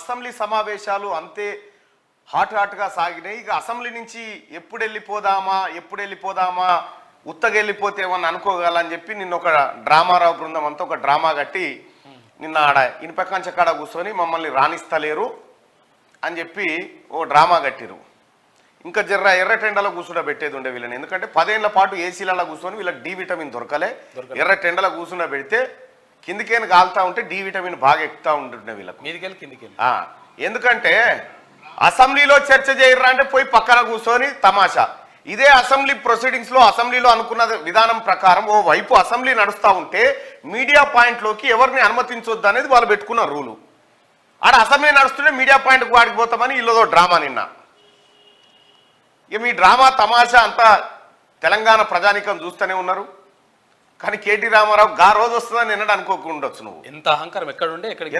Assembly సమావేశాలు అంతే హాట్గా సాగినాయి. ఇక అసెంబ్లీ నుంచి ఎప్పుడు వెళ్ళిపోదామా ఉత్తగెళ్ళిపోతే ఏమన్నా అనుకోగలని చెప్పి నిన్న ఒక డ్రామారావు బృందం అంతా ఒక డ్రామా కట్టి నిన్న ఆడ ఇనుపకంచ కాడ కూర్చొని మమ్మల్ని రాణిస్తలేరు అని చెప్పి ఓ డ్రామా కట్టిరు. ఇంకా ఎర్రటెండలో కూర్చుండబెట్టేది ఉండే వీళ్ళని. ఎందుకంటే 10 ఏళ్ల పాటు ఏసీలలో కూర్చొని వీళ్ళకి డి విటమిన్ దొరకలే. ఎర్రటెండలో కూర్చుండబెడితే కిందికేని కాలుతా ఉంటే డి విటమిన్ బాగా ఎక్కుతా ఉంటుండే వీళ్ళకి. ఎందుకంటే అసెంబ్లీలో చర్చ చేయర్రా అంటే పోయి పక్కన కూర్చొని తమాషా. ఇదే అసెంబ్లీ ప్రొసీడింగ్స్ లో అసెంబ్లీలో అనుకున్న విధానం ప్రకారం ఓ వైపు అసెంబ్లీ నడుస్తూ ఉంటే మీడియా పాయింట్లోకి ఎవరిని అనుమతించొద్దు అనేది వాళ్ళు పెట్టుకున్న రూలు. ఆడ అసెంబ్లీ నడుస్తుంటే మీడియా పాయింట్కి వాడికి పోతామని వీళ్ళదో డ్రామా నిన్న. ఇక మీ డ్రామా తమాషా అంతా తెలంగాణ ప్రజానికం చూస్తూనే ఉన్నారు. కానీ కేటీ రామారావు గా రోజు వస్తుందని నిన్నడు అనుకోకుండొచ్చు. నువ్వు ఎంత అహంకారం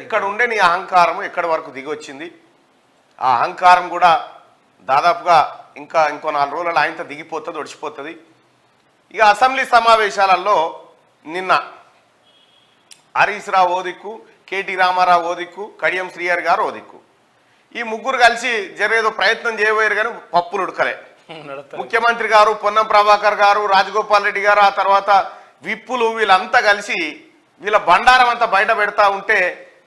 ఎక్కడుండే నీ అహంకారం ఎక్కడి వరకు దిగి వచ్చింది. ఆ అహంకారం కూడా దాదాపుగా ఇంకో 4 రోజులలో ఆయనతో దిగిపోతుంది, ఒడిచిపోతుంది. ఇక అసెంబ్లీ సమావేశాలలో నిన్న హరీష్ రావు ఓ దిక్కు, కేటీ రామారావు ఓ దిక్కు, కడియం శ్రీహరి గారు ఓ దిక్కు. ఈ ముగ్గురు కలిసి జరేదో ప్రయత్నం చేయబోయారు కానీ పప్పులు ఉడకలే. ముఖ్యమంత్రి గారు, పొన్నం ప్రభాకర్ గారు, రాజగోపాల్ రెడ్డి గారు, ఆ తర్వాత విప్పులు వీళ్ళంతా కలిసి వీళ్ళ బండారం అంతా బయట పెడతా ఉంటే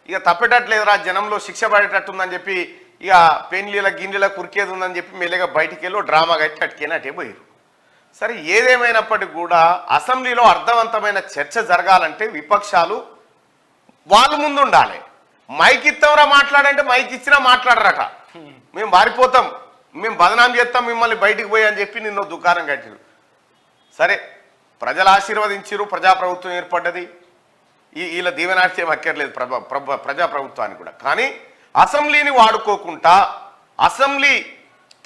ఇక తప్పేటట్లేదురా, జనంలో శిక్ష పడేటట్టుందని చెప్పి ఇక పెన్లీల గిన్నెల కురికేది ఉందని చెప్పి మెల్లగా బయటికి వెళ్ళి డ్రామా కట్టి అటుకేనట్టే పోయారు. సరే, ఏదేమైనప్పటికీ కూడా అసెంబ్లీలో అర్థవంతమైన చర్చ జరగాలంటే విపక్షాలు వాళ్ళు ముందు ఉండాలి. మైక్ ఇస్తాంరా మాట్లాడంటే మైక్ ఇచ్చినా మాట్లాడరట. మేము బారిపోతాం, మేము బదనాం చేస్తాం మిమ్మల్ని బయటికి పోయి అని చెప్పి నిన్న దుకాణం కట్టారు. సరే, ప్రజలు ఆశీర్వదించారు, ప్రజాప్రభుత్వం ఏర్పడ్డది. వీళ్ళ దీవెనార్థం అక్కర్లేదు ప్రజాప్రభుత్వానికి కూడా. కానీ అసెంబ్లీని వాడుకోకుండా అసెంబ్లీ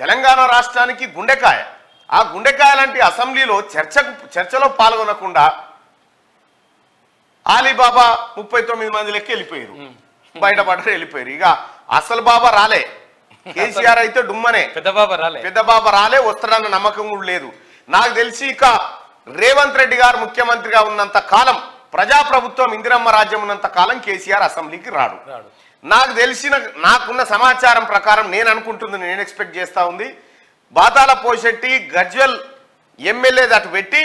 తెలంగాణ రాష్ట్రానికి గుండెకాయ. ఆ గుండెకాయ లాంటి అసెంబ్లీలో చర్చలో పాల్గొనకుండా ఆలీబాబా 39 మంది లెక్క వెళ్ళిపోయారు, బయటపడ్డారు, వెళ్ళిపోయారు. ఇక అసలు బాబా రాలే, కేసీఆర్ అయితే డుమ్మనే, పెద్ద బాబా రాలే, వస్తాడన్న నమ్మకం కూడా లేదు. నాకు తెలిసి ఇక రేవంత్ రెడ్డి గారు ముఖ్యమంత్రిగా ఉన్నంత కాలం, ప్రజాప్రభుత్వం ఇందిరమ్మ రాజ్యం ఉన్నంత కాలం కేసీఆర్ అసెంబ్లీకి రాడు. నాకున్న సమాచారం ప్రకారం నేను అనుకుంటుంది, నేను ఎక్స్పెక్ట్ చేస్తా ఉంది, బాతాల పోషెట్టి గజ్వెల్ ఎమ్మెల్యే అటు పెట్టి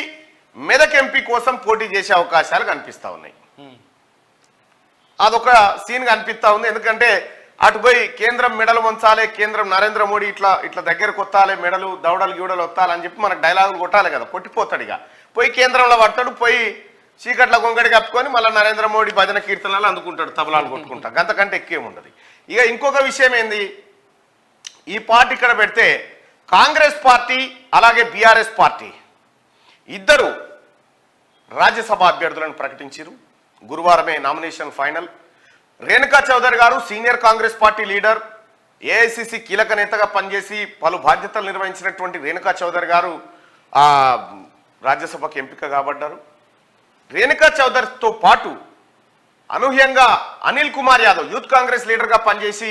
మెదక్ ఎంపీ కోసం పోటీ చేసే అవకాశాలు కనిపిస్తా ఉన్నాయి. అదొక సీన్ కనిపిస్తా ఉంది. ఎందుకంటే అటు పోయి కేంద్రం మెడలు వంచాలి, కేంద్రం నరేంద్ర మోడీ ఇట్లా దగ్గరకు వస్తాలి, మెడలు దౌడలు గీడలు వస్తాలని చెప్పి మనకు డైలాగులు కొట్టాలి కదా, కొట్టిపోతాడు. ఇక పోయి కేంద్రంలో పడతాడు, పోయి చీకట్ల గొంగడి కప్పుకొని మళ్ళీ నరేంద్ర మోడీ భజన కీర్తనలు అందుకుంటాడు, తబలాలు కొట్టుకుంటా, అంతకంటే ఎక్కువేముండదు. ఇక ఇంకొక విషయం ఏంది, ఈ పార్టీ ఇక్కడ పెడితే కాంగ్రెస్ పార్టీ అలాగే బీఆర్ఎస్ పార్టీ ఇద్దరు రాజ్యసభ అభ్యర్థులను ప్రకటించారు. గురువారమే నామినేషన్ ఫైనల్. రేణుకా చౌదరి గారు senior Congress party leader, AICC కీలక నేతగా పనిచేసి పలు బాధ్యతలు నిర్వహించినటువంటి రేణుకా చౌదరి గారు రాజ్యసభకు ఎంపిక కాబడ్డారు. రేణుకా చౌదరితో పాటు అనూహ్యంగా అనిల్ కుమార్ యాదవ్, యూత్ కాంగ్రెస్ లీడర్గా పనిచేసి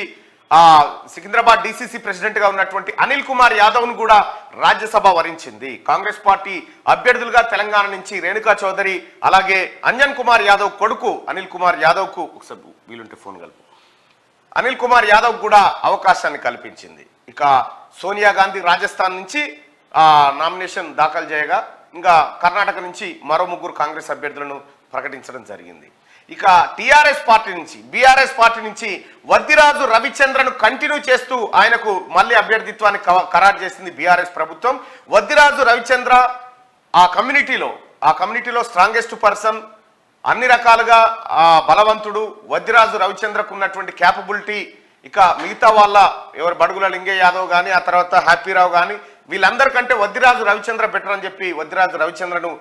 సికింద్రాబాద్ డిసిసి ప్రెసిడెంట్గా ఉన్నటువంటి అనిల్ కుమార్ యాదవ్ను కూడా రాజ్యసభ వరించింది. కాంగ్రెస్ పార్టీ అభ్యర్థులుగా తెలంగాణ నుంచి రేణుకా చౌదరి అలాగే అంజన్ కుమార్ యాదవ్ కొడుకు అనిల్ కుమార్ యాదవ్కు, ఒకసారి వీలుంటే ఫోన్ కలుపు, అనిల్ కుమార్ యాదవ్ కూడా అవకాశాన్ని కల్పించింది. ఇక సోనియా గాంధీ రాజస్థాన్ నుంచి నామినేషన్ దాఖలు చేయగా ఇంకా కర్ణాటక నుంచి మరో 3 కాంగ్రెస్ అభ్యర్థులను ప్రకటించడం జరిగింది. ఇక టీఆర్ఎస్ పార్టీ నుంచి, బీఆర్ఎస్ పార్టీ నుంచి వద్దిరాజు రవిచంద్రను కంటిన్యూ చేస్తూ ఆయనకు మళ్ళీ అభ్యర్థిత్వాన్ని ఖరారు చేసింది బీఆర్ఎస్ ప్రభుత్వం. వద్దిరాజు రవిచంద్ర ఆ కమ్యూనిటీలో స్ట్రాంగెస్ట్ పర్సన్, అన్ని రకాలుగా బలవంతుడు. వద్దిరాజు రవిచంద్రకు ఉన్నటువంటి క్యాపబిలిటీ ఇక మిగతా వాళ్ళ ఎవరు బడుగుల లింగయ్య యాదవ్ కానీ ఆ తర్వాత హ్యాపీరావు కానీ వీళ్ళందరికంటే వద్దిరాజు రవిచంద్ర బెటర్ అని చెప్పి వద్దిరాజు రవిచంద్రను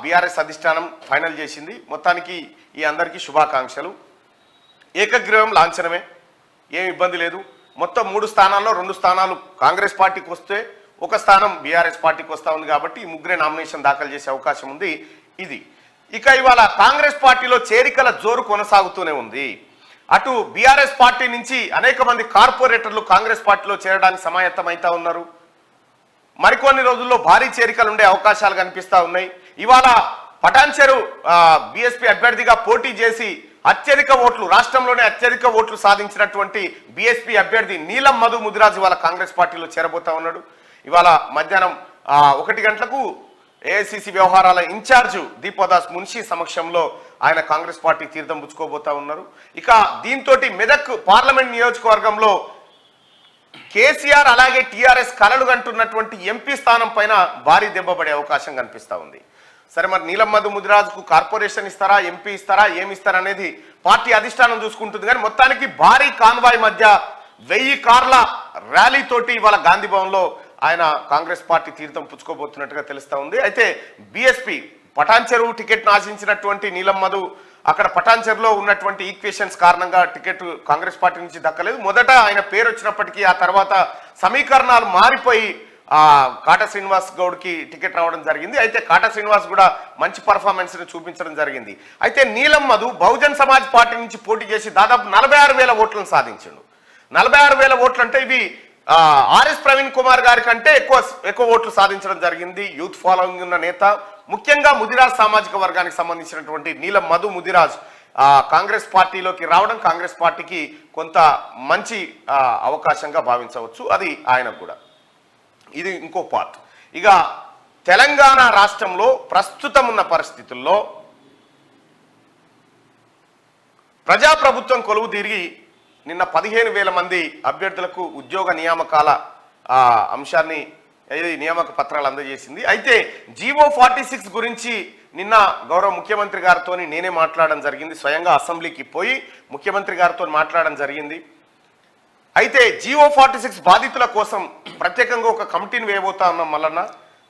బీఆర్ఎస్ అధిష్టానం ఫైనల్ చేసింది. మొత్తానికి ఈ అందరికీ శుభాకాంక్షలు. ఏకగ్రీవం లాంఛనమే, ఏం ఇబ్బంది లేదు. మొత్తం 3 స్థానాల్లో 2 స్థానాలు కాంగ్రెస్ పార్టీకి వస్తే 1 స్థానం బీఆర్ఎస్ పార్టీకి వస్తూ ఉంది. కాబట్టి ఈ 3 నామినేషన్ దాఖలు చేసే అవకాశం ఉంది. ఇది ఇక ఇవాళ కాంగ్రెస్ పార్టీలో చేరికల జోరు కొనసాగుతూనే ఉంది. అటు బీఆర్ఎస్ పార్టీ నుంచి అనేక మంది కార్పొరేటర్లు కాంగ్రెస్ పార్టీలో చేరడానికి సమాయత్తమైతా ఉన్నారు. మరికొన్ని రోజుల్లో భారీ చేరికలు ఉండే అవకాశాలు కనిపిస్తూ ఉన్నాయి. ఇవాళ పటాన్చెరు బీఎస్పీ అభ్యర్థిగా పోటీ చేసి అత్యధిక ఓట్లు, రాష్ట్రంలోనే అత్యధిక ఓట్లు సాధించినటువంటి బీఎస్పీ అభ్యర్థి నీలం మధు ముదిరాజ్ ఇవాళ కాంగ్రెస్ పార్టీలో చేరబోతా ఉన్నాడు. ఇవాళ మధ్యాహ్నం 1 గంటలకు ఏఐసిసి వ్యవహారాల ఇన్ఛార్జు దీపోదాస్ మున్షి సమక్షంలో ఆయన కాంగ్రెస్ పార్టీ తీర్థం పుచ్చుకోబోతా ఉన్నారు. ఇక దీంతో మెదక్ పార్లమెంట్ నియోజకవర్గంలో కేసీఆర్ అలాగే టీఆర్ఎస్ కలలు కంటున్నటువంటి ఎంపీ స్థానం పైన భారీ దెబ్బ పడే అవకాశం కనిపిస్తా ఉంది. సరే, మరి నీలం మధు ముదిరాజుకు కార్పొరేషన్ ఇస్తారా, ఎంపీ ఇస్తారా, ఏమి ఇస్తారా అనేది పార్టీ అధిష్టానం చూసుకుంటుంది. కానీ మొత్తానికి భారీ కాన్వాయ్ మధ్య 1000 కార్ల ర్యాలీతోటి ఇవాళ గాంధీ భవన్లో ఆయన కాంగ్రెస్ పార్టీ తీర్థం పుచ్చుకోబోతున్నట్టుగా తెలుస్తా ఉంది. అయితే బీఎస్పీ పటాన్ చెరువు టికెట్ను ఆశించినటువంటి నీలం మధు అక్కడ పటాన్ చెరువులో ఉన్నటువంటి ఈక్వేషన్స్ కారణంగా టికెట్ కాంగ్రెస్ పార్టీ నుంచి దక్కలేదు. మొదట ఆయన పేరు వచ్చినప్పటికీ ఆ తర్వాత సమీకరణాలు మారిపోయి కాటా శ్రీనివాస్ గౌడ్కి టికెట్ రావడం జరిగింది. అయితే కాటా శ్రీనివాస్ కూడా మంచి పర్ఫార్మెన్స్ని చూపించడం జరిగింది. అయితే నీలం మధు బహుజన్ సమాజ్ పార్టీ నుంచి పోటీ చేసి దాదాపు 46,000 ఓట్లను సాధించాడు. 46,000 ఓట్లు అంటే ఇవి ఆర్ఎస్ ప్రవీణ్ కుమార్ గారి కంటే ఎక్కువ ఓట్లు సాధించడం జరిగింది. యూత్ ఫాలోయింగ్ ఉన్న నేత, ముఖ్యంగా ముదిరాజ్ సామాజిక వర్గానికి సంబంధించినటువంటి నీలం మధు ముదిరాజ్ కాంగ్రెస్ పార్టీలోకి రావడం కాంగ్రెస్ పార్టీకి కొంత మంచి అవకాశంగా భావించవచ్చు. అది ఆయనకు కూడా. ఇది ఇంకో పార్ట్. ఇక తెలంగాణ రాష్ట్రంలో ప్రస్తుతం ఉన్న పరిస్థితుల్లో ప్రజాప్రభుత్వం కొలువు తీరి నిన్న 15,000 మంది అభ్యర్థులకు ఉద్యోగ నియామకాల అంశాన్ని నియామక పత్రాలు అందజేసింది. అయితే జీవో 46 గురించి నిన్న గౌరవ ముఖ్యమంత్రి గారితో నేనే మాట్లాడడం జరిగింది. స్వయంగా అసెంబ్లీకి పోయి ముఖ్యమంత్రి గారితో మాట్లాడడం జరిగింది. అయితే జీవో 46 బాధితుల కోసం ప్రత్యేకంగా ఒక కమిటీని వేయబోతా ఉన్నాం. మల్లన్న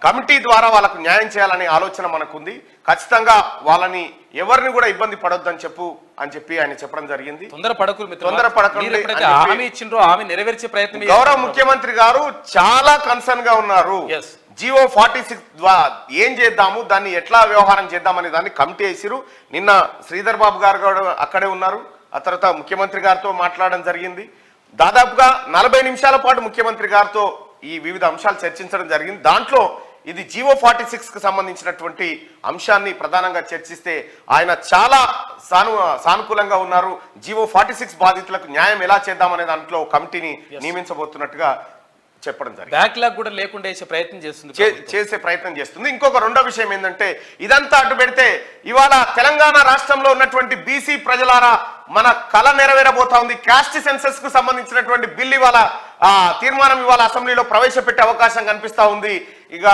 కమిటీ ద్వారా వాళ్ళకు న్యాయం చేయాలనే ఆలోచన మనకుంది. ఖచ్చితంగా వాళ్ళని ఎవరిని కూడా ఇబ్బంది పడొద్దని చెప్పి ఆయన చెప్పడం జరిగింది. తొందరపడకండి. గౌరవ ముఖ్యమంత్రి గారు చాలా కన్సర్న్ గా ఉన్నారు. జీవో 46 ద్వారా ఏం చేద్దాము, దాన్ని ఎట్లా వ్యవహారం చేద్దామనే దాన్ని కమిటీ వేసిరు. నిన్న శ్రీధర్ బాబు గారు కూడా అక్కడే ఉన్నారు. ఆ తర్వాత ముఖ్యమంత్రి గారితో మాట్లాడడం జరిగింది. దాదాపుగా 40 నిమిషాల పాటు ముఖ్యమంత్రి గారితో ఈ వివిధ అంశాలు చర్చించడం జరిగింది. దాంట్లో ఇది జీవో 46కు సంబంధించినటువంటి అంశాన్ని ప్రధానంగా చర్చిస్తే ఆయన చాలా సానుకూలంగా ఉన్నారు. జీవో 46 బాధితులకు న్యాయం ఎలా చేద్దామనే దాంట్లో కమిటీని నియమించబోతున్నట్టుగా చెప్పడం జరిగింది. బ్యాక్లాగ్ కూడా లేకుండా చేసే ప్రయత్నం చేస్తుంది. ఇంకొక రెండో విషయం ఏంటంటే, ఇదంతా అడ్డు పెడితే ఇవాళ తెలంగాణ రాష్ట్రంలో ఉన్నటువంటి బీసీ ప్రజలారా మన కళ నెరవేరబోతా ఉంది. క్యాస్ట్ సెన్సస్ కు సంబంధించినటువంటి బిల్ ఇవాళ తీర్మానం ఇవాళ అసెంబ్లీలో ప్రవేశపెట్టే అవకాశం కనిపిస్తా ఉంది. ఇక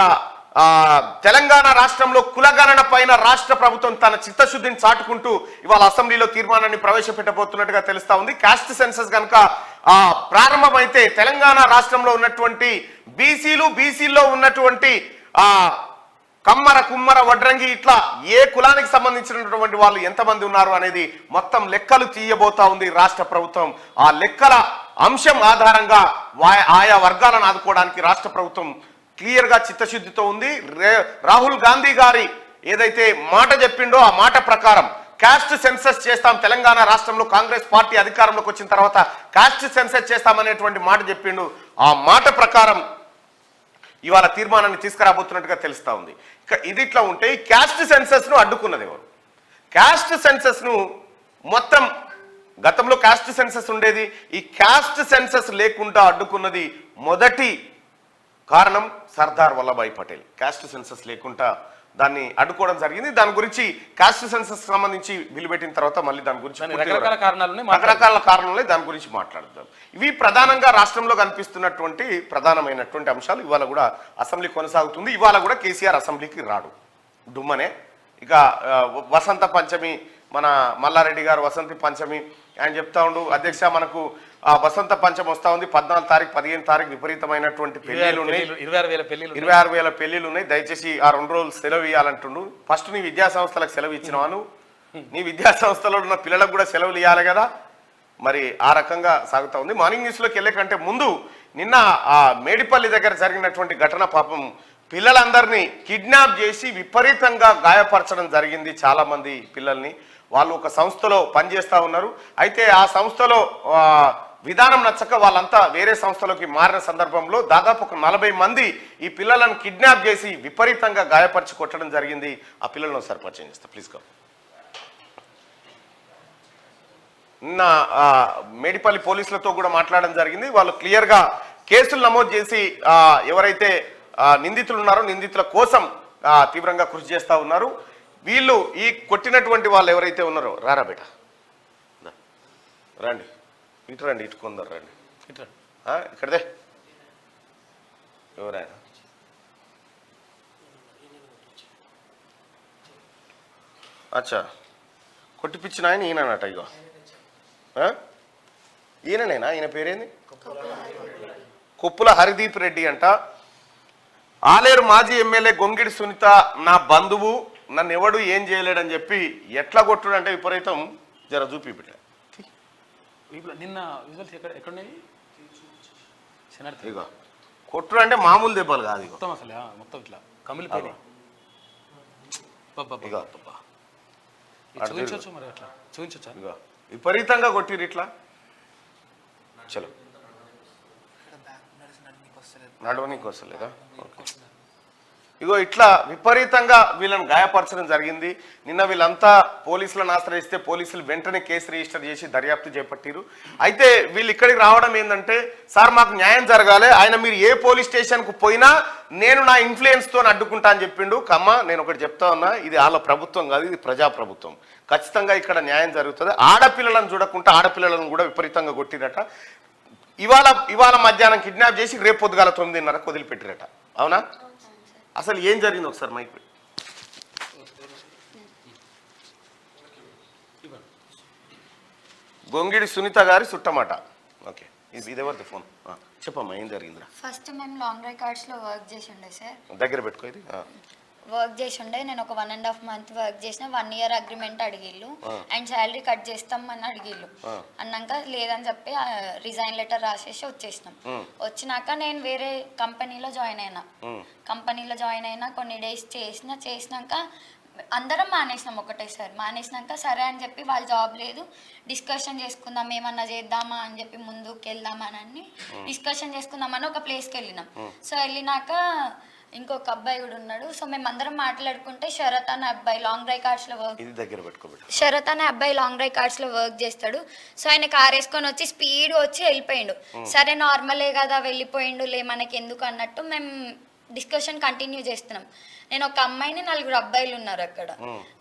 తెలంగాణ రాష్ట్రంలో కులగణన పైన రాష్ట్ర ప్రభుత్వం తన చిత్తశుద్ధిని చాటుకుంటూ ఇవాళ అసెంబ్లీలో తీర్మానాన్ని ప్రవేశపెట్టబోతున్నట్టుగా తెలుస్తా ఉంది. క్యాస్ట్ సెన్సస్ కనుక ప్రారంభమైతే తెలంగాణ రాష్ట్రంలో ఉన్నటువంటి బీసీలో ఉన్నటువంటి కమ్మర కుమ్మర వడ్రంగి ఇట్లా ఏ కులానికి సంబంధించినటువంటి వాళ్ళు ఎంతమంది ఉన్నారు అనేది మొత్తం లెక్కలు తీయబోతా ఉంది రాష్ట్ర ప్రభుత్వం. ఆ లెక్కల అంశం ఆధారంగా ఆయా వర్గాలను ఆదుకోవడానికి రాష్ట్ర ప్రభుత్వం క్లియర్ గా చిత్తశుద్ధితో ఉంది. రాహుల్ గాంధీ గారి ఏదైతే మాట చెప్పిండో ఆ మాట ప్రకారం కాస్ట్ సెన్సస్ చేస్తాం, తెలంగాణ రాష్ట్రంలో కాంగ్రెస్ పార్టీ అధికారంలోకి వచ్చిన తర్వాత కాస్ట్ సెన్సస్ చేస్తామనేటువంటి మాట చెప్పిండు. ఆ మాట ప్రకారం ఇవాళ తీర్మానాన్ని తీసుకురాబోతున్నట్టుగా తెలుస్తా ఉంది. ఇక ఇది ఇట్లా ఉంటే ఈ క్యాస్ట్ సెన్సస్ ను అడ్డుకున్నది ఎవరు? క్యాస్ట్ సెన్సస్ ను మొత్తం గతంలో క్యాస్ట్ సెన్సస్ ఉండేది. ఈ క్యాస్ట్ సెన్సస్ లేకుండా అడ్డుకున్నది మొదటి కారణం సర్దార్ వల్లభాయ్ పటేల్. క్యాస్ట్ సెన్సస్ లేకుండా దాన్ని అడ్డుకోవడం జరిగింది. దాని గురించి క్యాస్ట్ సెన్సస్ సంబంధించి బిల్లు పెట్టిన తర్వాత మళ్ళీ దాని గురించి రకరకాల కారణాలే దాని గురించి మాట్లాడదాం. ఇవి ప్రధానంగా రాష్ట్రంలో కనిపిస్తున్నటువంటి ప్రధానమైనటువంటి అంశాలు. ఇవాళ కూడా అసెంబ్లీ కొనసాగుతుంది. ఇవాళ కూడా కేసీఆర్ అసెంబ్లీకి రాడు, డుమ్మనే. ఇక వసంత పంచమి, మన మల్లారెడ్డి గారు వసంత పంచమి ఆయన చెప్తా ఉండు, అధ్యక్ష మనకు వసంత పంచమి వస్తా ఉంది, 14 తారీఖు 15 తారీఖు విపరీతమైన పెళ్లిళ్ళు ఉన్నాయి, 26,000 పెళ్లిళ్ళు ఉన్నాయి, దయచేసి ఆ 2 రోజులు సెలవు ఇవ్వాలంటుండు. ఫస్ట్ నీ విద్యా సంస్థలకు సెలవు ఇచ్చినవాను, నీ విద్యా సంస్థలో ఉన్న పిల్లలకు కూడా సెలవులు ఇవ్వాలి కదా. మరి ఆ రకంగా సాగుతా ఉంది. మార్నింగ్ న్యూస్లోకి వెళ్ళే కంటే ముందు నిన్న ఆ మేడిపల్లి దగ్గర జరిగినటువంటి ఘటన, పాపం పిల్లలందరినీ కిడ్నాప్ చేసి విపరీతంగా గాయపరచడం జరిగింది. చాలా మంది పిల్లల్ని వాళ్ళు ఒక సంస్థలో పనిచేస్తూ ఉన్నారు. అయితే ఆ సంస్థలో విధానం నచ్చక వాళ్ళంతా వేరే సంస్థలోకి మారిన సందర్భంలో దాదాపు ఒక 40 మంది ఈ పిల్లలను కిడ్నాప్ చేసి విపరీతంగా గాయపరిచి కొట్టడం జరిగింది. ఆ పిల్లలను ఒకసారి పరిచయం చేస్తా ప్లీజ్. నిన్న మేడిపల్లి పోలీసులతో కూడా మాట్లాడడం జరిగింది. వాళ్ళు క్లియర్గా కేసులు నమోదు చేసి ఎవరైతే నిందితులు ఉన్నారో నిందితుల కోసం తీవ్రంగా కృషి చేస్తూ ఉన్నారు. వీళ్ళు ఈ కొట్టినటువంటి వాళ్ళు ఎవరైతే ఉన్నారో రారా బేట రండి ఇటు రండి ఇటుకుందరు రండి ఇక్కడదే ఎవరైనా అచ్చా కొట్టిపిచ్చిన ఆయన ఈయనట ఇగో ఈయననేనా ఈయన పేరేంది కొప్పుల హరిదీప్ రెడ్డి అంట. ఆలేరు మాజీ ఎమ్మెల్యే గొంగిడి సునీత నా బంధువు నన్ను ఎవడు ఏం చేయలేడని చెప్పి ఎట్లా కొట్టుడు అంటే విపరీతం జర చూపి బిడ్డ నిన్న ఇగో కొట్టుడు అంటే మామూలు దెబ్బలు కాదు మొత్తం అసలు మొత్తం ఇట్లా కమిలిపోయి ఇగో చూపించవచ్చు మరి అట్లా చూపించవచ్చా ఇగో విపరీతంగా కొట్టిరు ఇట్లా చలో నడవనీకి వస్తలేదా ఓకే ఇగో ఇట్లా విపరీతంగా వీళ్ళని గాయపరచడం జరిగింది. నిన్న వీళ్ళంతా పోలీసులను ఆశ్రయిస్తే పోలీసులు వెంటనే కేసు రిజిస్టర్ చేసి దర్యాప్తు చేపట్టిరు. అయితే వీళ్ళు ఇక్కడికి రావడం ఏంటంటే సార్ మాకు న్యాయం జరగాలి, ఆయన మీరు ఏ పోలీస్ స్టేషన్కు పోయినా నేను నా ఇన్ఫ్లుయెన్స్తో అడ్డుకుంటా అని చెప్పిండు. కమ్మ నేను ఒకటి చెప్తా ఉన్నా, ఇది వాళ్ళ ప్రభుత్వం కాదు, ఇది ప్రజాప్రభుత్వం. ఖచ్చితంగా ఇక్కడ న్యాయం జరుగుతుంది. ఆడపిల్లలను చూడకుండా ఆడపిల్లలను కూడా విపరీతంగా కొట్టిరట. ఇవాళ మధ్యాహ్నం కిడ్నాప్ చేసి రేపు పొద్దుగాల 9:30 వదిలిపెట్టిరట. అవునా? అసలు ఏం జరిగింది ఒకసారి మైక్ గొంగిడి సునీత గారి చుట్టమాట. ఓకే ఇదేవరిది ఫోన్ చెప్పమ్మా ఏం జరిగిందిరా? ఫస్ట్ మేము లాంగ్ రికార్డ్స్ లో వర్క్ చేసి ఉండే సార్. దగ్గర పెట్టుకో ఇది. వర్క్ చేసి ఉండే నేను ఒక 1.5 month వర్క్ చేసిన. 1 year అగ్రిమెంట్ అడిగిళ్ళు అండ్ శాలరీ కట్ చేస్తాం అని అడిగిళ్ళు. అన్నాక లేదని చెప్పి రిజైన్ లెటర్ రాసేసి వచ్చేసినాం. వచ్చినాక నేను వేరే కంపెనీలో జాయిన్ అయినా కొన్ని డేస్ చేసినాక అందరం మానేసినాం ఒకటేసారి. మానేసినాక సరే అని చెప్పి వాళ్ళ జాబ్ లేదు డిస్కషన్ చేసుకుందాం ఏమన్నా చేద్దామా అని చెప్పి ముందుకు వెళ్దామని డిస్కషన్ చేసుకుందామని ఒక ప్లేస్కి వెళ్ళినాం. సో వెళ్ళినాక ఇంకొక అబ్బాయి కూడా ఉన్నాడు. సో మేము అందరం మాట్లాడుకుంటే శరత్ అనే అబ్బాయి లాంగ్ డ్రైవ్ కార్డ్స్ లో వర్క్ చేస్తాడు. సో ఆయన కార్ వేసుకొని వచ్చి స్పీడ్ వచ్చి వెళ్ళిపోయిండు. సరే నార్మలే కదా వెళ్ళిపోయిండు లే మనకి ఎందుకు అన్నట్టు మేము డిస్కషన్ కంటిన్యూ చేస్తున్నాం. నేను ఒక అమ్మాయిని 4 అబ్బాయిలు ఉన్నారు అక్కడ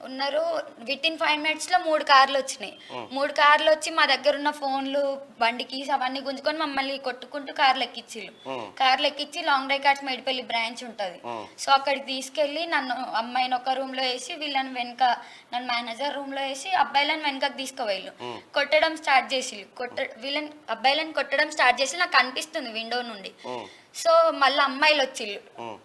ఉన్నారు. వితిన్ 5 minutes లో 3 కార్లు వచ్చినాయి. 3 కార్లు వచ్చి మా దగ్గర ఉన్న ఫోన్లు బండి కీస్ అవన్నీ గుంజుకొని మమ్మల్ని కొట్టుకుంటూ కార్లు ఎక్కించి long drive cards Medipalli branch ఉంటుంది. సో అక్కడికి తీసుకెళ్లి అమ్మాయిని ఒక రూమ్ లో వేసి వీళ్ళని నన్ను మేనేజర్ రూమ్ లో వేసి అబ్బాయిలను వెనకకి తీసుకువెళ్ళు కొట్టడం స్టార్ట్ చేసి అబ్బాయిలను కొట్టడం స్టార్ట్ చేసి నాకు కనిపిస్తుంది విండో నుండి. సో మళ్ళీ అమ్మాయిలు వచ్చిళ్ళు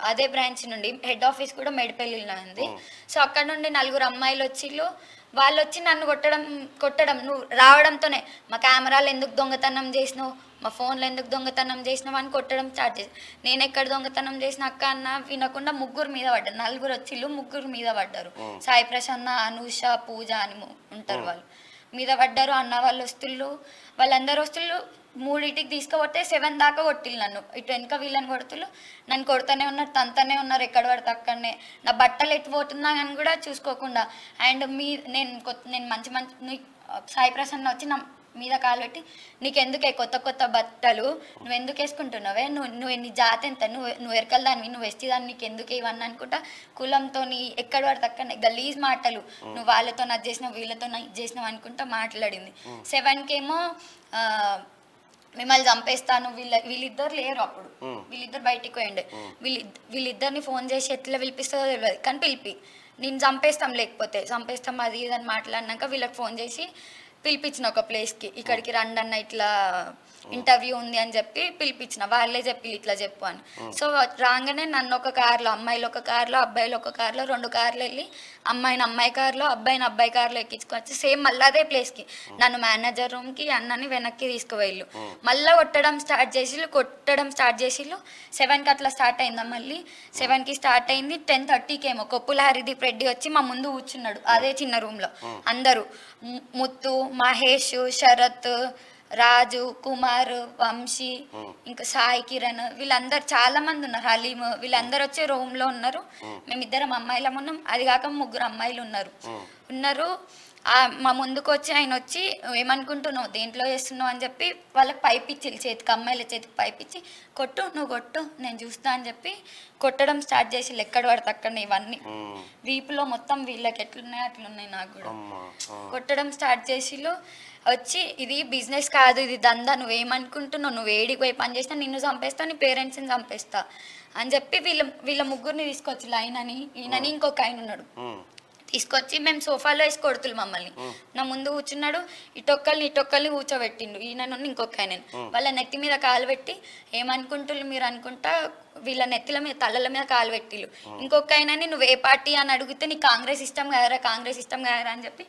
అదే బ్రాంచ్ నుండి. హెడ్ ఆఫీస్ కూడా మేడిపల్లిలో ఉంది. సో అక్కడ నుండి 4 అమ్మాయిలు వచ్చిళ్ళు. వాళ్ళు వచ్చి నన్ను కొట్టడం నువ్వు రావడంతోనే మా కెమెరాలు ఎందుకు దొంగతనం చేసినావు, మా ఫోన్లు ఎందుకు దొంగతనం చేసినావు అని కొట్టడం స్టార్ట్ చేసి నేను ఎక్కడ దొంగతనం చేసిన అక్క అన్న వినకుండా 3 మీద పడ్డారు. 4 వచ్చిళ్ళు 3 మీద పడ్డారు. సాయి ప్రసన్న, అనూష, పూజ అని ఉంటారు. వాళ్ళు మీద పడ్డారు. అన్న వాళ్ళందరూ వస్తుళ్ళు 3కి తీసుకుపోతే 7 దాకా కొట్టిళ్ళు నన్ను. ఇటు వెనక వీళ్ళని కొడుతులు నన్ను కొడుతూనే ఉన్నారు, తంతనే ఉన్నారు. ఎక్కడ పడితే అక్కడనే నా బట్టలు ఎట్టిపోతున్నా అని కూడా చూసుకోకుండా. అండ్ నేను మంచి సాయి ప్రసన్న వచ్చి నా మీద కాలు పెట్టి నీకెందుకే కొత్త బట్టలు నువ్వు ఎందుకు వేసుకుంటున్నావే, నువ్వు నీ జాతి ఎంత, నువ్వు ఎరకల దాన్ని, నువ్వు వెస్టి దాన్ని, నీకు ఎందుకు ఇవన్నీ అనుకుంటా కులంతో ఎక్కడ పడితే అక్కడనే గలీజ్ మాటలు నువ్వు వాళ్ళతో అది చేసినావు వీళ్ళతో ఇది చేసినావు అనుకుంటా మాట్లాడింది. 7కేమో మిమ్మల్ని చంపేస్తాను వీళ్ళిద్దరు లేరు అప్పుడు. వీళ్ళిద్దరు బయటికి పోయిండే. వీళ్ళిద్దరిని ఫోన్ చేసి ఎట్లా పిలిపిస్తుందో తెలియదు కానీ నేను చంపేస్తాం అది ఇది అని మాట్లాడినాక వీళ్ళకి ఫోన్ చేసి పిలిపించిన ఒక ప్లేస్కి ఇక్కడికి రండి అన్న ఇట్లా ఇంటర్వ్యూ ఉంది అని చెప్పి పిలిపించిన. వాళ్ళే చెప్పి ఇట్లా చెప్పు అని. సో రాగానే నన్ను ఒక కార్లో అమ్మాయిలు ఒక కార్లో అబ్బాయిలు ఒక కార్లో 2 కార్లు వెళ్ళి అమ్మాయిని అమ్మాయి కార్లో అబ్బాయి కార్లో ఎక్కించుకొచ్చి సేమ్ మళ్ళీ అదే ప్లేస్కి నన్ను మేనేజర్ రూమ్కి అన్నని వెనక్కి తీసుకువెళ్ళు మళ్ళీ కొట్టడం స్టార్ట్ చేసి 7కి అట్లా స్టార్ట్ అయిందా. మళ్ళీ 7కి స్టార్ట్ అయింది. 10:30కేమో కొప్పుల హరిదీప్ రెడ్డి వచ్చి మా ముందు కూర్చున్నాడు అదే చిన్న రూమ్లో. అందరూ ముత్తు, మహేష్, శరత్, రాజు, కుమార్, వంశీ, ఇంకా సాయి కిరణ్ వీళ్ళందరూ చాలా మంది ఉన్నారు. హలీమ్ వీళ్ళందరూ వచ్చి రూమ్ లో ఉన్నారు. మేమిద్దరం అమ్మాయిలం ఉన్నాం. అది కాక 3 అమ్మాయిలు ఉన్నారు. మా ముందుకు వచ్చి ఆయన వచ్చి ఏమనుకుంటున్నావు దేంట్లో చేస్తున్నావు అని చెప్పి వాళ్ళకి పైప్ ఇచ్చి చేతికి అమ్మాయిల చేతికి పైప్ ఇచ్చి కొట్టు నువ్వు కొట్టు నేను చూస్తా అని చెప్పి కొట్టడం స్టార్ట్ చేసి ఎక్కడ పడితే అక్కడ ఇవన్నీ వీపులో మొత్తం వీళ్ళకి ఎట్లున్నాయి అట్లున్నాయి నాకు కూడా కొట్టడం స్టార్ట్ చేసిలో వచ్చి ఇది బిజినెస్ కాదు ఇది దందా నువ్వేమనుకుంటున్నావు నువ్వు ఏడికి పోయి పని చేసినా నిన్ను చంపేస్తా నీ పేరెంట్స్ని చంపేస్తా అని చెప్పి వీళ్ళ ముగ్గురిని తీసుకొచ్చి ఈయనని ఇంకొక ఆయన ఉన్నాడు తీసుకొచ్చి మేము సోఫాలో వేసి కొడుతులు మమ్మల్ని నా ముందు కూర్చున్నాడు ఇటొక్కల్ని కూర్చోబెట్టిండు ఈయన ఇంకొక ఆయన వాళ్ళ నెత్తి మీద కాలు పెట్టి ఏమనుకుంటున్నారు మీరు అనుకుంటా వీళ్ళ నెత్తిల మీద తలల మీద కాలు పెట్టిళ్ళు ఇంకొక ఆయనని నువ్వు ఏ పార్టీ అని అడిగితే నీ కాంగ్రెస్ ఇష్టం కాదరా అని చెప్పి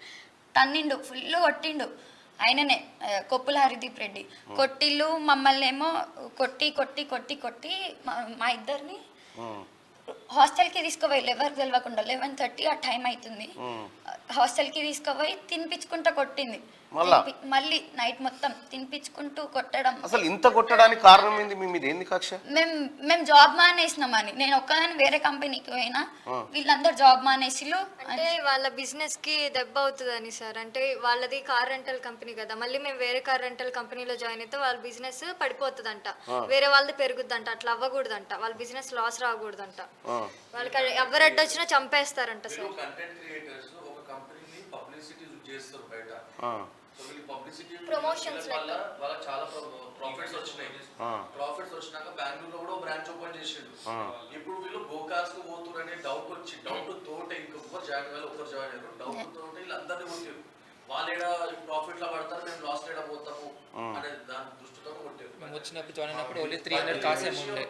తన్నిండు ఫుల్ కొట్టిండు ఆయననే కొప్పుల హరిదీప్ రెడ్డి కొట్టిళ్ళు మమ్మల్ని ఏమో కొట్టి మా ఇద్దరిని హాస్టల్కి తీసుకుపోయి ఎవరికి తెలియకుండా 11:30 ఆ టైం అవుతుంది హాస్టల్కి తీసుకుపోయి తినిపించుకుంటూ కొట్టింది మళ్ళీ నైట్ మొత్తం తినిపించుకుంటూ కొట్టడం. అసలు ఇంత కొట్టడానికి కారణం ఏంది? మీ మీద ఏంది కక్ష? మేము జాబ్ మానేసినామని నేను ఒక్కదాన్ని వేరే కంపెనీకి పోయినా వీళ్ళందరూ జాబ్ మానేసిలు. అంటే వాళ్ళ బిజినెస్ కి దెబ్బ అవుతుందని సార్. అంటే వాళ్ళది కార్ రెంటల్ కంపెనీ కదా, మళ్ళీ మేము వేరే కార్ రెంటల్ కంపెనీలో జాయిన్ అయితే వాళ్ళ బిజినెస్ పడిపోతుందంట, వేరే వాళ్ళది పెరుగుద్దంట, అట్లా అవ్వకూడదంట, వాళ్ళ బిజినెస్ లాస్ రాకూడదంట, వాళ్ళకి ఎవరు అడ్డొచ్చినా చంపేస్తారంట సార్. ప్రమోషన్స్ వల్ల వాళ్ళకి చాలా ప్రాఫిట్స్ వచ్చినాక బెంగళూరులో కూడా బ్రాంచ్ ఓపెన్ చేసిండు. ఇప్పుడు వీళ్ళు గోకార్స్ కు పోతురనే డౌట్ తోటే ఇంకొకరు జాయిన్ అయ్యారు, ఒకరు జాయిన్ అయ్యారు, డౌట్ తోటే వీళ్ళందరినీ కొట్టారు. వాళ్ళు ఏడా ప్రాఫిట్ లా పడతారు, మేము లాస్ ఏడా పోతాము అనే దాని దృష్టితో కొట్టారు. మేము వచ్చినప్పుడు జాయిన్ అయినప్పుడు ఓన్లీ 300 కార్స్ ఏమి ఉండే.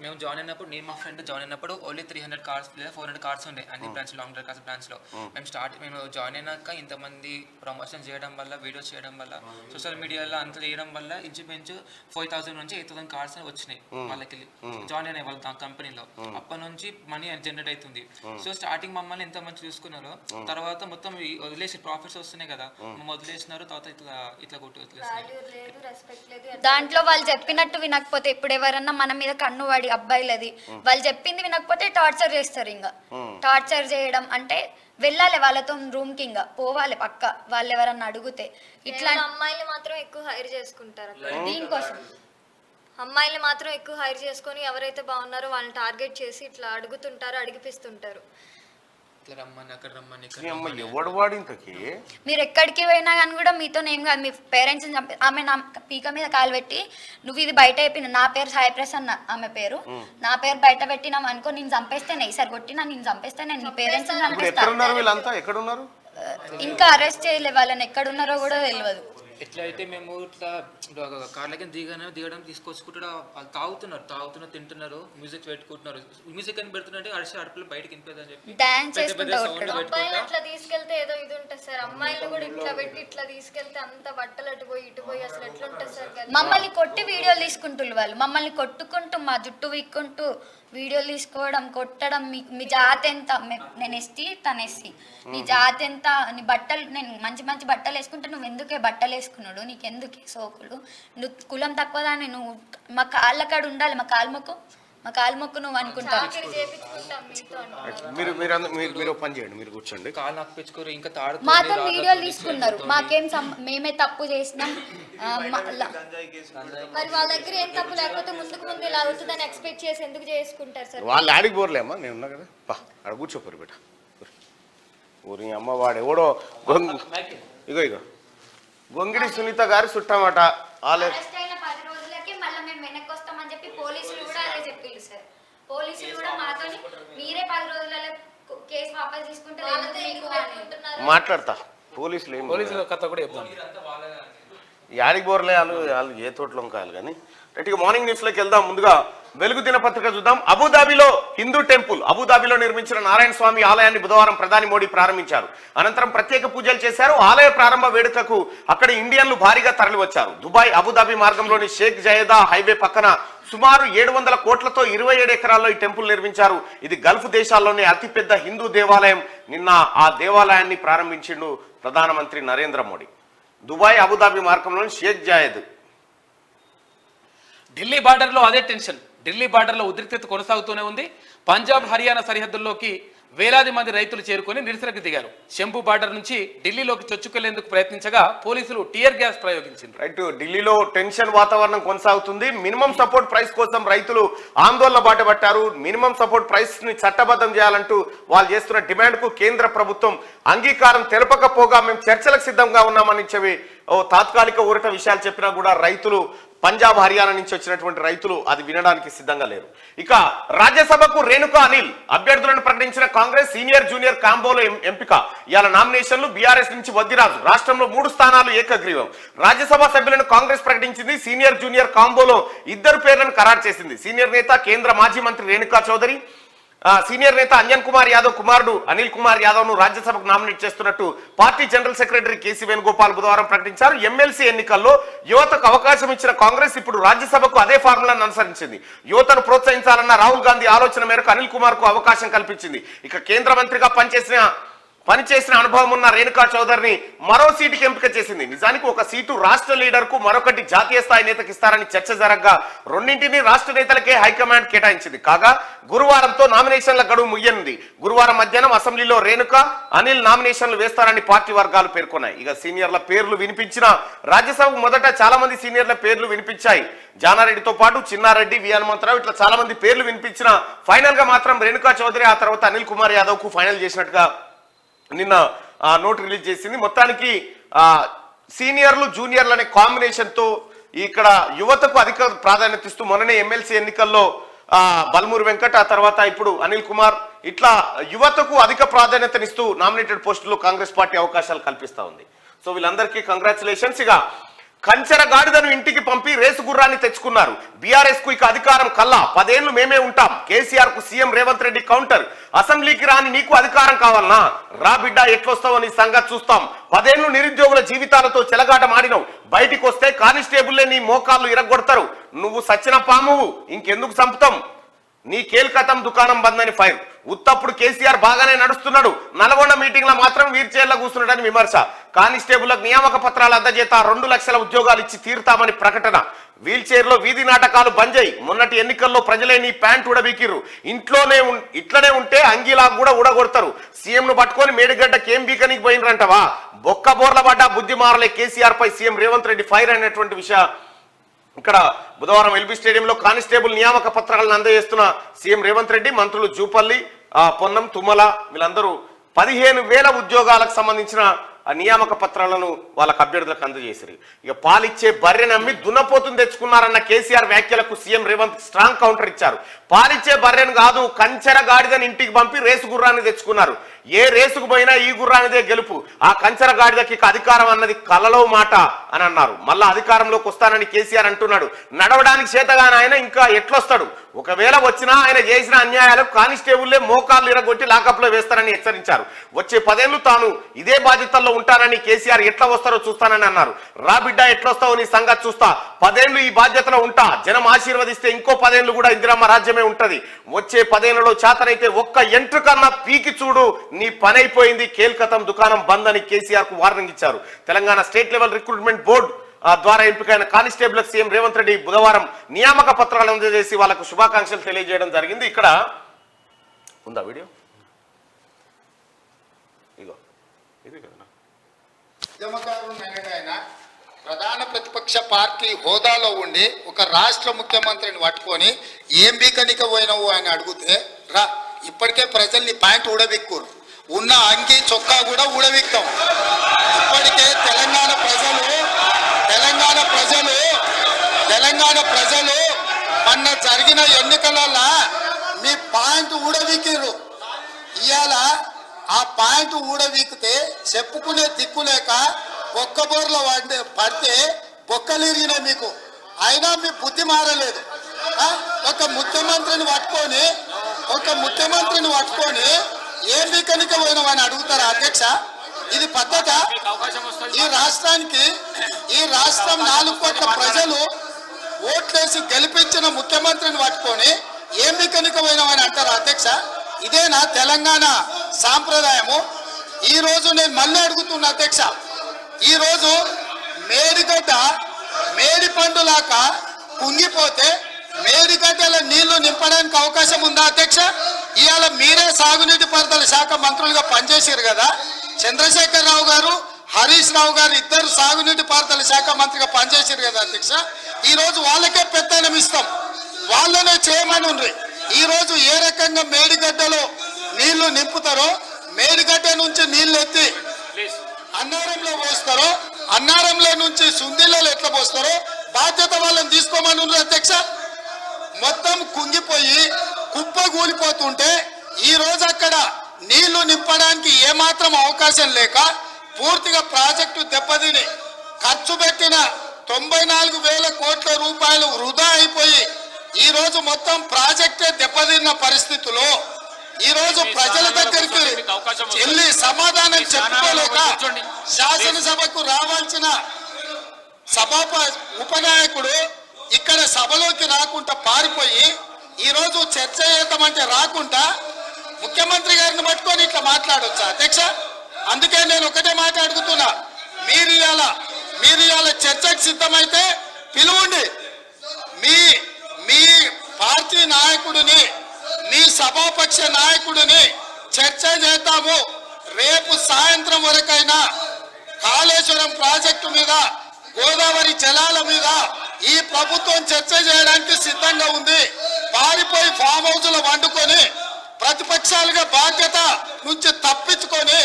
మేము జాయిన్ అయినప్పుడు నేను మా ఫ్రెండ్ జాయిన్ అయినప్పుడు ఓన్లీ 300 కార్స్ లేదా 400 కార్స్ ఉండే అన్ని branch long drive cars branch లో. మేము జాయిన్ అయినాక ఇంతమంది ప్రమోషన్ చేయడం వల్ల, వీడియోస్ చేయడం వల్ల, సోషల్ మీడియాలో అంత చేయడం వల్ల ఇంచుమించు 4000 నుంచి 8000 కార్స్ వచ్చినాయి వాళ్ళకి జాయిన్ అయినాయి వాళ్ళ కంపెనీలో. అప్పటి నుంచి మనీ జనరేట్ అవుతుంది. సో స్టార్టింగ్ మమ్మల్ని ఎంత మంచి చూసుకున్నారో తర్వాత మొత్తం వదిలేసి ప్రాఫిట్స్ వస్తున్నాయి కదా, మేము వదిలేసినారు, తర్వాత ఇట్లా కొట్టి వదిలేసినారు. దాంట్లో వాళ్ళు చెప్పినట్టు వినకపోతే ఇప్పుడు ఎవరన్నా మన మీద కన్ను వాడి అబ్బాయిలది వాళ్ళు చెప్పింది వినకపోతే టార్చర్ చేస్తారు. ఇంకా టార్చర్ చేయడం అంటే వెళ్ళాలి వాళ్ళతో రూమ్ కి, ఇంకా పోవాలి పక్క వాళ్ళు ఎవరన్నా అడిగితే. ఇట్లా అమ్మాయిలు మాత్రం ఎక్కువ హైర్ చేసుకుంటారు. దీనికోసం అమ్మాయిలు మాత్రం ఎక్కువ హైర్ చేసుకొని ఎవరైతే బాగున్నారో వాళ్ళని టార్గెట్ చేసి ఇట్లా అడుగుతుంటారు, అడిగిపిస్తుంటారు. ఎవడు వాడు ఇంతకి? మీరు ఎక్కడికి పోయినా కానీ కూడా మీతో ఏం కాదు, మీ పేరెంట్స్ ఆమె నా పీక మీద కాలు పెట్టి నువ్వు ఇది బయట అయిపోయిన, నా పేరు సాయి ప్రసన్న ఆమె పేరు, నా పేరు బయట పెట్టినాం అనుకో నేను చంపేస్తేనే, ఈసారి కొట్టినా నేను చంపేస్తేనే, నీ పేరెంట్స్ ఎక్కడున్నారు? ఇంకా అరెస్ట్ చేయలే వాళ్ళని, ఎక్కడున్నారో కూడా తెలియదు. ఎట్లా అయితే మేము ఇట్లా కార్లకి దిగడం తీసుకొచ్చుకుంటా తాగుతున్నారు తింటున్నారు, మ్యూజిక్ పెట్టుకుంటున్నారు. మ్యూజిక్ అని పెడుతుంటే అరిసి అడుపులు బయటకి వినిపోదని చెప్పి డాన్స్ చేసుకుంటూ అమ్మాయిలు అట్లా తీసుకెళ్తే ఏదో ఇది ఉంటుంది సార్. అమ్మాయిలు కూడా ఇట్లా పెట్టి ఇట్లా తీసుకెళ్తే అంత బట్టలు అటు పోయి ఇటు పోయి అసలు ఎట్లా ఉంటుంది సార్. మమ్మల్ని కొట్టి వీడియోలు తీసుకుంటున్నారు వాళ్ళు, మమ్మల్ని కొట్టుకుంటూ మా జుట్టు వీక్కుంటూ వీడియోలు తీసుకోవడం, కొట్టడం. మీ జాతి ఎంత, నేను ఎస్టీ తను ఎస్సీ, నీ జాతి ఎంత, నీ బట్టలు నేను మంచి మంచి బట్టలు వేసుకుంటే నువ్వు ఎందుకే బట్టలు వేసుకున్నాడు, నీకెందుకే సోకులు, నువ్వు కులం తక్కువదాన్ని, నువ్వు మా కాళ్ళ కాడ ఉండాలి, మా కాలు మొక్కు నువ్వు అనుకుంటావు. మీరు పని చేయండి, మీరు కూర్చోండి. కాలు నాకు పెంచుకోరు, ఇంకా తాడు మాతో వీడియోలు తీసుకున్నారు, మాకేం మేమే తప్పు చేసినాం. మరి వాళ్ళ దగ్గర ఏం తప్పు లేకపోతే ముందు ఇలా అవుతుందని ఎక్స్పెక్ట్ చేసి ఎందుకు చేసుకుంటారు సార్? వాళ్ళు ఆడికి పోర్లేమ్మా, నేను ఉన్నా కదా, ఆడ కూర్చోపోరు బిడ్డ. ఊరి అమ్మ వాడు ఎవడో ఇగో గొంగిడి సునీత గారి చుట్టమాట. అరెస్ట్ అయిన 10 రోజులకి మళ్ళీ మేము వెనక్కి వస్తామని చెప్పి పోలీసులు కూడా అదే చెప్పిండు సార్. పోలీసులు కూడా మాతోని మీరే 10 రోజులలో కేసు వాపస్ తీసుకుంటే మాట్లాడతా. పోలీసుల కథ కూడా చెప్తాను. యాడికి బోర్లే వాళ్ళు ఏ తోటలో కాదు కానీ. రైట్గా మార్నింగ్ న్యూస్లోకి వెళ్దాం. ముందుగా వెలుగు దినపత్రిక చూద్దాం. అబుదాబిలో హిందూ టెంపుల్. అబుదాబిలో నిర్మించిన నారాయణ స్వామి ఆలయాన్ని బుధవారం ప్రధాని మోడీ ప్రారంభించారు. అనంతరం ప్రత్యేక పూజలు చేశారు. ఆలయ ప్రారంభ వేడుకకు అక్కడి ఇండియన్లు భారీగా తరలివచ్చారు. దుబాయ్ అబుదాబి మార్గంలోని షేక్ జయేదా హైవే పక్కన సుమారు 700 కోట్లతో 27 ఎకరాల్లో ఈ టెంపుల్ నిర్మించారు. ఇది గల్ఫ్ దేశాల్లోనే అతిపెద్ద హిందూ దేవాలయం. నిన్న ఆ దేవాలయాన్ని ప్రారంభించిండు ప్రధానమంత్రి నరేంద్ర మోడీ. దుబాయ్ అబుదాబి మార్గంలోని షేక్ జయేద్. ఢిల్లీ బార్డర్లో అదే టెన్షన్. ఢిల్లీ బార్డర్లో ఉద్రిక్తత కొనసాగుతూనే ఉంది. పంజాబ్ హర్యానా సరిహద్దుల్లోకి వేలాది మంది రైతులు చేరుకొని నిరసనకు దిగారు. శంభు బార్డర్ నుంచి ఢిల్లీలోకి చొచ్చుకెళ్లేందుకు ప్రయత్నించగా పోలీసులు టియర్ గ్యాస్ ప్రయోగించారు. రైట్, ఢిల్లీలో టెన్షన్ వాతావరణం కొనసాగుతుంది. మినిమం సపోర్ట్ ప్రైస్ కోసం రైతులు ఆందోళన బాటపట్టారు. మినిమం సపోర్ట్ ప్రైస్ ని చట్టబద్ధం చేయాలంటూ వాళ్ళు చేస్తున్న డిమాండ్ కు కేంద్ర ప్రభుత్వం అంగీకారం తెలపకపోగా మేము చర్చలకు సిద్ధంగా ఉన్నామని చెప్పి తాత్కాలిక ఊరట విషయాలు చెప్పినా కూడా రైతులు, పంజాబ్ హర్యానా నుంచి వచ్చినటువంటి రైతులు అది వినడానికి సిద్ధంగా లేరు. ఇక రాజ్యసభకు రేణుకా అనిల్ అభ్యర్థులను ప్రకటించిన కాంగ్రెస్ సీనియర్ జూనియర్ కాంబోలో ఎంపిక. ఇవాళ నామినేషన్లు బీఆర్ఎస్ నుంచి వద్దిరాజు. రాష్ట్రంలో 3 స్థానాలు ఏకగ్రీవం. రాజ్యసభ సభ్యులను కాంగ్రెస్ ప్రకటించింది. సీనియర్ జూనియర్ కాంబోలో 2 పేర్లను ఖరారు చేసింది. సీనియర్ నేత కేంద్ర మాజీ మంత్రి రేణుకా చౌదరి, సీనియర్ నేత అంజన్ కుమార్ యాదవ్ కుమారుడు అనిల్ కుమార్ యాదవ్ ను రాజ్యసభకు నామినేట్ చేస్తున్నట్టు party general secretary KC Venugopal బుధవారం ప్రకటించారు. ఎమ్మెల్సీ ఎన్నికల్లో యువతకు అవకాశం ఇచ్చిన కాంగ్రెస్ ఇప్పుడు రాజ్యసభకు అదే ఫార్ములాను అనుసరించింది. యువతను ప్రోత్సహించాలన్న రాహుల్ గాంధీ ఆలోచన మేరకు అనిల్ కుమార్ కు అవకాశం కల్పించింది. ఇక కేంద్ర మంత్రిగా పనిచేసిన అనుభవం ఉన్న రేణుకా చౌదరిని మరో సీటుకి ఎంపిక చేసింది. నిజానికి ఒక సీటు రాష్ట్ర లీడర్ కు, మరొకటి జాతీయ స్థాయి నేతకి ఇస్తారని చర్చ జరగగా రెండింటినీ రాష్ట్ర నేతలకే హైకమాండ్ కేటాయించింది. కాగా గురువారంతో నామినేషన్ల గడువు ముగియనుంది. గురువారం మధ్యాహ్నం అసెంబ్లీలో రేణుకా, అనిల్ నామినేషన్లు వేస్తారని పార్టీ వర్గాలు పేర్కొన్నాయి. ఇక సీనియర్ల పేర్లు వినిపించిన రాజ్యసభకు మొదట చాలా మంది సీనియర్ల పేర్లు వినిపించాయి. జానారెడ్డితో పాటు చిన్నారెడ్డి, వి హనుమంతరావు ఇట్లా చాలా మంది పేర్లు వినిపించిన ఫైనల్ గా మాత్రం రేణుకా చౌదరి, ఆ తర్వాత అనిల్ కుమార్ యాదవ్ కు ఫైనల్ చేసినట్టుగా నిన్న నోట్ రిలీజ్ చేసింది. మొత్తానికి సీనియర్లు జూనియర్లు అనే కాంబినేషన్ తో ఇక్కడ యువతకు అధిక ప్రాధాన్యత ఇస్తూ మొన్ననే ఎమ్మెల్సీ ఎన్నికల్లో బల్మూరు వెంకట్, ఆ తర్వాత ఇప్పుడు అనిల్ కుమార్, ఇట్లా యువతకు అధిక ప్రాధాన్యతనిస్తూ నామినేటెడ్ పోస్టుల్లో కాంగ్రెస్ పార్టీ అవకాశాలు కల్పిస్తా ఉంది. సో వీళ్ళందరికీ కంగ్రాచులేషన్స్. ఇక కంచెర గాడిదను ఇంటికి పంపి రేసు గుర్రాన్ని తెచ్చుకున్నారు. బీఆర్ఎస్ కు ఇక అధికారం కల్లా, 10 ఏళ్లు మేమే ఉంటాం. కేసీఆర్ కు సీఎం రేవంత్ రెడ్డి కౌంటర్. అసెంబ్లీకి రాని నీకు అధికారం కావాలనా? రా బిడ్డ ఎట్లొస్తావో నీ సంగతి చూస్తాం. 10 ఏళ్లు నిరుద్యోగుల జీవితాలతో చెలగాట మాడినవు. బయటికి వస్తే కానిస్టేబుల్లే నీ మోకాళ్ళు ఇరగొడతారు. నువ్వు సచ్చిన పామువు, ఇంకెందుకు చంపుతాం? నీ కేల్కతం దుకాణం బందని ఫైర్. ఉత్తప్పుడు కేసీఆర్ బాగానే నడుస్తున్నాడు, నల్గొండ మీటింగ్ లో మాత్రం వీర్చేర్ల కూర్చున్నాడని విమర్శ. కానిస్టేబుల్లకు నియామక పత్రాల అందజేత 2 లక్షల ఉద్యోగాలు ఇచ్చి తీరుతామని ప్రకటన. వీల్ చైర్ లో వీధి నాటకాలు బంద్ చేయి. మొన్నటి ఎన్నికల్లో ప్రజలే నీ ప్యాంట్ ఉడబీకిర్రు. ఇట్లనే ఉంటే అంగీలా కూడా ఉడగొడతారు. సీఎం ను పట్టుకొని మేడిగడ్డకి ఏం బీకనికి పోయినరంటవా? బొక్క బోర్ల పడ్డ బుద్ధి మారలే కేసీఆర్ పై సీఎం రేవంత్ రెడ్డి ఫైర్ అనేటువంటి విషయం ఇక్కడ బుధవారం ఎల్బీ స్టేడియంలో కానిస్టేబుల్ నియామక పత్రాలను అందజేస్తున్న సీఎం రేవంత్ రెడ్డి, మంత్రులు జూపల్లి, పొన్నం, తుమ్మల వీళ్ళందరూ 15,000 ఉద్యోగాలకు సంబంధించిన నియామక పత్రాలను వాళ్ళకు అభ్యర్థులకు అందజేశారు. ఇక పాలిచ్చే బర్రె నమ్మి దున్నపోతుని తెచ్చుకున్నారన్న కేసీఆర్ వ్యాఖ్యలకు సీఎం రేవంత్ స్ట్రాంగ్ కౌంటర్ ఇచ్చారు. పాలిచ్చే బర్రెను కాదు, కంచెర గాడిదని ఇంటికి పంపి రేసు గుర్రాన్ని తెచ్చుకున్నారు. ఏ రేసుకు పోయినా ఈ గుర్రానిదే గెలుపు. ఆ కంచెర గాడిదకి అధికారం అన్నది కలలో మాట అని అన్నారు. మళ్ళా అధికారంలోకి వస్తానని కేసీఆర్ అంటున్నాడు. నడవడానికి చేతగాని ఆయన ఇంకా ఎట్లొస్తాడు? ఒకవేళ వచ్చినా ఆయన చేసిన అన్యాయాలకు కానిస్టేబుల్లే మోకాళ్ళు ఇరగొట్టి లాకప్ లో వేస్తారని హెచ్చరించారు. వచ్చే 10 ఏళ్లు తాను ఇదే బాధ్యతల్లో ఉంటానని కేసీఆర్ ఎట్లా వస్తారో చూస్తానని అన్నారు. రా బిడ్డ ఎట్లొస్తావో నీ సంగతి చూస్తా. 10 ఏళ్లు ఈ బాధ్యతలో ఉంటా. జనం ఆశీర్వదిస్తే ఇంకో 10 ఏళ్లు కూడా ఇందిరమ్మ రాజ్యమే ఉంటది. వచ్చే 10 ఏళ్లలో చేతనైతే ఒక్క ఎంట్రుకన్నా పీకి చూడు, నీ పని అయిపోయింది, కేల్కతం దుకాణం బంద్ అని కేసీఆర్ కు వార్నింగ్ ఇచ్చారు. Telangana state level recruitment board ద్వారా ఎంపికైన కానిస్టేబుల్కి సీఎం రేవంత్ రెడ్డి బుధవారం నియామక పత్రాలు అందజేసి వాళ్ళకు శుభాకాంక్షలు తెలియజేయడం జరిగింది. ఇక్కడ ఉందా వీడియో? ఇగో ఇది కదా ప్రధాన ప్రతిపక్ష పార్టీ హోదాలో ఉండి ఒక రాష్ట్ర ముఖ్యమంత్రిని పట్టుకొని ఏం బీకనిక పోయినావు అని అడిగితే, రా ఇప్పటికే ప్రజల్ని ప్యాంట్ ఊడబిక్కురు, ఉన్న అంగి చొక్కా కూడా ఊడబిక్తాం. ఇప్పటికే తెలంగాణ ప్రజలు మొన్న జరిగిన ఎన్నికలలో మీ ప్యాంటు ఊడబిక్కిరు. ఇవాళ ఆ ప్యాంటు ఊడబిక్కితే చెప్పుకునే దిక్కులేక బొక్కబోర్ల పడితే బొక్కలిరిగినాయి మీకు. అయినా మీ బుద్ధి మారలేదు. ఒక ముఖ్యమంత్రిని పట్టుకొని ఏం బీకనిక పోయినామని అడుగుతారా అధ్యక్ష? ఇది పద్ధత? ఈ రాష్ట్రం 4 కోట్ల ప్రజలు ఓట్లేసి గెలిపించిన ముఖ్యమంత్రిని పట్టుకొని ఏం బీకనిక పోయినామని అంటారా అధ్యక్ష? ఇదేనా తెలంగాణ సాంప్రదాయము? ఈ రోజు నేను మళ్ళీ అడుగుతున్నా అధ్యక్ష, ఈ రోజు మేడి పండులాక కుంగిపోతే మేడిగడ్డల నీళ్లు నింపడానికి అవకాశం ఉందా అధ్యక్ష? ఇవాళ మీరే సాగునీటి పారుదల శాఖ మంత్రులుగా పనిచేశారు కదా. చంద్రశేఖరరావు గారు, హరీష్ రావు గారు ఇద్దరు సాగునీటి పారుదల శాఖ మంత్రిగా పనిచేశారు కదా అధ్యక్ష. ఈ రోజు వాళ్ళకే పెత్తనం ఇస్తాం, వాళ్ళనే చేయమని ఉండ్రి. ఈ రోజు ఏ రకంగా మేడిగడ్డలో నీళ్లు నింపుతారో, మేడిగడ్డ నుంచి నీళ్లు ఎత్తి అన్నారంలో పోస్తారో, అన్నారంలో నుంచి సుందిలలో ఎట్లా పోస్తారో బాధ్యత వాళ్ళని తీసుకోమని ఉండ్రి అధ్యక్ష. మొత్తం కుంగిపోయి కుప్ప కూలిపోతుంటే ఈ రోజు అక్కడ నీళ్లు నింపడానికి ఏమాత్రం అవకాశం లేక పూర్తిగా ప్రాజెక్టు దెబ్బతిని ఖర్చు పెట్టిన 94,000 కోట్ల రూపాయలు వృధా అయిపోయి ఈ రోజు మొత్తం ప్రాజెక్టే దెబ్బతిన్న పరిస్థితిలో ఈ రోజు ప్రజల దగ్గరికి వెళ్ళి సమాధానం చెప్పుకోలేక శాసనసభకు రావాల్సిన ఉపనాయకుడు ఇక్కడ సభలోకి రాకుండా పారిపోయి ఈ రోజు చర్చ చేద్దామంటే రాకుండా ముఖ్యమంత్రి గారిని పట్టుకొని ఇట్లా మాట్లాడొచ్చా అధ్యక్ష? అందుకే నేను ఒకటే మాట్లాడుతున్నా, మీరు ఇవాళ చర్చకు సిద్ధమైతే పిలువండి. మీ పార్టీ నాయకుడిని, మీ సభాపక్ష నాయకుడిని చర్చ చేద్దాము. రేపు సాయంత్రం వరకైనా కాళేశ్వరం ప్రాజెక్టు మీద, గోదావరి జలాల మీద ఈ ప్రభుత్వం చర్చ చేయడానికి సిద్ధంగా ఉంది. పారిపోయి ఫామ్ హౌస్ లో వండుకొని ప్రతిపక్షాలుగా బాధ్యత నుంచి తప్పించుకొని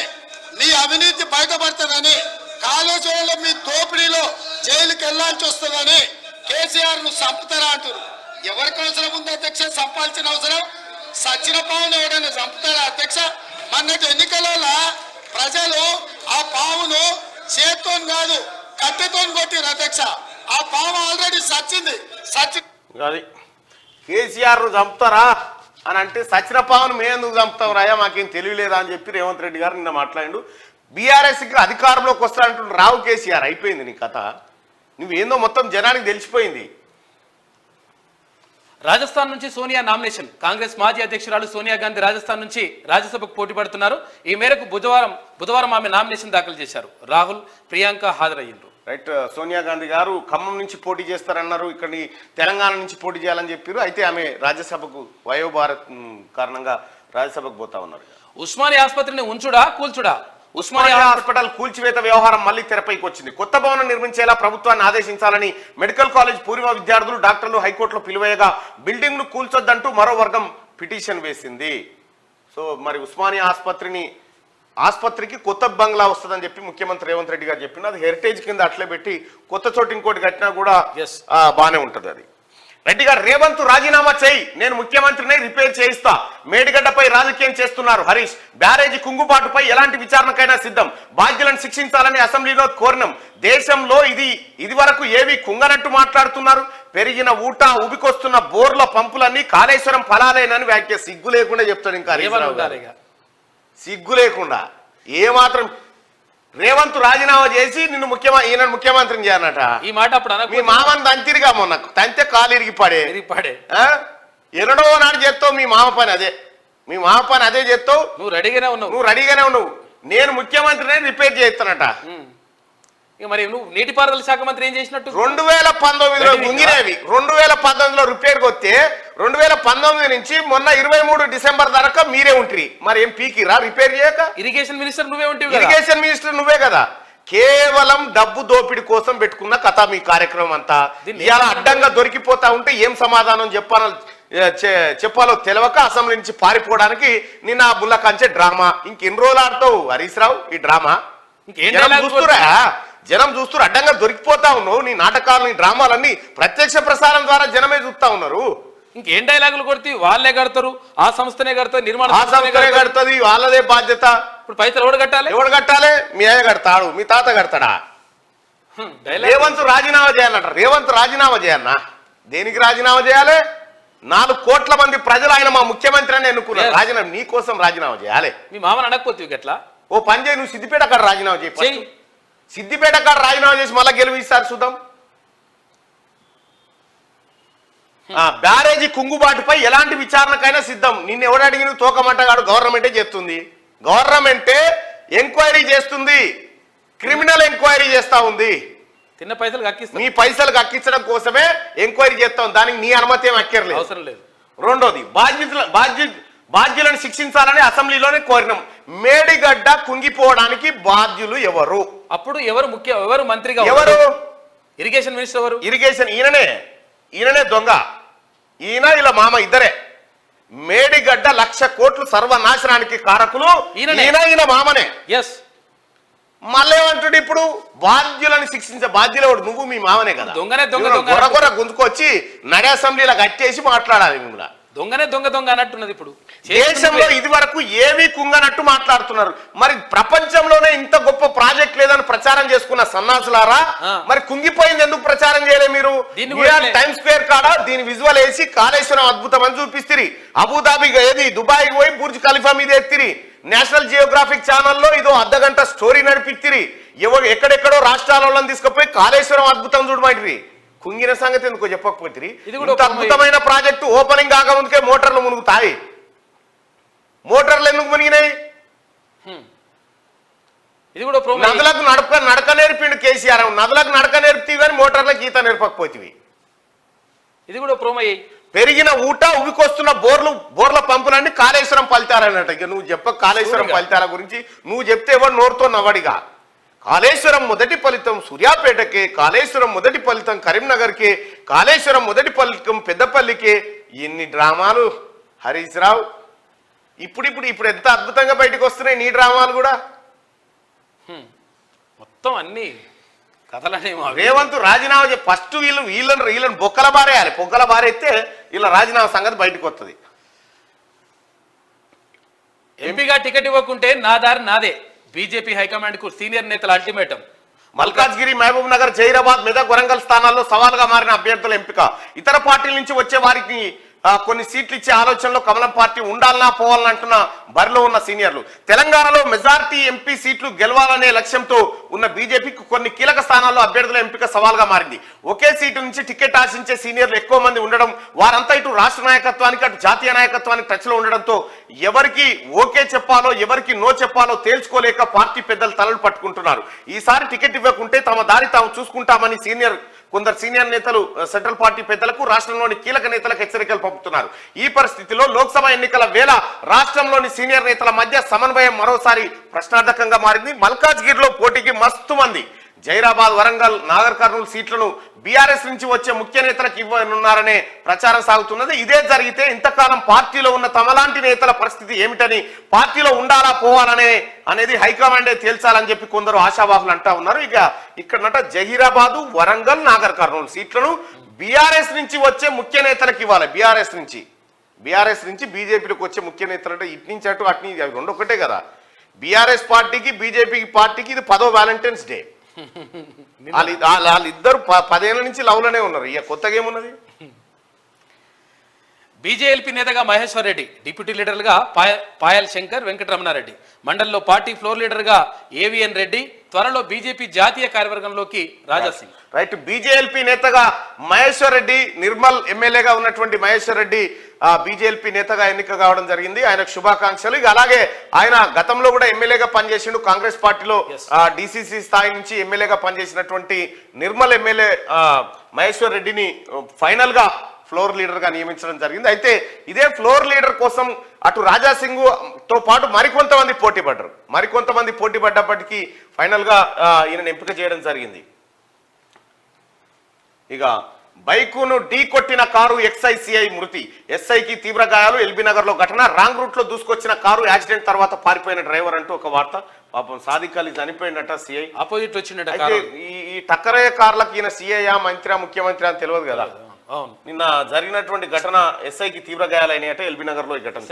మీ అవినీతి బయటపడుతుందని, కాళేశ్వరంలో మీ దోపిడీలో జైలుకి వెళ్లాల్సి వస్తుందని కేసీఆర్ ను చంపుతారా అంటారు. ఎవరికి అవసరం ఉంది అధ్యక్ష చంపాల్సిన అవసరం? సచిన పావును ఎవరైనా చంపుతారా అధ్యక్ష? మొన్నటి ఎన్నికలలో ప్రజలు ఆ పావును చేత్తో కాదు కట్టెతో కొట్టిరు అధ్యక్ష. ఆ పాము ఆల్రెడీ సచ్చింది. అది కేసీఆర్ చంపుతారా అని అంటే సచిన పావును మేము ఎందుకు చంపుతాం రాయా, మాకేం తెలియలేదా అని చెప్పి రేవంత్ రెడ్డి గారు నిన్న మాట్లాడిండు. బీఆర్ఎస్కి అధికారంలోకి వస్తారంటుండ్రు. రావు కేసీఆర్, అయిపోయింది నీ కథ. నువ్వేందో మొత్తం జనానికి తెలిసిపోయింది. రాజస్థాన్ నుంచి సోనియా నామినేషన్. కాంగ్రెస్ మాజీ అధ్యక్షురాలు సోనియా గాంధీ రాజస్థాన్ నుంచి రాజ్యసభకు పోటీ పడుతున్నారు. ఈ మేరకు బుధవారం ఆమె నామినేషన్ దాఖలు చేశారు. రాహుల్, ప్రియాంక హాజరయ్యిండ్రు. రైట్. సోనియా గాంధీ గారు ఖమ్మం నుంచి పోటీ చేస్తారన్నారు, ఇక్కడి తెలంగాణ నుంచి పోటీ చేయాలని చెప్పారు. అయితే ఆమె రాజ్యసభకు వయోభారత్ కారణంగా రాజ్యసభకు పోతా ఉన్నారు. ఉస్మానియా ఆసుపత్రిని ఉంచుడా కూల్చుడా? ఉస్మానియా హాస్పిటల్ కూల్చివేత వ్యవహారం మళ్లీ తెరపైకి వచ్చింది. కొత్త భవనం నిర్మించేలా ప్రభుత్వాన్ని ఆదేశించాలని మెడికల్ కాలేజ్ పూర్వ విద్యార్థులు, డాక్టర్లు హైకోర్టులో పిలువేయగా బిల్డింగ్ ను కూల్చొద్దంటూ మరో వర్గం పిటిషన్ వేసింది. సో మరి ఉస్మానియా ఆసుపత్రికి కొత్త బంగ్లా వస్తుందని చెప్పి ముఖ్యమంత్రి రేవంత్ రెడ్డి గారు చెప్పింది. అది హెరిటేజ్ కింద అట్లే పెట్టి కొత్త చోటు ఇంకోటి కట్టినా కూడా బానే ఉంటది. అది రెడ్డి గారు, రేవంత్ రాజీనామా చేయి, నేను ముఖ్యమంత్రిని రిపేర్ చేయిస్తా. మేడిగడ్డపై రాజకీయం చేస్తున్నారు హరీష్. బ్యారేజీ కుంగుబాటుపై ఎలాంటి విచారణకైనా సిద్ధం. బాధ్యులను శిక్షించాలని అసెంబ్లీలో కోరినాం. దేశంలో ఇది వరకు ఏవి కుంగనట్టు మాట్లాడుతున్నారు. పెరిగిన ఊట, ఉబికొస్తున్న బోర్ల పంపులన్నీ కాళేశ్వరం ఫలాలేనని వ్యాఖ్య. సిగ్గు లేకుండా చెప్తాడు ఇంకా సిగ్గు లేకుండా. ఏమాత్రం రేవంత్ రాజీనామా చేసి ఈయన ముఖ్యమంత్రిని చేయనట. ఈ మాట అప్పుడు మీ మామని తంతిరిగా మొన్న తంతే కాలు ఇరిగిపాడే. ఎన్నడో నాడు చేస్తావు మీ మామ పని అదే. మీ మామ పని అదే చేస్తావు. నువ్వు రెడీగానే ఉన్నావు. నేను ముఖ్యమంత్రిని రిపేర్ చేస్తానట. మరి నువ్వు నీటిపారుదల శాఖ మంత్రి ఏం చేసినట్టు? 2019లో ముంగినేవి 2019లో రిపేర్కి వస్తే 2019 నుంచి మొన్న 23 డిసెంబర్ దాకా మీరే ఉంటుంది. మరి ఏం పీకిరా రిపేర్ చేయక? ఇరిగేషన్ మినిస్టర్ నువ్వే ఉంటావు. ఇరిగేషన్ మినిస్టర్ నువ్వే కదా. కేవలం డబ్బు దోపిడి కోసం పెట్టుకున్న కథ మీ కార్యక్రమం అంతా. ఇలా అడ్డంగా దొరికిపోతా ఉంటే ఏం సమాధానం చెప్పాలో తెలియక అసెంబ్లీ నుంచి పారిపోవడానికి నిన్న బుల్ల కంచే డ్రామా. ఇంకెన్ని రోజులు ఆడతావు హరీష్ రావు ఈ డ్రామా? జనం చూస్తూ అడ్డంగా దొరికిపోతా ఉన్నావు. నీ నాటకాలు, నీ డ్రామాలన్నీ ప్రత్యక్ష ప్రసారం ద్వారా జనమే చూస్తా ఉన్నారు. ఇంకేం డైలాగులు కొడితే వాళ్ళే కడతారు, ఆ సంస్థనే కడతారు, నిర్మాణ కడుతుంది, వాళ్ళదే బాధ్యత. ఇప్పుడు పైసలు ఎవడు కట్టాలి? మీ అయ్య కడతాడు, మీ తాత కడతాడా? రేవంత్ రాజీనామా చేయాలంట. రేవంత్ రాజీనామా చేయన్నా? దేనికి రాజీనామా చేయాలి? 4 కోట్ల మంది ప్రజలు ఆయన మా ముఖ్యమంత్రి అని ఎన్నుకున్నారు. రాజీనామా నీ కోసం రాజీనామా చేయాలి. మీ మామని అనకపోతే ఎట్లా? ఓ పని చేయి, నువ్వు సిద్దిపేట అక్కడ రాజీనామా చేయి. సిద్దిపేట అక్కడ రాజీనామా చేసి మళ్ళీ గెలిపిస్తారు చూద్దాం. బ్యారేజీ కుంగుబాటుపై ఎలాంటి విచారణకైనా సిద్ధం. నిన్ను ఎవడు అడిగిన తోకమంటగాడు గవర్నమెంటే చేస్తుంది. గవర్నమెంటే ఎంక్వైరీ చేస్తుంది, క్రిమినల్ ఎంక్వైరీ చేస్తా ఉంది. తిన్న పైసలు కక్కిస్తా, మీ పైసలు కక్కించడం కోసమే ఎంక్వైరీ చేస్తాం. దానికి నీ అనుమతి ఏం అక్కర్లేదు, అవసరం లేదు. రెండోది బాధ్యులను శిక్షించాలని అసెంబ్లీలోనే కోరినాం. మేడిగడ్డ కుంగిపోవడానికి బాధ్యులు ఎవరు? అప్పుడు ఎవరు మంత్రిగా ఎవరు? ఇరిగేషన్ మినిస్టర్ ఎవరు? ఇరిగేషన్ ఈయననే దొంగ. ఈయన ఇలా మామ ఇద్దరే. మేడిగడ్డ 1,00,000 కోట్లు సర్వనాశనానికి కారకులు ఈయన మామనే. ఎస్. మళ్ళీ ఏమంటాడు ఇప్పుడు? బాధ్యులను శిక్షించే బాధ్యులు ఎవడు? నువ్వు మీ మామనే కదా. దొంగనే గొర్ర గుంజుకొచ్చి నడి అసెంబ్లీలో కట్టేసి మాట్లాడాలి. మిమ్మల్ని దొంగనే దొంగ అన్నట్టున్నది. ఇప్పుడు దేశంలో ఇది వరకు ఏమీ కుంగనట్టు మాట్లాడుతున్నారు. మరి ప్రపంచంలోనే ఇంత గొప్ప ప్రాజెక్ట్ లేదని ప్రచారం చేసుకున్న సన్నాసులారా, మరి కుంగిపోయింది ఎందుకు ప్రచారం చేయలే మీరు? టైమ్ స్క్వేర్ కాడ దీని విజువల్ వేసి కాళేశ్వరం అద్భుతం అని చూపిస్తుంది. అబుదాబి ఏది దుబాయ్ పోయి బుర్జ్ ఖలీఫా మీద ఎత్తిరి. నేషనల్ జియోగ్రాఫిక్ ఛానల్లో ఇదో అర్ధగంట స్టోరీ నడిపిత్తిరి. ఎక్కడెక్కడో రాష్ట్రాలలో తీసుకుపోయి కాళేశ్వరం అద్భుతం చూడమంటిరి. కుంగిన సంగతి ఎందుకో చెప్పకపోతే ఇంత అద్భుతమైన ప్రాజెక్టు ఓపెనింగ్ కాకముందుకే మోటార్లు మునుగుతాయి. మోటార్లు ఎందుకు మునిగినాయి? నదులకు నడక నేర్పిండు కేసీఆర్. నదులకు నడక నేర్పుతీవి కానీ మోటార్లకు ఈత నేర్పకపోతేవి. ఇది కూడా ప్రోమయ్యి పెరిగిన ఊట ఉవికొస్తున్న బోర్ల పంపులన్నీ కాళేశ్వరం ఫలితారన్నట్టు. ఇక నువ్వు చెప్ప కాళేశ్వరం ఫలితాల గురించి నువ్వు చెప్తే ఎవరు నోరుతో నవ్వడిగా. కాళేశ్వరం మొదటి ఫలితం సూర్యాపేటకే, కాళేశ్వరం మొదటి ఫలితం కరీంనగర్కే, కాళేశ్వరం మొదటి ఫలితం పెద్దపల్లికే. ఎన్ని డ్రామాలు హరీష్ రావు. ఇప్పుడు ఎంత అద్భుతంగా బయటకు వస్తున్నాయి నీ డ్రామాలు కూడా. మొత్తం అన్ని కథలనే. రేవంత్ రాజీనామా ఫస్ట్ వీళ్ళని బొక్కల బారేయాలి. బొక్కల బారేస్తే వీళ్ళ రాజీనామా సంగతి బయటకు వస్తుంది. ఎంపీగా టికెట్ ఇవ్వకుంటే నా దారి నాదే. బీజేపీ హైకమాండ్ కు సీనియర్ నేతల అల్టిమేటం. మల్కాజ్గిరి, మహబూబ్ నగర్, జైరాబాద్, మెదక్, వరంగల్ స్థానాల్లో సవాలుగా మారిన అభ్యర్థుల ఎంపిక. ఇతర పార్టీల నుంచి వచ్చే వారికి కొన్ని సీట్లు ఇచ్చే ఆలోచనలో కమలం పార్టీ ఉండాలన్నా పోవాలని అంటున్న బరిలో ఉన్న సీనియర్లు. తెలంగాణలో మెజారిటీ ఎంపీ సీట్లు గెలవాలనే లక్ష్యంతో ఉన్న బీజేపీకి కొన్ని కీలక స్థానాల్లో అభ్యర్థుల ఎంపిక సవాల్గా మారింది. ఒకే సీటు నుంచి టికెట్ ఆశించే సీనియర్లు ఎక్కువ మంది ఉండడం, వారంతా ఇటు రాష్ట్ర నాయకత్వానికి అటు జాతీయ నాయకత్వానికి టచ్లో ఉండడంతో ఎవరికి ఓకే చెప్పాలో ఎవరికి నో చెప్పాలో తేల్చుకోలేక పార్టీ పెద్దలు తలలు పట్టుకుంటున్నారు. ఈసారి టికెట్ ఇవ్వకుంటే తమ దారి తాము చూసుకుంటామని కొందరు సీనియర్ నేతలు సెంట్రల్ పార్టీ పెద్దలకు, రాష్ట్రంలోని కీలక నేతలకు హెచ్చరికలు పంపుతున్నారు. ఈ పరిస్థితిలో లోక్సభ ఎన్నికల వేళ రాష్ట్రంలోని సీనియర్ నేతల మధ్య సమన్వయం మరోసారి ప్రశ్నార్థకంగా మారింది. మల్కాజ్గిరిలో పోటీకి మస్తు మంది జైరాబాద్, వరంగల్, నాగర్ కర్నూలు సీట్లను బీఆర్ఎస్ నుంచి వచ్చే ముఖ్య నేతలకు ఇవ్వనున్నారనే ప్రచారం సాగుతున్నది. ఇదే జరిగితే ఇంతకాలం పార్టీలో ఉన్న తమలాంటి నేతల పరిస్థితి ఏమిటని, పార్టీలో ఉండాలా పోవాలనేది హైకమాండే తేల్చాలని చెప్పి కొందరు ఆశావాహులు అంటా ఉన్నారు. ఇక్కడనట జహీరాబాదు, వరంగల్, నాగర్ కర్నూలు సీట్లను బీఆర్ఎస్ నుంచి వచ్చే ముఖ్య నేతలకు ఇవ్వాలి. బీఆర్ఎస్ నుంచి బీజేపీలోకి వచ్చే ముఖ్య నేతలు అంటే ఇటు నుంచి అటు అటు అవి రెండు ఒకటే కదా. బీఆర్ఎస్ పార్టీకి బీజేపీ పార్టీకి ఇది 10వ వ్యాలంటైన్స్ డే. వాళ్ళిద్దరు 10 ఏళ్ల నుంచి లవ్లోనే ఉన్నారు. ఇక కొత్తగా ఏమున్నది? బీజేఎల్పీ నేతగా మహేశ్వర్ రెడ్డి, డిప్యూటీ లీడర్గా పాయల్ శంకర్, వెంకటరమణారెడ్డి, మండలిలో పార్టీ ఫ్లోర్ లీడర్గా ఏవిఎన్ రెడ్డి, త్వరలో బీజేపీ జాతీయ కార్యవర్గంలోకి రాజాసింగ్. రైట్. బీజేఎల్పీ నేతగా మహేశ్వర్ రెడ్డి, నిర్మల్ ఎమ్మెల్యేగా ఉన్నటువంటి మహేశ్వర్ రెడ్డి బీజేఎల్పీ నేతగా ఎన్నిక కావడం జరిగింది. ఆయనకు శుభాకాంక్షలు. ఇక అలాగే ఆయన గతంలో కూడా ఎమ్మెల్యేగా పనిచేసిండు. కాంగ్రెస్ పార్టీలో డిసిసి స్థాయి నుంచి ఎమ్మెల్యేగా పనిచేసినటువంటి నిర్మల్ ఎమ్మెల్యే మహేశ్వర్ రెడ్డిని ఫైనల్ గా ఫ్లోర్ లీడర్ గా నియమించడం జరిగింది. అయితే ఇదే ఫ్లోర్ లీడర్ కోసం అటు రాజాసింగ్ తో పాటు మరికొంతమంది పోటీ పడ్డప్పటికీ ఫైనల్ గా ఈయన ఎంపిక చేయడం జరిగింది. ఇక బైకును ఢీ కొట్టిన కారు ఎక్స్ఐసిఐ మృతి, ఎస్ఐకి తీవ్ర గాయాలు. ఎల్బీ నగర్ లో ఘటన. రాంగ్ రూట్ లో దూసుకొచ్చిన కారు యాక్సిడెంట్ తర్వాత పారిపోయిన డ్రైవర్ అంటూ ఒక వార్త. పాపం సాదిక్ అలీ చనిపోయినట్ట. సిఐ ఆపోజిట్ వచ్చినట్టు. అయితే ఈ టక్కరయ్య కార్లకు ఈయన సిఐయా, మంత్రి, ముఖ్యమంత్రి అని తెలియదు కదా. నిన్న జరిగినటువంటి ఘటన ఎస్ఐకి తీవ్ర గాయాలైనాయట ఎల్బీ నగర్ లో. ఈ ఘటన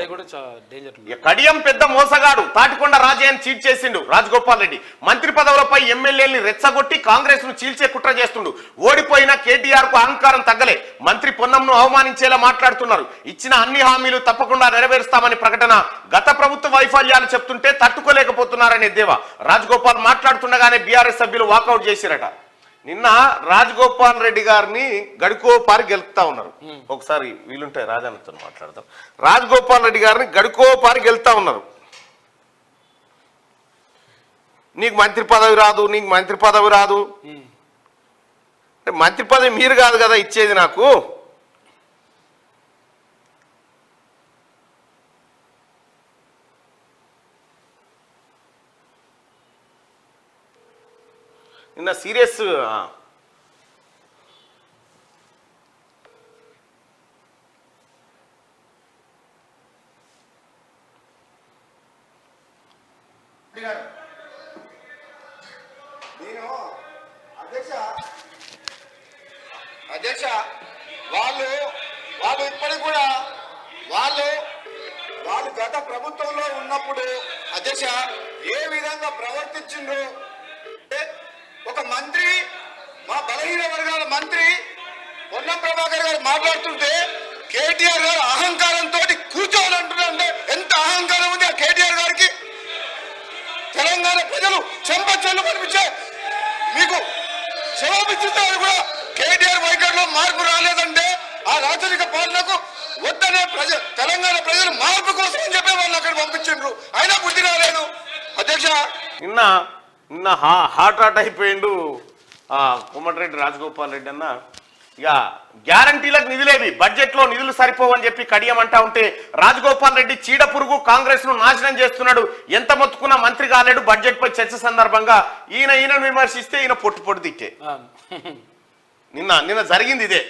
కడియం పెద్ద మోసగాడు తాటికొండ రాజయ్యని చీట్ చేసిండు రాజగోపాల్ రెడ్డి. మంత్రి పదవులపై ఎమ్మెల్యేని రెచ్చగొట్టి కాంగ్రెస్ ను చీల్చే కుట్ర చేస్తుండు. ఓడిపోయిన కేటీఆర్ కు అహంకారం తగ్గలే. మంత్రి పొన్నంను అవమానించేలా మాట్లాడుతున్నారు. ఇచ్చిన అన్ని హామీలు తప్పకుండా నెరవేరుస్తామని ప్రకటన. గత ప్రభుత్వ వైఫల్యాలు చెప్తుంటే తట్టుకోలేకపోతున్నారనే దేవా. రాజగోపాల్ మాట్లాడుతుండగానే బీఆర్ఎస్ సభ్యులు వాకౌట్ చేసిరట. నిన్న రాజగోపాల్ రెడ్డి గారిని గడుకోపారి గెలుపుతా ఉన్నారు. ఒకసారి వీలుంటే రాజాన్నతో మాట్లాడదాం. రాజగోపాల్ రెడ్డి గారిని గడుకోపారి గెలుతా ఉన్నారు. నీకు మంత్రి పదవి రాదు, అంటే మంత్రి పదవి మీరు కాదు కదా ఇచ్చేది నాకు. నిన్న సీరియస్ నేను అధ్యక్ష వాళ్ళు ఇప్పటికి కూడా వాళ్ళు గత ప్రభుత్వంలో ఉన్నప్పుడు అధ్యక్ష ఏ విధంగా ప్రవర్తించిండ్రు. ఒక మంత్రి, మా బలహీన వర్గాల మంత్రి పొన్నం ప్రభాకర్ గారు మాట్లాడుతుంటే కేటీఆర్ గారు అహంకారంతో కూర్చోవాలంటున్నారంటే ఎంత అహంకారం ఉంది ఆ కేటీఆర్ గారికి. తెలంగాణ ప్రజలు చెంపచెల్లు కనిపించే మీకు క్షమాపించుతారు కూడా కేటీఆర్ వైఖరిలో మార్పు రాలేదంటే ఆ రాజరిక పాలనకు వద్దనే తెలంగాణ ప్రజలు మార్పు కోసం అని చెప్పి వాళ్ళు అక్కడ పంపించిండ్రు, అయినా బుద్ధి రాలేదు అధ్యక్ష. నిన్న హాట్ అయిపోయిండు కోమటిరెడ్డి రాజగోపాల్ రెడ్డి అన్న. ఇక గ్యారంటీలకు నిధులేవి, బడ్జెట్లో నిధులు సరిపోవని చెప్పి కడియమంటా ఉంటే రాజగోపాల్ రెడ్డి చీడ పురుగు కాంగ్రెస్ ను నాశనం చేస్తున్నాడు, ఎంత మొత్తుకున్నా మంత్రి కాలేడు. బడ్జెట్ పై చర్చ సందర్భంగా ఈయన విమర్శిస్తే ఈయన పొట్టు తిట్టే. నిన్న జరిగింది ఇదే.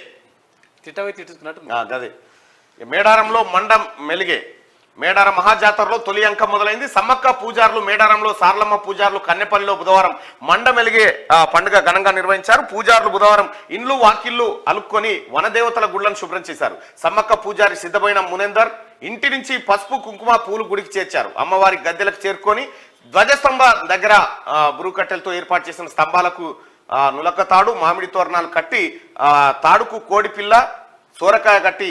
అదే మేడారంలో మండం మెలిగే మేడారం మహాజాతరలో తొలి అంకం మొదలైంది. సమ్మక్క పూజారులు మేడారంలో, సార్లమ్మ పూజారులు కన్నెపల్లిలో బుధవారం మండమెలిగే పండుగ ఘనంగా నిర్వహించారు. పూజారులు బుధవారం ఇండ్లు వాకిళ్లు అలుక్కొని వనదేవతల గుళ్లను శుభ్రం చేశారు. సమ్మక్క పూజారి సిద్ధమైన మునేందర్ ఇంటి నుంచి పసుపు కుంకుమ పూలు గుడికి చేర్చారు. అమ్మవారి గద్దెలకు చేరుకొని ధ్వజస్తంభ దగ్గర బురుకట్టెలతో ఏర్పాటు చేసిన స్తంభాలకు నులక తాడు, మామిడి తోరణాలు కట్టి తాడుకు కోడిపిల్ల, సోరకాయ కట్టి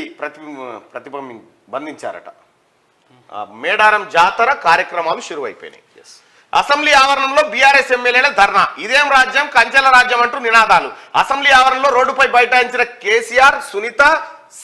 బంధించారట. మేడారం జాతర కార్యక్రమాలు షురువైపోయినాయి. అసెంబ్లీ ఆవరణలో బీఆర్ఎస్ ఎమ్మెల్యేల ధర్నా. ఇదేం రాజ్యం, కంచెల రాజ్యం అంటూ నినాదాలు. అసెంబ్లీ ఆవరణలో రోడ్డుపై బైఠాయించిన కేసీఆర్, సునీత,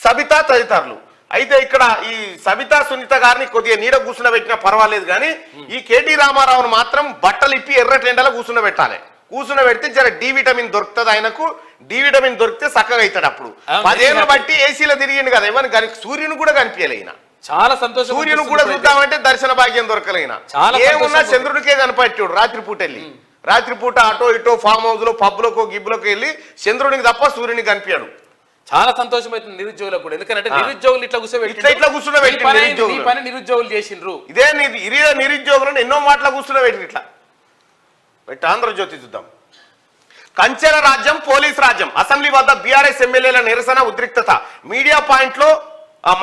సబిత తదితరులు. అయితే ఇక్కడ ఈ సబితా, సునీత గారిని కొద్దిగా నీడ కూర్చుండబెట్టినా పర్వాలేదు, కానీ ఈ కేటీ రామారావును మాత్రం బట్టలు ఇప్పి ఎర్రటెండలో కూర్చుండబెట్టాలి. కూర్చుండబెడితే జర డి విటమిన్ దొరుకుతుంది. ఆయనకు డి విటమిన్ దొరికితే చక్కగా అవుతాడు. అప్పుడు 10 ఏళ్ళు బట్టి ఏసీలో తిరిగిండు కదా, ఏమని సూర్యుని కూడా కనిపించలే. చాలా సంతోషం. సూర్యుని కూడా చూద్దామంటే దర్శన భాగ్యం దొరకలేనా. ఏమున్నా చంద్రుడికే కనపట్టాడు. రాత్రిపూట వెళ్ళి రాత్రిపూట అటో ఇటో ఫామ్ హౌస్ లో పబ్బులకు గిబ్బులకు వెళ్ళి చంద్రుడికి తప్ప సూర్యుని కనిపించాడు. చాలా సంతోషం అవుతుంది నిరుద్యోగులకు కూడా. ఎందుకంటే నిరుద్యోగులు ఇట్లా కూర్చోబెట్టి నిరుద్యోగులు చేసిండ్రు. ఇదే నిరుద్యోగులను ఎన్నో మాటలు కూర్చున్నబెట్టి ఇట్లా పెట్టి. ఆంధ్రజ్యోతి చూద్దాం. కంచెల రాజ్యం, పోలీస్ రాజ్యం. అసెంబ్లీ వద్ద బీఆర్ఎస్ ఎమ్మెల్యేల నిరసన, ఉద్రిక్తత. మీడియా పాయింట్ లో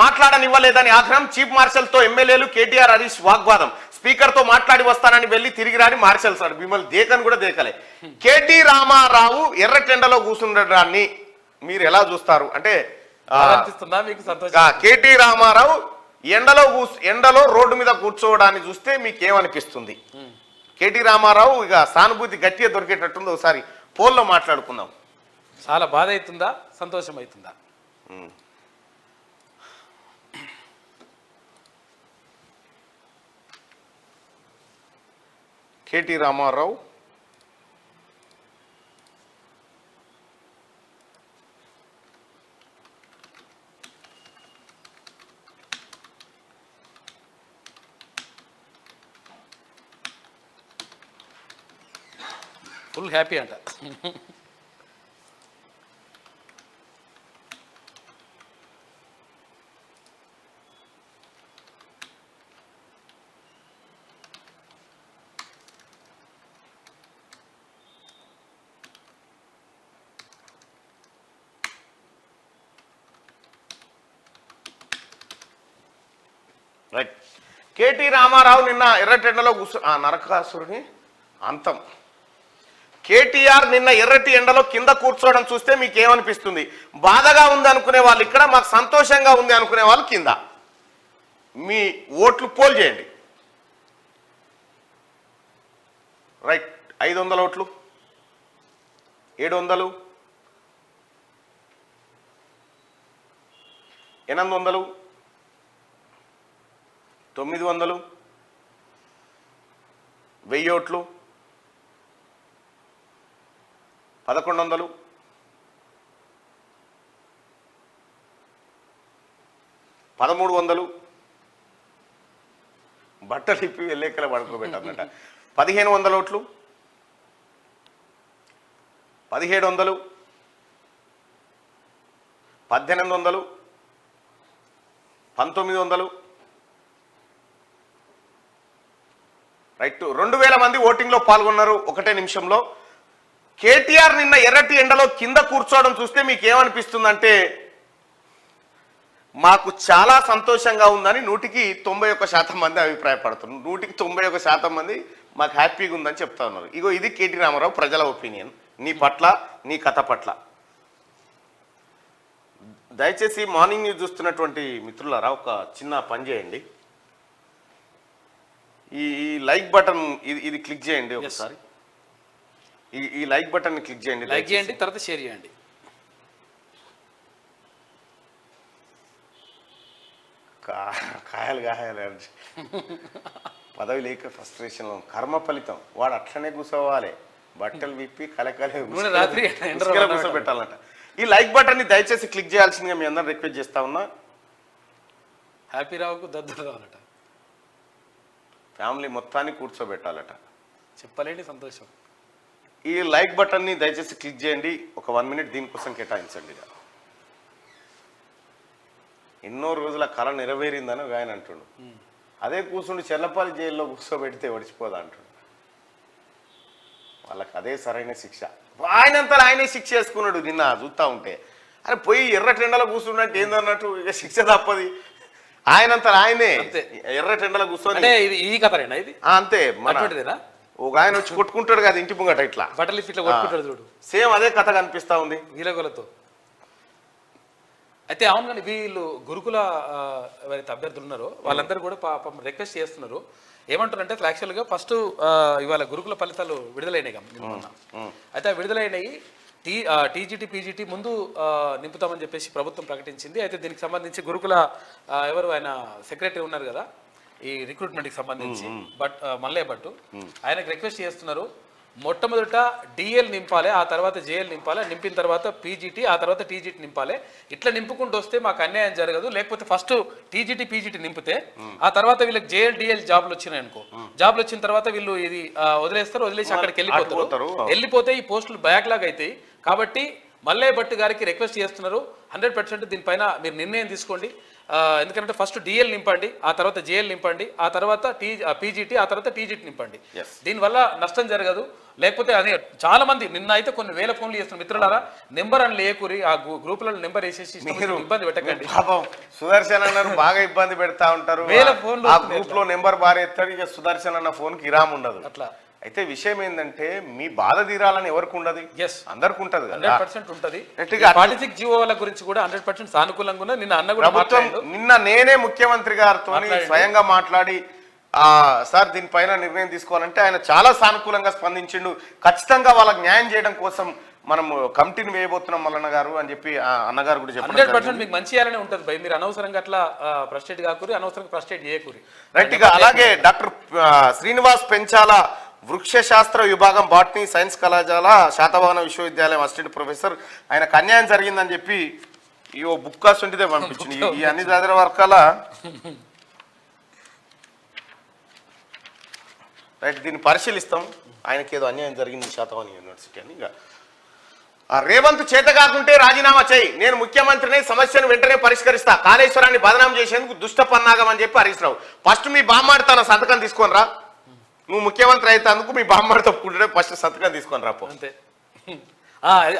మాట్లాడనివ్వలేదని ఆగ్రహం. చీఫ్ మార్షల్ తో ఎమ్మెల్యేలు కేటీఆర్, హరీష్ వాగ్వాదం. స్పీకర్ తో మాట్లాడి వస్తానని వెళ్లి తిరిగి రాని మార్షల్ సార్ మిమ్మల్ని దేకని కూడా దేకలే. కేటీ రామారావు ఎర్రటెండలో కూర్చుండడాన్ని మీరు ఎలా చూస్తారు అంటే, కేటీ రామారావు ఎండలో రోడ్డు మీద కూర్చోవడాన్ని చూస్తే మీకేమనిపిస్తుంది? కేటీ రామారావు ఇక సానుభూతి గట్టిగా దొరికేటట్టుంది. ఒకసారి పోల్లో మాట్లాడుకుందాం. చాలా బాధ అవుతుందా, సంతోషం అవుతుందా? కేటీ రామారావు ఫుల్ హ్యాపీ అంట. రైట్. కేటీ రామారావు నిన్న ఎర్రటెండలో నరకాసురుని అంతం. కేటీఆర్ నిన్న ఎర్రటి ఎండలో కింద కూర్చోవడం చూస్తే మీకు ఏమనిపిస్తుంది? బాధగా ఉంది అనుకునే వాళ్ళు ఇక్కడ, మాకు సంతోషంగా ఉంది అనుకునే వాళ్ళు కింద. మీ ఓట్లు పోల్ చేయండి. రైట్. 500 ఓట్లు, 700, 800, 900, 1000 ఓట్లు, 1100, 1300, బట్టలు ఇప్పి వెళ్ళేకల పడుకోబెట్టన్నట. 1500 ఓట్లు, 1700, 1800, 1900, రైట్ 2000 మంది ఓటింగ్లో పాల్గొన్నారు ఒకటే నిమిషంలో. కేటీఆర్ నిన్న ఎర్రటి ఎండలో కింద కూర్చోవడం చూస్తే మీకు ఏమనిపిస్తుందంటే మాకు చాలా సంతోషంగా ఉందని 191% మంది అభిప్రాయపడుతున్నారు. 191% మంది మాకు హ్యాపీగా ఉందని చెప్తా ఉన్నారు. ఇగో ఇది కేటీ రామారావు ప్రజల ఒపీనియన్ నీ పట్ల, నీ కథ పట్ల. దయచేసి మార్నింగ్ న్యూస్ చూస్తున్నటువంటి మిత్రులారా ఒక చిన్న పని చేయండి. ఈ లైక్ బటన్ ఇది క్లిక్ చేయండి ఒకసారి. ఈ లైక్ బటన్ క్లిక్ చేయండి, లైక్ చేయండి, తర్వాత షేర్ చేయండి. కాయలు పదవి లేక ఫ్రస్ట్రేషన్ కర్మ ఫలితం. వాడు అట్లనే కూర్చోవాలి, బట్టలు విప్పి కలకలే రాత్రి కూర్చోబెట్టాలంట. ఈ లైక్ బటన్ ని దయచేసి క్లిక్ చేయాల్సిందిగా మీ అందరం రిక్వెస్ట్ చేస్తా ఉన్నా. హ్యాపీ రావుకు దద్దులు రావాలట, ఫ్యామిలీ మొత్తాన్ని కూర్చోబెట్టాలట. చెప్పలేండి సంతోషం. ఈ లైక్ బటన్ ని దయచేసి క్లిక్ చేయండి. ఒక 1 మినిట్ దీనికోసం కేటాయించండి. ఎన్నో రోజుల కళ నెరవేరిందని ఒక ఆయన అంటుండు. అదే కూర్చుండి చెల్లపల్లి జైల్లో కూర్చోబెడితే ఒడిచిపోదా అంటుండు. వాళ్ళకి అదే సరైన శిక్ష. ఆయనంతా ఆయనే శిక్ష చేసుకున్నాడు. నిన్న చూస్తూ ఉంటే అరే పోయి ఎర్రటెండలో కూర్చున్నట్టు ఏందన్నట్టు ఇక శిక్ష తప్పది. ఆయనంతా ఆయనే ఎర్రటెండలో కూర్చొని ఈ కథ ఇది అంతే. మన ఒక ఆయన వచ్చి కొట్టుకుంటాడు కదా ఇంటి ముంగట ఇట్లా బట్టలు ఇట్లా కొట్టుకుంటాడు చూడు, సేమ్ అదే కథ కనిపిస్తా ఉంది వీలగొలతో. అయితే అవును, కానీ వీళ్ళు గురుకుల ఎవరైతే అభ్యర్థులు ఉన్నారో వాళ్ళందరూ కూడా పాపం రిక్వెస్ట్ చేస్తున్నారు. ఏమంటారంటే యాక్చువల్గా ఫస్ట్ ఇవాళ గురుకుల ఫలితాలు విడుదలైనాయి నిన్న. అయితే ఆ విడుదలైనవి టీజీటీ పీజీటీ ముందు నింపుతామని చెప్పేసి ప్రభుత్వం ప్రకటించింది. అయితే దీనికి సంబంధించి గురుకుల ఎవరు ఆయన సెక్రటరీ ఉన్నారు కదా ఈ రిక్రూట్మెంట్కి సంబంధించి మల్లయ్య భట్టు, ఆయనకు రిక్వెస్ట్ చేస్తున్నారు మొట్టమొదట డిఎల్ నింపాలి, ఆ తర్వాత జేఎల్ నింపాలి, నింపిన తర్వాత పీజీటీ, ఆ తర్వాత టీజీటీ నింపాలి. ఇట్లా నింపుకుంటూ వస్తే మాకు అన్యాయం జరగదు. లేకపోతే ఫస్ట్ టీజీటీ పీజీటీ నింపితే ఆ తర్వాత వీళ్ళకి జేఎల్ డిఎల్ జాబ్లు వచ్చినాయి అనుకో, జాబ్లు వచ్చిన తర్వాత వీళ్ళు ఇది వదిలేస్తారు, వదిలేసి అక్కడికి వెళ్ళిపోతారు. వెళ్ళిపోతే ఈ పోస్టులు బ్యాక్లాగ్ అవుతాయి. కాబట్టి మల్లయ్య భట్ గారికి రిక్వెస్ట్ చేస్తున్నారు 100% దీనిపైన మీరు నిర్ణయం తీసుకోండి. ఎందుకంటే ఫస్ట్ డిఎల్ నింపండి, ఆ తర్వాత జేఎల్ నింపండి, ఆ తర్వాత పీజీటీ, ఆ తర్వాత టీజీటీ నింపండి. దీనివల్ల నష్టం జరగదు. లేకపోతే అదే చాలా మంది నిన్న అయితే కొన్ని వేల ఫోన్లు చేస్తున్నారు. మిత్రులారా నెంబర్ అని లేకూరి ఆ గ్రూపులలో నెంబర్ వేసేసి ఇబ్బంది పెట్టకండి. సుదర్శన్ అన్న బాగా ఇబ్బంది పెడతా ఉంటారు. వేల ఫోన్లు ఆ గ్రూప్ లో నెంబర్ బారేస్తాడు, ఇక సుదర్శన్ అన్న ఫోన్ కి ఇరామ్ ఉండదు. అట్లా అయితే విషయం ఏంటంటే మీ బాధ తీరాలని ఎవరికి ఉండదు, అందరికి ఉంటది. 100% ఉంటది. 46 జీవో వాళ్ళ గురించి కూడా 100% సానుకూలంగా ఉన్నది. నిన్న అన్న కూడా నిన్న నేనే ముఖ్యమంత్రి గారితో స్వయంగా మాట్లాడి సార్ దీనిపైన నిర్ణయం తీసుకోవాలంటే ఆయన చాలా సానుకూలంగా స్పందించిండు. ఖచ్చితంగా వాళ్ళకి న్యాయం చేయడం కోసం మనం కమిటీని వేయబోతున్నాం మల్లన్న గారు అని చెప్పి అన్నగారు కూడా చెప్పారు. 100% మీకు మంచి చేయాలని ఉంటుంది భయ్. మీరు అనవసరంగా అట్లా ఫ్రస్ట్రేట్ కాకూరి, అనవసరంగా ఫ్రస్ట్రేట్ చేయకూరి. రైట్ గా. అలాగే డాక్టర్ శ్రీనివాస్ పెంచాల వృక్షశాస్త్ర విభాగం బాటనీ సైన్స్ కళాశాల శాతవాహన విశ్వవిద్యాలయం అసిస్టెంట్ ప్రొఫెసర్, ఆయనకు అన్యాయం జరిగిందని చెప్పి ఈ బుక్ కాస్ట్ ఉంటే పంపించింది. ఈ అన్ని చదివిన వర్గాల రైట్ దీన్ని పరిశీలిస్తాం. ఆయనకి ఏదో అన్యాయం జరిగింది శాతవాహన యూనివర్సిటీ అని. ఇక రేవంత్ చేత కాకుంటే రాజీనామా చేయి, నేను ముఖ్యమంత్రిని, సమస్యను వెంటనే పరిష్కరిస్తా, కాళేశ్వరాన్ని బదనాం చేసేందుకు దుష్ట పన్నాగం అని చెప్పి హరీష్ రావు. ఫస్ట్ మీ బామ్మాడి తన సంతకం తీసుకొని రా, నువ్వు ముఖ్యమంత్రి అయితే అందుకు మీ బామ్మడితో ఒప్పుకుంటే ఫస్ట్ సంతకం తీసుకొని రాపో. అంతే,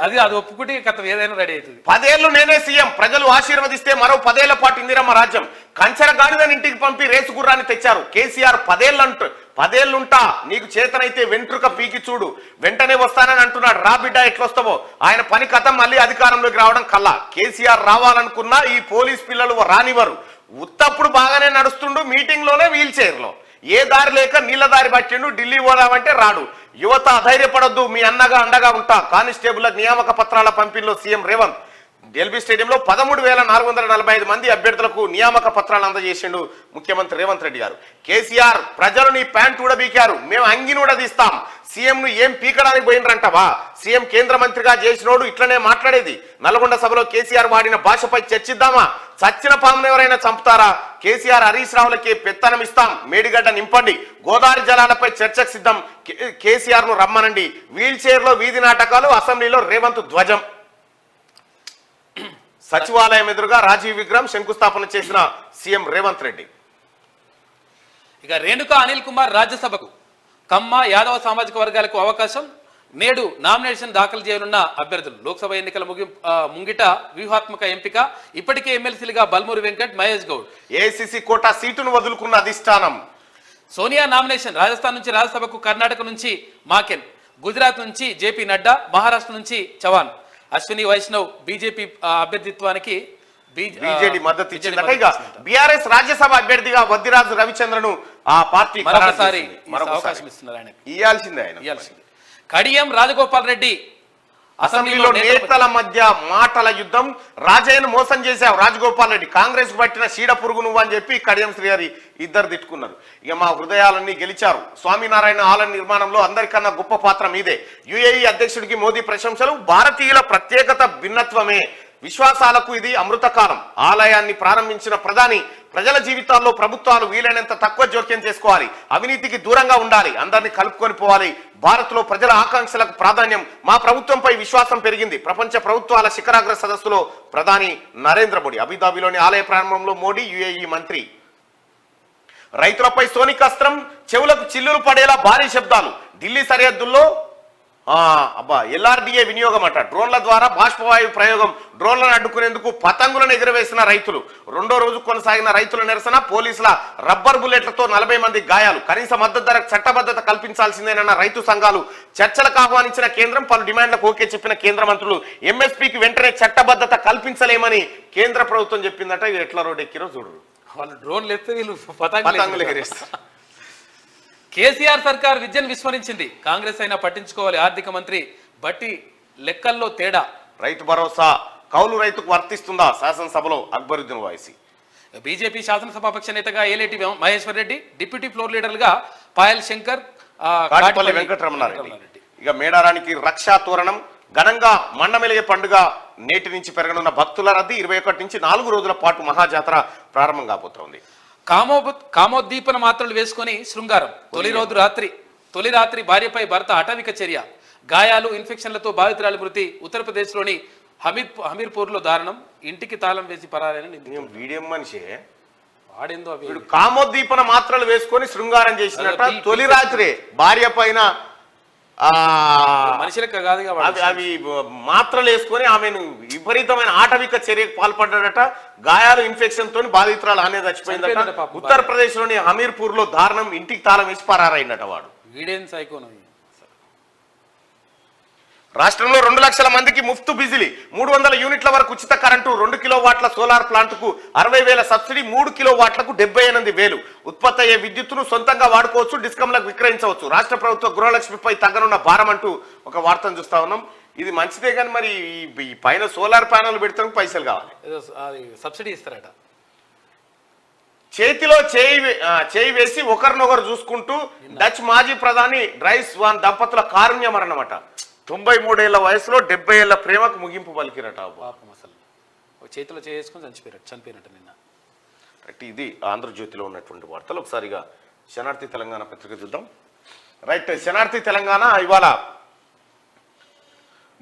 అది ఒప్పుకుంటే కథ ఏదైనా రెడీ అవుతుంది. 10 ఏళ్ళు నేనే సీఎం, ప్రజలు ఆశీర్వదిస్తే మరో 10 ఏళ్ల పాటు ఇందిరమ్మ రాజ్యం, కంచెర గాడిదని ఇంటికి పంపి రేసు గుర్రాన్ని తెచ్చారు కేసీఆర్. 10 ఏళ్ళుంటా, నీకు చేతనైతే వెంట్రుక పీకి చూడు, వెంటనే వస్తానని అంటున్నాడు. రా బిడ్డ ఎట్లొస్తావో, ఆయన పని కథం మళ్ళీ అధికారంలోకి రావడం కల్లా. కేసీఆర్ రావాలనుకున్నా ఈ పోలీస్ పిల్లలు రానివ్వరు. ఉత్తప్పుడు బాగానే నడుస్తుండు, మీటింగ్ లోనే వీల్ చైర్లో, ఏ దారి లేక నీళ్ళ దారి పట్టిండు, ఢిల్లీ పోదామంటే రాడు. యువత అధైర్యపడొద్దు, మీ అన్నగా అండగా ఉంటా. కానిస్టేబుల్ నియామక పత్రాల పంపిణీలో సీఎం రేవంత్. ఎల్బీ స్టేడియంలో 13,445 మంది అభ్యర్థులకు నియామక పత్రాలు అందజేసిండు ముఖ్యమంత్రి రేవంత్ రెడ్డి గారు. కేసీఆర్ ప్రజలు నీ ప్యాంట్ ఊడబీకారు, మేము అంగిని ఊడదీస్తాం, సీఎంను ఏం పీకడానికి పోయినరంటవా, సీఎం కేంద్ర మంత్రిగా చేసినోడు ఇట్లనే మాట్లాడేది. నల్గొండ సభలో కేసీఆర్ వాడిన భాషపై చర్చిద్దామా, చచ్చిన పామును ఎవరైనా చంపుతారా, కేసీఆర్ హరీష్ రావులకి పెత్తనం ఇస్తాం, మేడిగడ్డ నింపండి, గోదావరి జలాలపై చర్చకు సిద్ధం, కేసీఆర్ ను రమ్మనండి, వీల్ చైర్ లో వీధి నాటకాలు, అసెంబ్లీలో రేవంత్ ధ్వజం. సచివాలయం ఎదురుగా రాజీవ్ విగ్రహం శంకుస్థాపన చేసిన సీఎం రేవంత్ రెడ్డి. ఇక రేణుకా అనిల్ కుమార్ రాజ్యసభకు, కమ్మ యాదవ సామాజిక వర్గాలకు అవకాశం, నేడు నామినేషన్ దాఖలు చేయనున్న అభ్యర్థులు. లోక్సభ ఎన్నికల ముంగిట వ్యూహాత్మక ఎంపిక, ఇప్పటికే ఎమ్మెల్సీలుగా బల్మూరి వెంకట్, మహేష్ గౌడ్. ఏఐసీసీ కోటా సీటును వదులుకున్న అధిష్టానం. సోనియా నామినేషన్, రాజస్థాన్ నుంచి రాజ్యసభకు కర్ణాటక నుంచి మాకెన్, గుజరాత్ నుంచి జేపీ నడ్డా, మహారాష్ట్ర నుంచి చవాన్. అశ్విని వైష్ణవ్ బీజేపీ అభ్యర్థిత్వానికి బీజేడీ మద్దతు ఇచ్చిందట. ఇక బీఆర్ఎస్ రాజ్యసభ అభ్యర్థిగా వద్దిరాజు రవిచంద్రను ఆ పార్టీ మరొకసారి అవకాశం ఇస్తున్నారు. ఆయన ఇయ్యాల్సిందే. కడియం రాజగోపాల్ రెడ్డి, అసెంబ్లీలో నేతల మధ్య మాటల యుద్ధం. రాజయ్యను మోసం చేశావు రాజగోపాల్ రెడ్డి, కాంగ్రెస్ పట్టిన చీడ పురుగు నువ్వు అని చెప్పి కడియం శ్రీహరి ఇద్దరు తిట్టుకున్నారు. ఇక మా హృదయాలన్నీ గెలిచారు, స్వామినారాయణ ఆలయ నిర్మాణంలో అందరికన్నా గొప్ప పాత్ర మీదే, యుఏఈ అధ్యక్షుడికి మోదీ ప్రశంసలు, భారతీయుల ప్రత్యేకత భిన్నత్వమే, విశ్వాసాలకు ఇది అమృతకాలం. ఆలయాన్ని ప్రారంభించిన ప్రధాని, ప్రజల జీవితాల్లో ప్రభుత్వాలు వీలైనంత తక్కువ జోక్యం చేసుకోవాలి, అవినీతికి దూరంగా ఉండాలి, అందరినీ కలుపుకొని పోవాలి, భారత్ లో ప్రజల ఆకాంక్షలకు ప్రాధాన్యం, మా ప్రభుత్వంపై విశ్వాసం పెరిగింది. ప్రపంచ ప్రభుత్వాల శిఖరాగ్ర సదస్సులో ప్రధాని నరేంద్ర మోడీ. అబుదాబిలోని ఆలయ ప్రారంభంలో మోడీ, యుఏఈ మంత్రి. రైతులపై సోనిక్ అస్త్రం, చెవులకు చిల్లులు పడేలా భారీ శబ్దాలు. ఢిల్లీ సరిహద్దుల్లో ఎల్ఆర్డీఏ వినియోగం అట, డ్రోన్ల ద్వారా బాష్పవాయు ప్రయోగం, డ్రోన్లను అడ్డుకునేందుకు పతంగులను ఎగురవేసిన రైతులు. రెండో రోజు కొనసాగిన రైతుల నిరసన, పోలీసుల రబ్బర్ బుల్లెట్లతో 40 మంది గాయాలు. కనీస మద్దతు ధరకు చట్టబద్ధత కల్పించాల్సిందేనన్న రైతు సంఘాలు. చర్చలకు ఆహ్వానించిన కేంద్రం, పలు డిమాండ్లకు ఓకే చెప్పిన కేంద్ర మంత్రులు. ఎంఎస్పీకి వెంటనే చట్టబద్ధత కల్పించలేమని కేంద్ర ప్రభుత్వం చెప్పిందట. ఇది ఎట్లా రోడ్ ఎక్కిరో చూడరు, వాళ్ళు డ్రోన్లు ఎత్తే వీళ్ళు పతంగులు ఎగిరేస్తారు. కేసీఆర్ సర్కార్ విద్యను విస్మరించింది, కాంగ్రెస్ అయినా పట్టించుకోవాలి. ఆర్థిక మంత్రి బట్టి లెక్కల్లో తేడా. రైతు భరోసా కౌలు రైతుకు వర్తిస్తుందా, శాసనసభలో అక్బరుద్దీన్ వాయిసి. బీజేపీ శాసనసభాపక్ష నేతగా ఏలేటి మహేశ్వర్ రెడ్డి, డిప్యూటీ ఫ్లోర్ లీడర్లుగా పాయల్ శంకర్, కాటిపల్లి వెంకటరమణారెడ్డి. ఇక మేడారానికి రక్షా తోరణం, ఘనంగా మండమెలిగే పండుగ నేటి నుంచి పెరగనున్న భక్తుల రద్దీ. 21 నుంచి 4 రోజుల పాటు మహాజాతర ప్రారంభం కాబోతోంది. కామోద్దీపన మాత్రలు వేసుకొని శృంగారం. తొలి రాత్రి భార్యపై భర్త అటవిక చర్య, గాయాలు, ఇన్ఫెక్షన్లతో బాధితురాలి మృతి. ఉత్తరప్రదేశ్లోని హమీర్పూర్లో దారుణం, ఇంటికి తాళం వేసి పరారని. వీడియం మనిషే వాడేందో అవి. కామోద్దీపన మాత్రలు వేసుకొని శృంగారం చేసినట్ట. తొలి రాత్రి భార్య పైన మనిషి లెక్క కాదు, అవి మాత్రలు వేసుకొని ఆమెను విపరీతమైన ఆటవిక చర్యకు పాల్పడ్డాడట. గాయాలు, ఇన్ఫెక్షన్ తోని బాధితురాలు అనేది చచ్చిపోయిందట. ఉత్తరప్రదేశ్ లోని హమీర్పూర్ లో దారుణం, ఇంటికి తాళం వేసి పరారైనట వాడు. వీడేం సైకోన. రాష్ట్రంలో 2 లక్షల మందికి ముఫ్తు బిజిలీ, 300 యూనిట్ల వరకు ఉచిత కరెంటు, 2 కిలోవాట్ల సోలార్ ప్లాంట్కు 60,000 సబ్సిడీ, 3 కిలోవాట్లకు 78,000. ఉత్పత్తి అయ్యే విద్యుత్తును సొంతంగా వాడుకోవచ్చు, డిస్కంలకు విక్రయించవచ్చు. రాష్ట్ర ప్రభుత్వ గృహలక్ష్మిపై తగ్గనున్న భారం అంటూ ఒక వార్తను చూస్తా ఉన్నాం. ఇది మంచిదే, కానీ మరి ఈ పైన సోలార్ ప్యానల్ పెడితే పైసలు కావాలి, సబ్సిడీ ఇస్తారట. చేతిలో చేయి వేసి ఒకరినొకరు చూసుకుంటూ డచ్ మాజీ ప్రధాని డ్రైస్ వాన్ దంపతుల కారుణ్య మరణమట. 93 ఏళ్ల వయసులో 70 ఏళ్ల ప్రేమకు ముగింపు పలికిరట. పాపం, అసలు చేతిలో చేసుకుని చనిపోయినట్టు నిన్న. ఇది ఆంధ్రజ్యోతిలో ఉన్నటువంటి వార్తలు. ఒకసారిగా శనార్థి తెలంగాణ పత్రిక చూద్దాం. రైట్, శనార్థి తెలంగాణ ఇవాళ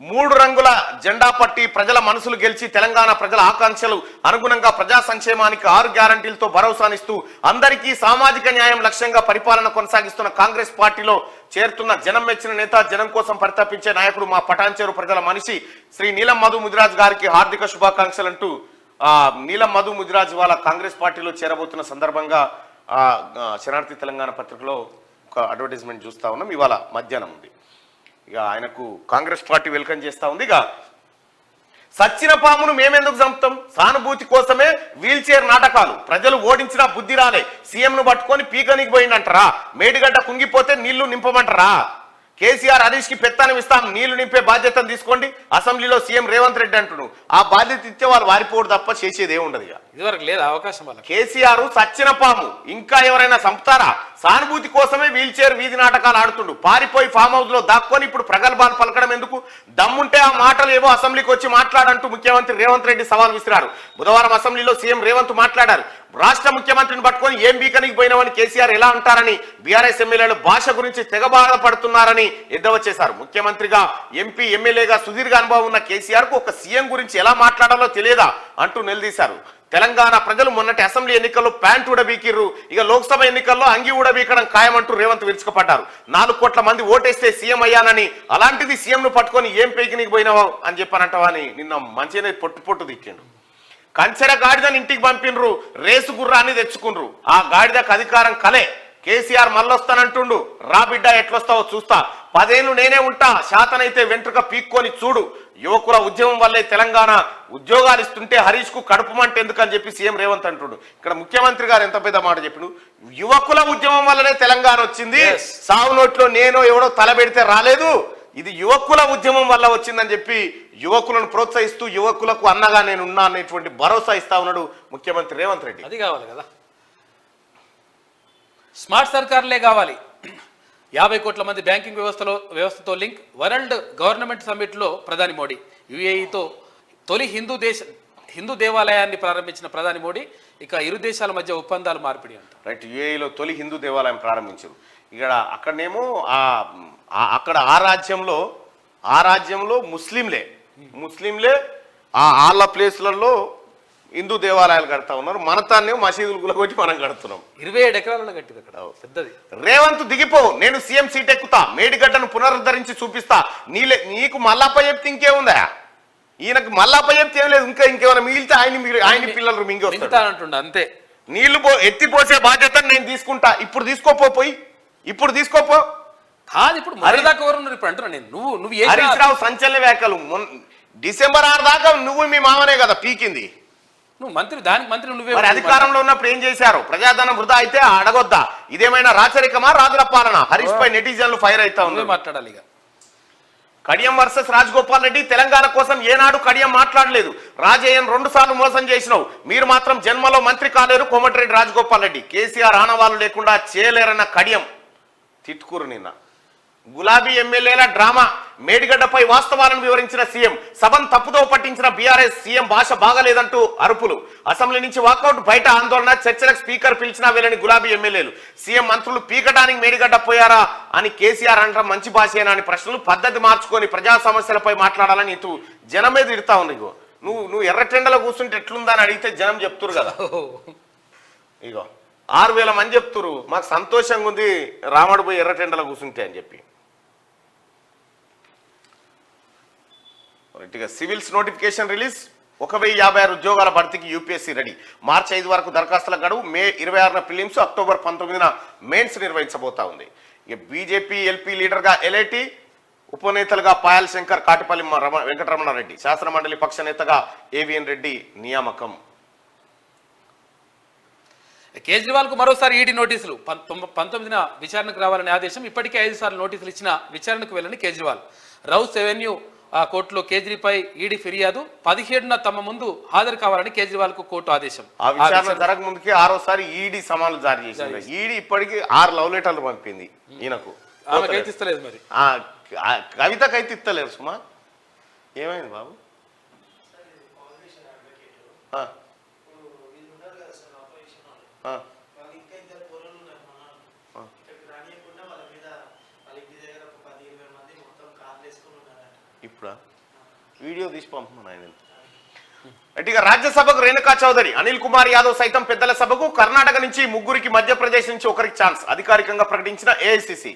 3 రంగుల జెండా పట్టి ప్రజల మనసులు గెలిచి తెలంగాణ ప్రజల ఆకాంక్షలు అనుగుణంగా ప్రజా సంక్షేమానికి 6 గ్యారంటీలతో భరోసానిస్తూ అందరికీ సామాజిక న్యాయం లక్ష్యంగా పరిపాలన కొనసాగిస్తున్న కాంగ్రెస్ పార్టీలో చేరుతున్న జనం మెచ్చిన నేత, జనం కోసం పరితపించే నాయకుడు, మా పటాన్చేరు ప్రజల మనిషి శ్రీ నీలం మధు ముదిరాజ్ గారికి హార్దిక శుభాకాంక్షలు అంటూ నీలం మధు ముదిరాజ్ వాళ్ళ కాంగ్రెస్ పార్టీలో చేరబోతున్న సందర్భంగా శనార్థి తెలంగాణ పత్రికలో ఒక అడ్వర్టైజ్మెంట్ చూస్తా ఉన్నాం. ఇవాళ మధ్యాహ్నం ఉంది. ఇక ఆయనకు కాంగ్రెస్ పార్టీ వెల్కమ్ చేస్తా ఉంది. ఇక సచ్చిన పామును మేమెందుకు చంపుతాం, సానుభూతి కోసమే వీల్ చైర్ నాటకాలు, ప్రజలు ఓడించినా బుద్ధి రాలే, సీఎంను పట్టుకొని పీకనికి పోయిందంటారా, మేడిగడ్డ కుంగిపోతే నీళ్లు నింపమంటారా, కేసీఆర్ హరీష్ కి పెత్తనం ఇస్తాం, నీళ్లు నింపే బాధ్యతను తీసుకోండి, అసెంబ్లీలో సీఎం రేవంత్ రెడ్డి అంటున్నాడు. ఆ బాధ్యత ఇచ్చే వాళ్ళు వారిపోవడం తప్ప చేసేది ఏముండదు. ఇక ఇదివరకు లేదా అవకాశం వాళ్ళకి. కేసీఆర్ సచ్చిన పాము, ఇంకా ఎవరైనా చంపుతారా? సానుభూతి కోసమే వీల్ చైర్ వీధి నాటకాలు ఆడుతుండు. పారిపోయి ఫామ్ హౌస్ లో దాక్కొని ఇప్పుడు ప్రగల్భాలు పలకడం ఎందుకు? దమ్ముంటే ఆ మాటలు ఏవో అసెంబ్లీకి వచ్చి మాట్లాడంటూ ముఖ్యమంత్రి రేవంత్ రెడ్డి సవాల్ విసిరారు. బుధవారం అసెంబ్లీలో సీఎం రేవంత్ మాట్లాడారు. రాష్ట్ర ముఖ్యమంత్రిని పట్టుకొని ఏం బీకనికి పోయినామని కేసీఆర్ ఎలా అంటారని బీఆర్ఎస్ ఎమ్మెల్యేలు భాష గురించి తెగ బాధపడుతున్నారని ఎద్దవ చేశారు. ముఖ్యమంత్రిగా ఎంపీ ఎమ్మెల్యేగా సుదీర్ఘ అనుభవం ఉన్న కేసీఆర్ కు ఒక సీఎం గురించి ఎలా మాట్లాడాలో తెలియదా అంటూ నిలదీశారు. తెలంగాణ ప్రజలు మొన్నటి అసెంబ్లీ ఎన్నికల్లో ప్యాంట్ ఊడబీకిర్రు, ఇక లోక్సభ ఎన్నికల్లో అంగి ఊడబీకడం ఖాయమంటూ రేవంత్ విరుచుకుపడ్డారు. 4 కోట్ల మంది ఓటేస్తే సీఎం అయ్యానని, అలాంటిది సీఎంను పట్టుకొని ఏం పేకినికి పోయినావో అని చెప్పానంటావా అని నిన్న మంచిగానే పొట్టు తిట్టిండు. కంచెర గాడిదని ఇంటికి పంపినరు, రేసు గుర్రాన్ని తెచ్చుకున్రు. ఆ గాడిదకు అధికారం కలే. కేసీఆర్ మళ్ళొస్తానంటుండు, రా బిడ్డ ఎట్లొస్తావో చూస్తా, 10 ఏళ్ళు నేనే ఉంటా, శాతనైతే వెంట్రుక పీక్కొని చూడు. యువకుల ఉద్యమం వల్లే తెలంగాణ ఉద్యోగాలు ఇస్తుంటే హరీష్ కు కడుపు మంట ఎందుకని చెప్పి సీఎం రేవంత్ అంటుండు. ఇక్కడ ముఖ్యమంత్రి గారు ఎంత పెద్ద మాట చెప్పిను. యువకుల ఉద్యమం వల్లనే తెలంగాణ వచ్చింది, సాగు నోట్లో నేను ఎవడో తలబెడితే రాలేదు, ఇది యువకుల ఉద్యమం వల్ల వచ్చిందని చెప్పి యువకులను ప్రోత్సహిస్తూ యువకులకు అన్నగా నేను ఉన్నా అనేటువంటి భరోసా ఇస్తా ఉన్నాడు ముఖ్యమంత్రి రేవంత్ రెడ్డి. అది కావాలి కదా, స్మార్ట్ సర్కార్లే కావాలి. 50 కోట్ల మంది బ్యాంకింగ్ వ్యవస్థతో లింక్. వరల్డ్ గవర్నమెంట్ సమ్మిట్లో ప్రధాని మోడీ. యుఏఈతో తొలి హిందూ దేవాలయాన్ని ప్రారంభించిన ప్రధాని మోడీ. ఇక ఇరు దేశాల మధ్య ఒప్పందాలు మార్పిడి అంట. రైట్, యుఏఈలో తొలి హిందూ దేవాలయం ప్రారంభించారు. అక్కడనేమో అక్కడ ఆ రాజ్యంలో ముస్లింలే వాళ్ళ ప్లేస్లలో హిందూ దేవాలయాలు కడతా ఉన్నారు. మన తాన్నే మసీదులు గులగొట్టి మనం కడుతున్నాం. 27 ఎకరాలలో కట్టింది అక్కడ పెద్దది. రేవంత్ దిగిపో, నేను సీఎం సీట్ ఎక్కుతా, మేడిగడ్డను పునరుద్ధరించి చూపిస్తా. నీకు మల్లప్ప చెప్తే ఇంకేముందా? ఈయనకు మల్లప్ప చెప్తే ఏం లేదు, ఇంకేమైనా మిగిలితే ఆయన పిల్లలు మింగుతానంటుండ అంతే. నీళ్లు ఎత్తిపోసే బాధ్యత నేను తీసుకుంటా. ఇప్పుడు తీసుకోపో కాదు. ఇప్పుడు మరిదాకా ఎవరు ఉన్నారు ఇప్పుడు అంటున్నా నేను. నువ్వు హరీష్ రావు సంచలన వ్యాఖ్యలు. డిసెంబర్ 6 దాకా నువ్వు మీ మామనే కదా పీకింది. నువ్వు మంత్రి నువ్వే అధికారంలో ఉన్నప్పుడు ఏం చేశారు? ప్రజాధనం వృధా అయితే అడగొద్దా? ఇదేమైనా రాచరికమా, రాజుల పాలన? హరీష్ పై నెటిజన్లు ఫైర్ అవుతా ఉంది. మాట్లాడాలి. ఇక కడియం వర్సెస్ రాజగోపాల్ రెడ్డి. తెలంగాణ కోసం ఏనాడు కడియం మాట్లాడలేదు. రాజయ్యను 2 సార్లు మోసం చేసినావు, మీరు మాత్రం జన్మలో మంత్రి కాలేరు. కోమటిరెడ్డి రాజగోపాల్ రెడ్డి. కేసీఆర్ ఆనవాళ్ళు లేకుండా చేయలేరన్న కడియం తిట్టుకురు. నిన్న గులాబీ ఎమ్మెల్యేల డ్రామా. మేడిగడ్డపై వాస్తవాలను వివరించిన సీఎం. సభను తప్పుదో పట్టించిన బీఆర్ఎస్. సీఎం భాష బాగలేదంటూ అరుపులు. అసెంబ్లీ నుంచి వాకౌట్, బయట ఆందోళన. చర్చలకు స్పీకర్ పిలిచినా వెళ్ళని గులాబీ ఎమ్మెల్యేలు. సీఎం మంత్రులు పీకడానికి మేడిగడ్డ పోయారా అని కేసీఆర్ అంటాం మంచి భాషేనా అని ప్రశ్నలు. పద్ధతి మార్చుకొని ప్రజా సమస్యలపై మాట్లాడాలని ఇటు జనం మీద ఇడతా ఉంది. నువ్వు ఎర్రటెండలో కూర్చుంటే ఎట్లుందని అడిగితే జనం చెప్తురు కదా. ఇగో 6000 మంది చెప్తురు మాకు సంతోషంగా ఉంది రాముడు పోయి ఎర్రటెండలో కూర్చుంటే అని చెప్పి. Civils notification release. 1056 ఉద్యోగాల భర్తీకి యూపీఎస్సీ రెడీ. మార్చి 5 వరకు దరఖాస్తుల గడువు. మే 26న ప్రిలిమ్స్, అక్టోబర్ 19న మెయిన్స్ నిర్వహించబోతా ఉంది. ఇక బీజేపీ ఎల్పీ లీడర్గా ఎల్ఐటి, ఉపనేతలుగా పాయల్ శంకర్, కాటిపల్లి వెంకటరమణారెడ్డి. శాసనమండలి పక్ష నేతగా ఏవిఎన్ రెడ్డి నియామకం. కేజ్రీవాల్ కు మరోసారి ఈడీ నోటీసులు. 19న విచారణకు రావాలనే ఆదేశం. ఇప్పటికే 5 సార్లు నోటీసులు ఇచ్చిన విచారణకు వెళ్ళని కేజ్రీవాల్. రౌస్ ఎవెన్యూ కోర్టులో కేజ్రీపై ఈడీ ఫిర్యాదు. 17న తమ ముందు హాజరు కావాలని కేజ్రీవాల్ కు కోర్టు ఆదేశం. ఆ విచారణ జరగ ముందుకే 6వసారి ఈడీ సమాన్లు జారీ చేసింది. ఈడీ ఇప్పటికీ 6 లవ్ లెటర్లు పంపింది ఈయనకు. ఆమెకైతే ఇస్తలేదు మరి. కవితకైతే ఇస్తలేరు. సుమా ఏమైంది బాబు? ఇప్పుడా వీడియో తీసి పంపమని ఆయన. ఇక రాజ్యసభకు రేణుకా చౌదరి, అనిల్ కుమార్ యాదవ్ సైతం పెద్దల సభకు. కర్ణాటక నుంచి 3 మధ్యప్రదేశ్ నుంచి 1 ఛాన్స్ అధికారికంగా ప్రకటించిన ఏఐసిసి.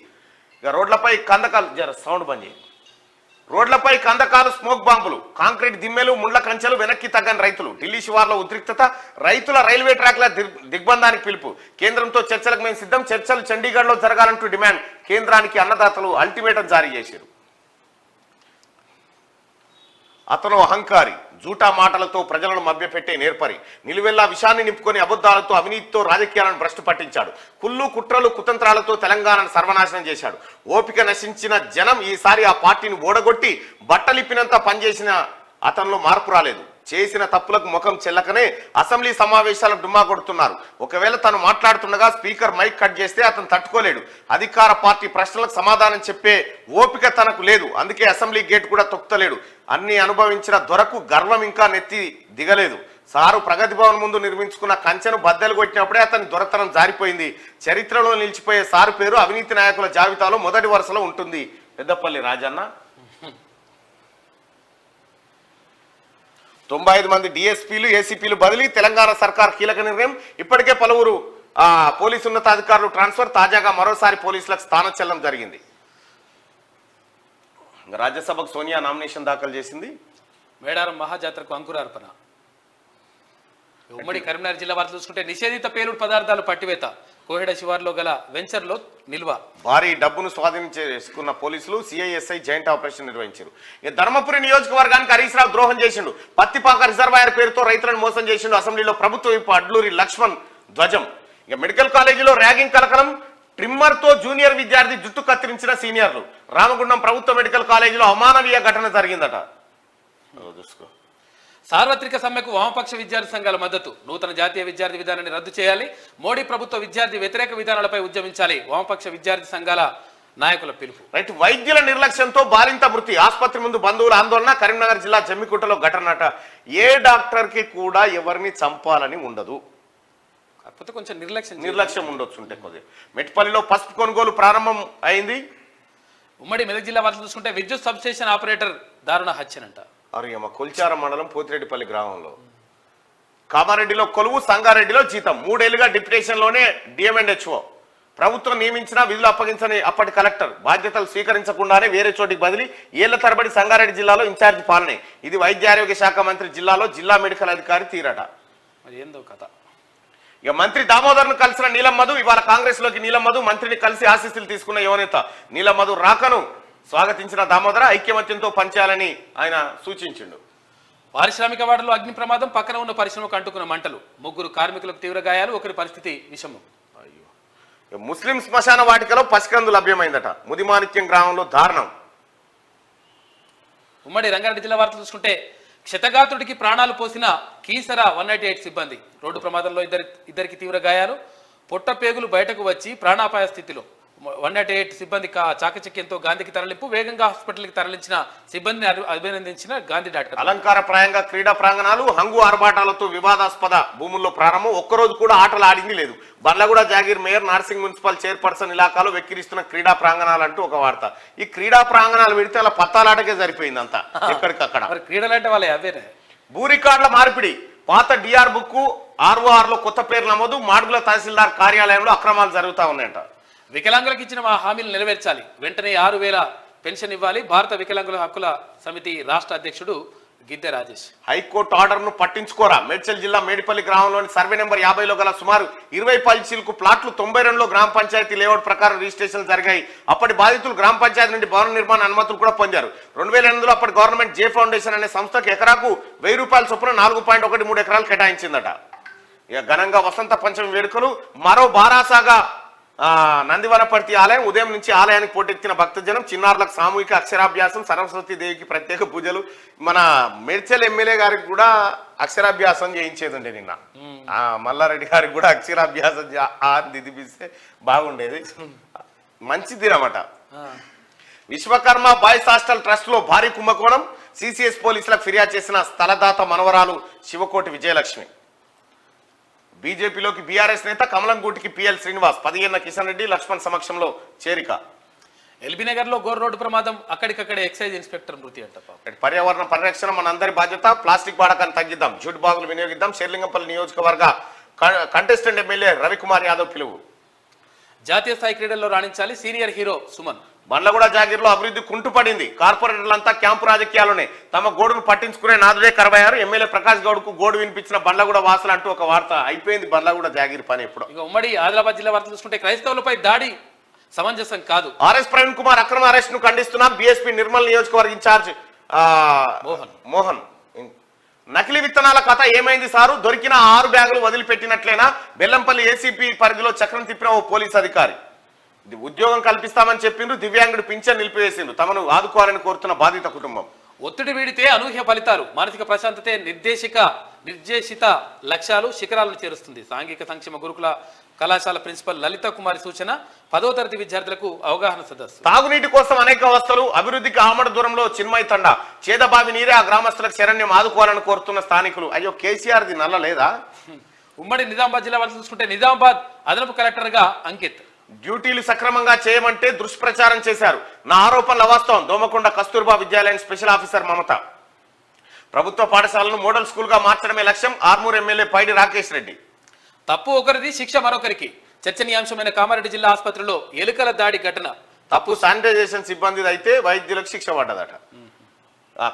ఇక రోడ్లపై కందకాలు, సౌండ్ బంద్ చేయి. రోడ్లపై కందకాలు, స్మోక్ బాంబులు, కాంక్రీట్ దిమ్మెలు, ముండ్ల కంచెలు. వెనక్కి తగ్గని రైతులు. ఢిల్లీ శివార్లో ఉద్రిక్తత. రైతుల రైల్వే ట్రాక్ల దిగ్బంధానికి పిలుపు. కేంద్రంతో చర్చలకు మేము సిద్ధం. చర్చలు చండీగఢ్లో జరగాలంటూ డిమాండ్. కేంద్రానికి అన్నదాతలు అల్టిమేటం జారీ చేశారు. అతను అహంకారి, జూటా మాటలతో ప్రజలను మభ్యపెట్టే నేర్పరి, నిలువెల్లా విషాన్ని నింపుకొని అబద్ధాలతో అవినీతితో రాజకీయాలను భ్రష్టు పట్టించాడు. కుళ్ళు కుట్రలు కుతంత్రాలతో తెలంగాణను సర్వనాశనం చేశాడు. ఓపిక నశించిన జనం ఈసారి ఆ పార్టీని ఓడగొట్టి బట్టలిప్పినంత పనిచేసిన అతనిలో మార్పు రాలేదు. చేసిన తప్పులకు ముఖం చెల్లకనే అసెంబ్లీ సమావేశాలకు డుమ్మా కొడుతున్నారు. ఒకవేళ తను మాట్లాడుతుండగా స్పీకర్ మైక్ కట్ చేస్తే అతను తట్టుకోలేడు. అధికార పార్టీ ప్రశ్నలకు సమాధానం చెప్పే ఓపిక తనకు లేదు. అందుకే అసెంబ్లీ గేట్ కూడా తొక్కుతలేడు. అన్ని అనుభవించిన దొరకు గర్వం ఇంకా నెత్తి దిగలేదు. సారు ప్రగతి భవన్ ముందు నిర్మించుకున్న కంచెను బద్దలు కొట్టినప్పుడే అతని దొరతనం జారిపోయింది. చరిత్రలో నిలిచిపోయే సారు పేరు అవినీతి నాయకుల జాబితాలో మొదటి వరుసలో ఉంటుంది. పెద్దపల్లి రాజన్న. 95 మంది డిఎస్పీలు ఏసీపీలు బదిలీ, తెలంగాణ సర్కార్ కీలక నిర్ణయం. ఇప్పటికే పలువురు పోలీసు ఉన్నతాధికారులు ట్రాన్స్ఫర్. తాజాగా మరోసారి పోలీసులకు స్థానచలనం జరిగింది. రాజ్యసభకు సోనియా నామినేషన్ దాఖలు చేసింది. మేడారం మహాజాతరకు అంకురార్పణ. ఉమ్మడి కరీంనగర్ జిల్లా వార్తలు చూసుకుంటే నిషేధిత పేలుడు పదార్థాలు పట్టివేత. కోహెడ శివార్లో గల వెంచర్లో నిల్వ. భారీ డబ్బును స్వాధీనం చేసుకున్న పోలీసులు సిఐఎస్ఐ జాయింట్ ఆపరేషన్ నిర్వహించారు. ఇక ధర్మపురి నియోజకవర్గానికి హరీష్ రావు ద్రోహం చేసిండు. పత్తిపాక రిజర్వాయర్ పేరుతో రైతులను మోసం చేసిండు. అసెంబ్లీలో ప్రభుత్వ విప్ అడ్లూరి లక్ష్మణ్ ధ్వజం. ఇక మెడికల్ కాలేజీలో ర్యాగింగ్ కలకలం. ట్రిమ్మర్తో జూనియర్ విద్యార్థి జుట్టు కత్తిరించిన సీనియర్లు. రామగుండం ప్రభుత్వ మెడికల్ కాలేజీలో అమానవీయ ఘటన జరిగిందట. చూసుకో. సార్వత్రిక సమ్మెకు వామపక్ష విద్యార్థి సంఘాల మద్దతు. నూతన జాతీయ విద్యార్థి విధానాన్ని రద్దు చేయాలి. మోడీ ప్రభుత్వ విద్యార్థి వ్యతిరేక విధానాలపై ఉద్యమించాలి. వామపక్ష విద్యార్థి సంఘాల నాయకుల పిలుపు. రైట్. వైద్యుల నిర్లక్ష్యంతో బాలింత మృతి. ఆసుపత్రి ముందు బంధువుల ఆందోళన. కరీంనగర్ జిల్లా జమ్మికుంటలో ఘటనట. ఏ డాక్టర్కి కూడా ఎవరిని చంపాలని ఉండదు, కాకపోతే కొంచెం నిర్లక్ష్యం ఉండొచ్చు ఉంటే కొద్దిగా. మెట్పల్లిలో పసుపు కొనుగోలు ప్రారంభం అయింది. ఉమ్మడి మెదక్ జిల్లా వార్తలు చూసుకుంటే విద్యుత్ సబ్స్టేషన్ ఆపరేటర్ దారుణ హత్యనంట. అరియమ్మ కొల్చారం మండలం పోతిరెడ్డిపల్లి గ్రామంలో. కామారెడ్డిలో కొలువు, సంగారెడ్డిలో జీతం. 3 ఏళ్లుగా డిప్యుటేషన్లోనే డిఎంఎండ్హెచ్ఓ. ప్రభుత్వం నియమించిన విధులు అప్పగించని అప్పటి కలెక్టర్ బాధ్యతలు స్వీకరించకుండానే వేరే చోటికి బదిలీ. ఏళ్ల తరబడి సంగారెడ్డి జిల్లాలో ఇన్ఛార్జి పాలనే. ఇది వైద్య ఆరోగ్య శాఖ మంత్రి జిల్లాలో జిల్లా మెడికల్ అధికారి తీరట. మరి ఏందో కథ. ఇక మంత్రి దామోదర్ను కలిసిన నీలం మధు. ఇవాళ కాంగ్రెస్ లోకి నీలం మధు మంత్రిని కలిసి ఆశీస్సులు తీసుకున్న యువనేత. నీలం మధు రాకను స్వాగతించిన దామోదర ఐక్యమత్యంతో పనిచేయాలని ఆయన సూచించిండు. పారిశ్రామిక వాడలో అగ్ని ప్రమాదం. పక్కన ఉన్న పరిశ్రమకు అంటుకున్న మంటలు. 3 కార్మికులకు తీవ్ర గాయాలు. ఒకరి పరిస్థితి విషమం. అయ్యో. ముస్లిం శ్మశాన వాటికలో పసికందు లభ్యమైందట. ముదిమాణిక్యం గ్రామంలో దారుణం. ఉమ్మడి రంగారెడ్డి జిల్లా వార్తలు చూసుకుంటే క్షతగాత్రుడికి ప్రాణాలు పోసిన కీసర 198 సిబ్బంది. రోడ్డు ప్రమాదంలో ఇద్దరికి తీవ్ర గాయాలు. పొట్ట పేగులు బయటకు వచ్చి ప్రాణాపాయ స్థితిలో. 198 సిబ్బంది చాకచక్యంతో గాంధీకి తరలింపు. వేగంగా హాస్పిటల్కి తరలించిన సిబ్బందిని అభినందించిన గాంధీ డాక్టర్. అలంకారప్రాయంగా క్రీడా ప్రాంగణాలు. హంగు ఆర్భాటాలతో వివాదాస్పద భూముల్లో ప్రారంభం. ఒక్కరోజు కూడా ఆటలు ఆడింది లేదు. Bandlaguda Jagir mayor, Narsingi municipal chairperson ఇలాకాలో వెక్కిరిస్తున్న క్రీడా ప్రాంగణాలు అంటూ ఒక వార్త. ఈ క్రీడా ప్రాంగణాలు పెడితే అలా పత్తాలాటకే సరిపోయింది అంతా ఎక్కడికక్కడ. క్రీడలంటే వాళ్ళే అవేనే. భూ రికార్డుల మార్పిడి. పాత డిఆర్ బుక్ ఆర్ఓఆర్ లో కొత్త పేరు నమోదు. మాడుగుల తహసీల్దార్ కార్యాలయంలో అక్రమాలు జరుగుతూ ఉన్నాయంట. వికలాంగులకు ఇచ్చిన మా హామీలు నెరవేర్చాలి. వెంటనే 6,000 పెన్షన్ ఇవ్వాలి. భారత వికలాంగుల హక్కుల సమితి రాష్ట్ర అధ్యక్షుడు గిద్దె రాజేష్. హైకోర్టు ఆర్డర్ను పట్టించుకోరా. మేడ్చల్ జిల్లా మేడిపల్లి గ్రామంలోని సర్వే నెంబర్ 50లో గల సుమారు 20 పల్చీలకు ప్లాట్లు 92లో గ్రామ పంచాయతీ లేఅవుట్ ప్రకారం రిజిస్ట్రేషన్ జరిగాయి. అప్పటి బాధితులు గ్రామ పంచాయతీ నుండి భవన నిర్మాణ అనుమతులు కూడా పొందారు. 2008లో అప్పటి గవర్నమెంట్ జే ఫౌండేషన్ అనే సంస్థకు ఎకరాకు 1000 రూపాయల చొప్పున 4.13 ఎకరాలు కేటాయించిందట. ఇక ఘనంగా వసంత పంచమి వేడుకలు. మరో బారాసాగా నందివనపర్తి ఆలయం. ఉదయం నుంచి ఆలయానికి పోటెత్తిన భక్తజనం. చిన్నారులకు సామూహిక అక్షరాభ్యాసం. సరస్వతి దేవికి ప్రత్యేక పూజలు. మన మేడ్చల్ ఎమ్మెల్యే గారికి కూడా అక్షరాభ్యాసం చేయించేదండి నిన్న. మల్లారెడ్డి గారికి కూడా అక్షరాభ్యాసం దిదిపిస్తే బాగుండేది. మంచిది అన్నమాట. విశ్వకర్మ బాయ్స్ హాస్టల్ ట్రస్ట్ లో భారీ కుంభకోణం. సిసిఎస్ పోలీసులకు ఫిర్యాదు చేసిన స్థలదాత మనవరాలు శివకోటి విజయలక్ష్మి. బీజేపీలోకి బీఆర్ఎస్ నేత కమలంగూటికి పిఎల్ శ్రీనివాస్. 15 కిషన్ రెడ్డి లక్ష్మణ్ సమక్షంలో చేరిక. ఎల్బీనగర్ లో గోర్ రోడ్డు ప్రమాదం. అక్కడికక్కడే ఎక్సైజ్ ఇన్స్పెక్టర్ మృతి అంట. పర్యావరణ పరిరక్షణ మనందరి బాధ్యత. ప్లాస్టిక్ వాడకాన్ని తగ్గిద్దాం. జూట్ బాగులు వినియోగిద్దాం. షేర్లింగంపల్లి నియోజకవర్గ కంటెస్టెంట్ ఎమ్మెల్యే రవికుమార్ యాదవ్ పిలువు. జాతీయ స్థాయి క్రీడల్లో రాణించాలి. Senior hero Suman. బండ్లగూడ జాగీర్లో అభివృద్ధి కుంటుపడింది. కార్పొరేటర్లంతా క్యాంపు రాజకీయాల్లోనే. తమ గోడును పట్టించుకునే నాదుడే కరవయ్యారు. ఎమ్మెల్యే ప్రకాష్ గౌడ్కు గోడు వినిపించిన బండ్లగూడ వాసులు అంటూ ఒక వార్త. అయిపోయింది బండ్లగూడ జాగీర్ పని ఎప్పుడు. ఇక ఉమ్మడి ఆదిలాబాద్ జిల్లా వార్తలు చూసుకుంటే క్రైస్తవులపై దాడి సమంజసం కాదు. ఆర్ఎస్ ప్రవీణ్ కుమార్ అక్రమ అరెస్ట్ ను ఖండిస్తున్నాం. బీఎస్పీ నిర్మల్ నియోజకవర్గ ఇన్ఛార్జ్ మోహన్ నకిలీ విత్తనాల కథ ఏమైంది సారు? దొరికిన 6 బ్యాగులు వదిలిపెట్టినట్లేనా? బెల్లంపల్లి ఏసీపీ పరిధిలో చక్రం తిప్పిన ఓ పోలీస్ అధికారి. ఇది ఉద్యోగం కల్పిస్తామని చెప్పిండ్రు, దివ్యాంగుడు పింఛన్ నిలిపివేసిండ్రు, తమను ఆదుకోవాలని కోరుతున్న బాధిత కుటుంబం. ఒత్తిడి వీడితే అనూహ్య ఫలితాలు, మానసిక ప్రశాంతతే నిర్దేశిత లక్ష్యాలు శిఖరాలను చేరుస్తుంది. సాంఘిక సంక్షేమ గురుకుల కళాశాల ప్రిన్సిపల్ లలిత కుమారి సూచన. 10వ తరగతి విద్యార్థులకు అవగాహన సదస్సు. తాగునీటి కోసం అనేక అవస్థలు, అభివృద్ధికి ఆమడ దూరంలో చిన్మయ తండ. చేదబావి నీరే ఆ గ్రామస్తులకు శరణ్యం, ఆదుకోవాలని కోరుతున్న స్థానికులు. అయ్యో కేసీఆర్ది నల్ల లేదా? ఉమ్మడి నిజామాబాద్ జిల్లా వారు చూసుకుంటే నిజామాబాద్ అదనపు కలెక్టర్ గా అంకిత్. డ్యూటీలు సక్రమంగా చేయమంటే దుష్ప్రచారం చేశారు, నా ఆరోపణలు అవాస్తవం. దోమకొండ కస్తూర్బా విద్యాలయం స్పెషల్ ఆఫీసర్ మమత. ప్రభుత్వ పాఠశాలను మోడల్ స్కూల్ గా మార్చడమే లక్ష్యం, ఆర్మూర్ ఎమ్మెల్యే పైడి రాకేష్ రెడ్డి. తప్పు ఒకరిది, శిక్ష మరొకరికి. చర్చనీయాంశమైన కామారెడ్డి జిల్లా ఆసుపత్రిలో ఎలుకల దాడి ఘటన. తప్పు శానిటైజేషన్ సిబ్బంది అయితే వైద్యులకు శిక్ష పడ్డదట.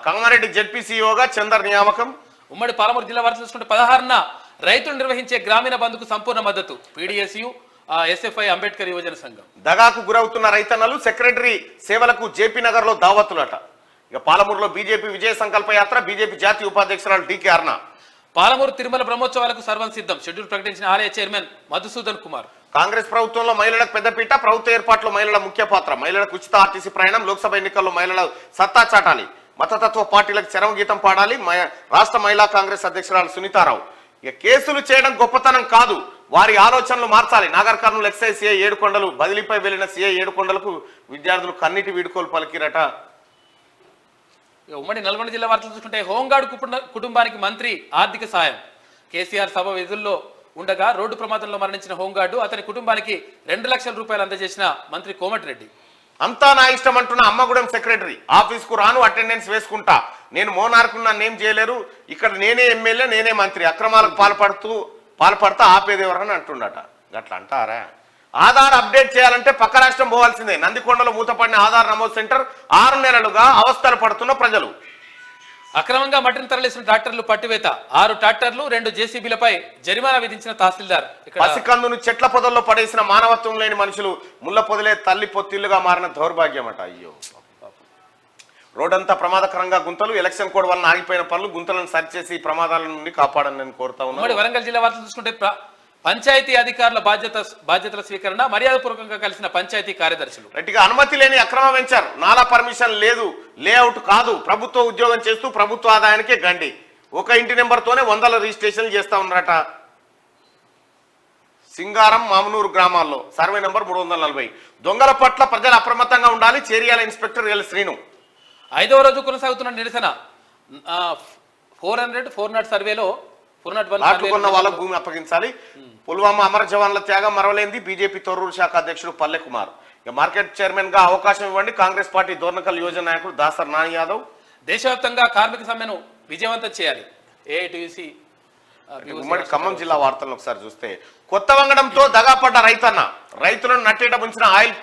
కామారెడ్డి జెడ్పీసీఓగా చందర్ నియామకం. ఉమ్మడి పాలమూరు జిల్లా వారు చూసుకుంటే 16న రైతులు నిర్వహించే గ్రామీణ బంధుకు సంపూర్ణ మద్దతు. పీడీఎస్యు ఎస్ఎఫ్ఐ అంబేద్కర్ యువజన సంఘం. దగాకు గురవుతున్న రైతన్నలు సెక్రటరీ సేవలకు జేపీ నగర్ లో దావత్తులట. ఇక పాలమూరులో బీజేపీ విజయ సంకల్ప యాత్ర, బీజేపీ జాతీయ ఉపాధ్యక్షురాలు డీకే అరుణ. పాలమూరు తిరుమల బ్రహ్మోత్సవాలకు సర్వం సిద్ధం, షెడ్యూల్ ప్రకటించిన ఆలయ చైర్మన్ మధుసూదన్ కుమార్. కాంగ్రెస్ ప్రభుత్వంలో మహిళలకు పెద్దపీట, ప్రభుత్వ ఏర్పాట్లో మహిళల ముఖ్య పాత్ర. మహిళలకు ఉచిత ఆర్టీసీ ప్రయాణం, లోక్సభ ఎన్నికల్లో మహిళల సత్తా చాటాలి, మతతత్వ పార్టీలకు చరమగీతం పాడాలి. రాష్ట్ర మహిళా కాంగ్రెస్ అధ్యక్షురాలు సునీతారావు. ఇక కేసులు చేయడం గొప్పతనం కాదు, వారి ఆలోచనలు మార్చాలి. నాగర్ కర్నూలు ఎక్సైజ్ సిఐ ఏడుకొండలు బదిలీపై వెళ్లిన సిఐ ఏడుకొండలకు విద్యార్థులు కన్నీటి వీడుకోలు పలికిరట. ఉమ్మడి నల్గొండ జిల్లా వార్తలు చూసుకుంటే హోంగార్డు కుటుంబానికి మంత్రి ఆర్థిక సాయం. కేసీఆర్ సభ విధుల్లో ఉండగా రోడ్డు ప్రమాదంలో మరణించిన హోంగార్డు, అతని కుటుంబానికి 2 లక్షల రూపాయలు అందజేసిన మంత్రి కోమటిరెడ్డి. అంతా నా ఇష్టం అంటున్న అమ్మగూడెం సెక్రటరీ. ఆఫీస్కు రాను, అటెండెన్స్ వేసుకుంటా, నేను మోనార్కు నన్నేం చేయలేరు, ఇక్కడ నేనే ఎమ్మెల్యే, నేనే మంత్రి, అక్రమాలకు పాల్పడతా ఆపేది ఎవరని అంటుండట. అట్లా అంటారా? ఆధార్ అప్డేట్ చేయాలంటే పక్క రాష్ట్రం పోవాల్సిందే. నందికొండలో మూతపడిన ఆధార్ నమోదు సెంటర్ 6 నెలలుగా అవస్థలు పడుతున్న ప్రజలు. అక్రమంగా మట్టిని తరలిసిన ట్రాక్టర్లు పట్టివేత. 6 ట్రాక్టర్లు 2 జేసీబీలపై జరిమానా విధించిన తహసీల్దార్. పసికందును చెట్ల పొదల్లో పడేసిన మానవత్వం లేని మనుషులు, ముళ్ళ పొదలే తల్లి పొత్తిళ్లుగా మారిన దౌర్భాగ్యం అట. అయ్యో, రోడ్డంతా ప్రమాదకరంగా గుంతలు, ఎలక్షన్ కోడ్ వలన ఆగిపోయిన పనులు, గుంతలను సరిచేసి ప్రమాదాల నుండి కాపాడని నేను కోరుతా ఉన్నాను. వరంగల్ జిల్లా వార్తలు చూసుకుంటే పంచాయతీ అధికారుల బాధ్యతల స్వీకరణ, మర్యాదపూర్వకంగా కలిసిన పంచాయతీ కార్యదర్శులు. రైట్గా అనుమతి లేని అక్రమ వెంచర్, నాలా పర్మిషన్ లేదు, లేఅవుట్ కాదు, ప్రభుత్వ ఉద్యోగం చేస్తూ ప్రభుత్వ ఆదాయానికే గండి. ఒక ఇంటి నెంబర్తోనే 100 రిజిస్ట్రేషన్లు చేస్తా ఉన్నారట. సింగారం మామనూరు గ్రామాల్లో సర్వే నెంబర్ 340. దొంగల పట్ల ప్రజలు అప్రమత్తంగా ఉండాలి, చేరియాల ఇన్స్పెక్టర్ ఎల్ శ్రీను. 5వ రోజు కొనసాగుతున్న నిరసన. 400 సర్వేలో 401 వాళ్ళకు భూమి అప్పగించాలి. పుల్వామా అమర జవాన్ల త్యాగం మరవలేంది. బీజేపీ తొర్రూరు శాఖ అధ్యక్షుడు పల్లె కుమార్. ఇక మార్కెట్ చైర్మన్ గా అవకాశం ఇవ్వండి, కాంగ్రెస్ పార్టీ దోర్నకల్ యోజన నాయకుడు దాసర్ నాని యాదవ్. దేశవ్యాప్తంగా కార్మిక సమ్మెను విజయవంతం చేయాలి. ఏఐటీయూసీ. ఉమ్మడి ఖమ్మం జిల్లా వార్తలను ఒకసారి చూస్తే, కొత్త వంగడంతో దగాపడ్డ రైతన్న, రైతులను నట్టేట ముంచిన ఆయిల్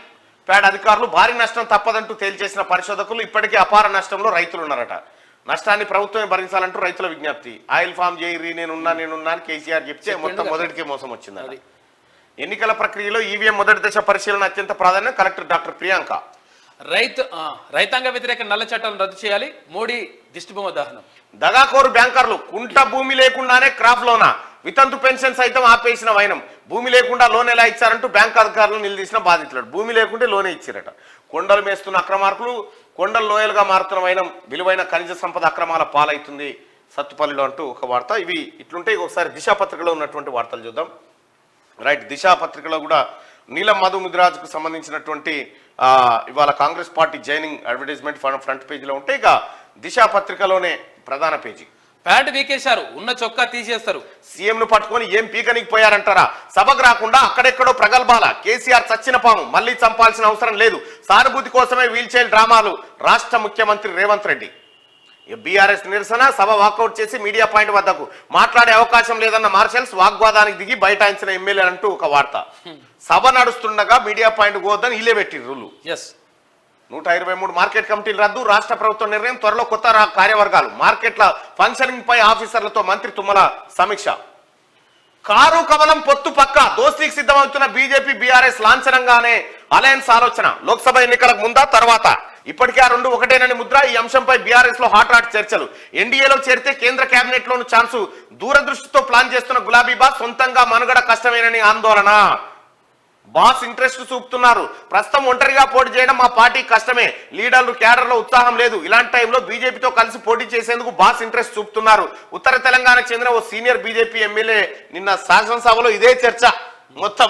ప్యాడ్ అధికారులు, భారీ నష్టం తప్పదంటూ తేల్చేసిన పరిశోధకులు, ఇప్పటికే అపార నష్టంలో రైతులు ఉన్నారట. నష్టాన్ని ప్రభుత్వమే భరించాలంటూ రైతుల విజ్ఞప్తి. ఆయిల్ ఫామ్ చేయరి, నేనున్నా అని కేసీఆర్ చెప్తే మొత్తం మొదటికే మోసం వచ్చింది. ఎన్నికల ప్రక్రియలో ఈవీఎం మొదటి దశ పరిశీలన అత్యంత ప్రాధాన్యం. Collector doctor Priyanka. రైతాంగ వ్యతిరేక నల్ల చట్టాలను రద్దు చేయాలి. మోడీ దిష్టిబొమ్మ దహనం. దగాకోరు బ్యాంకర్లు, కుంట భూమి లేకుండానే క్రాప్ లోనా, వితంతు పెన్షన్ సైతం ఆపేసిన వైనం. భూమి లేకుండా లోన్ ఎలా ఇచ్చారంటూ బ్యాంక్ అధికారులను నిలదీసిన బాధితులు. భూమి లేకుంటే లోనే ఇచ్చారట. కొండలు మేస్తున్న అక్రమార్కులు, కొండలు లోయలుగా మారుతున్న వైనం, విలువైన ఖనిజ సంపద అక్రమాల పాలవుతుంది సత్తుపల్లిలో అంటూ ఒక వార్త. ఇవి ఇట్లుంటే ఒకసారి దిశా పత్రికలో ఉన్నటువంటి వార్తలు చూద్దాం. రైట్, దిశా పత్రికలో కూడా నీలం మధు ముదిరాజుకు సంబంధించినటువంటి ఇవాళ Congress party joining advertisement front పేజీలో ఉంటే, ఇక దిశా పత్రికలోనే ప్రధాన పేజీ. ప్యాంట్ వీకేశారు, ఉన్న చొక్కా తీసేస్తారు. సీఎం ను పట్టుకొని ఏం పీకనికి పోయారంటారా? సభకు రాకుండా అక్కడెక్కడో ప్రగల్భాల. కేసీఆర్ చచ్చిన పాము, మళ్లీ చంపాల్సిన అవసరం లేదు, సానుభూతి కోసమే వీల్ చైర్ డ్రామాలు. రాష్ట్ర ముఖ్యమంత్రి రేవంత్ రెడ్డి. బీఆర్ఎస్ నిరసన, సభ వాకౌట్ చేసి మీడియా పాయింట్ వద్దకు మాట్లాడే అవకాశం లేదన్న మార్షల్స్, వాగ్వాదానికి దిగి బైఠాయించిన ఎమ్మెల్యే అంటూ ఒక వార్త. సభ నడుస్తుండగా మీడియా పాయింట్ పోవద్దని ఇల్లే పెట్టిరు రూలు. 123 మార్కెట్ కమిటీలు రద్దు, రాష్ట్ర ప్రభుత్వం నిర్ణయం, త్వరలో కొత్త కార్యవర్గాలు. మార్కెట్ల ఫంక్షనింగ్ పై ఆఫీసర్లతో మంత్రి తుమ్మల సమీక్ష. కారు కమలం పొత్తు పక్క, దోస్తీకి సిద్ధమవుతున్న బీజేపీ బీఆర్ఎస్ లాంఛనంగానే అలయన్స్ ఆలోచన. లోక్సభ ఎన్నికలకు ముందా తర్వాత ఇప్పటికే ఆ రెండు ఒకటేనని ముద్ర. ఈ అంశంపై బీఆర్ఎస్ లో హాట్ చర్చలు. ఎన్డీఏలో చేరితే కేంద్ర కేబినెట్ లోను ఛాన్సు. దూరదృష్టితో ప్లాన్ చేస్తున్న గులాబీ బాస్ సొంతంగా మనుగడ కష్టమేనని ఆందోళన. బాస్ ఇంట్రెస్ట్ చూపుతున్నారు. ప్రస్తుతం ఒంటరిగా పోటీ చేయడం మా పార్టీ కష్టమే. లీడర్లు క్యాడర్లో ఉత్సాహం లేదు. ఇలాంటి టైంలో బీజేపీతో కలిసి పోటీ చేసేందుకు బాస్ ఇంట్రెస్ట్ చూపుతున్నారు. ఉత్తర తెలంగాణకు చెందిన ఓ సీనియర్ బీజేపీ ఎమ్మెల్యే నిన్న శాసనసభలో ఇదే చర్చ. మొత్తం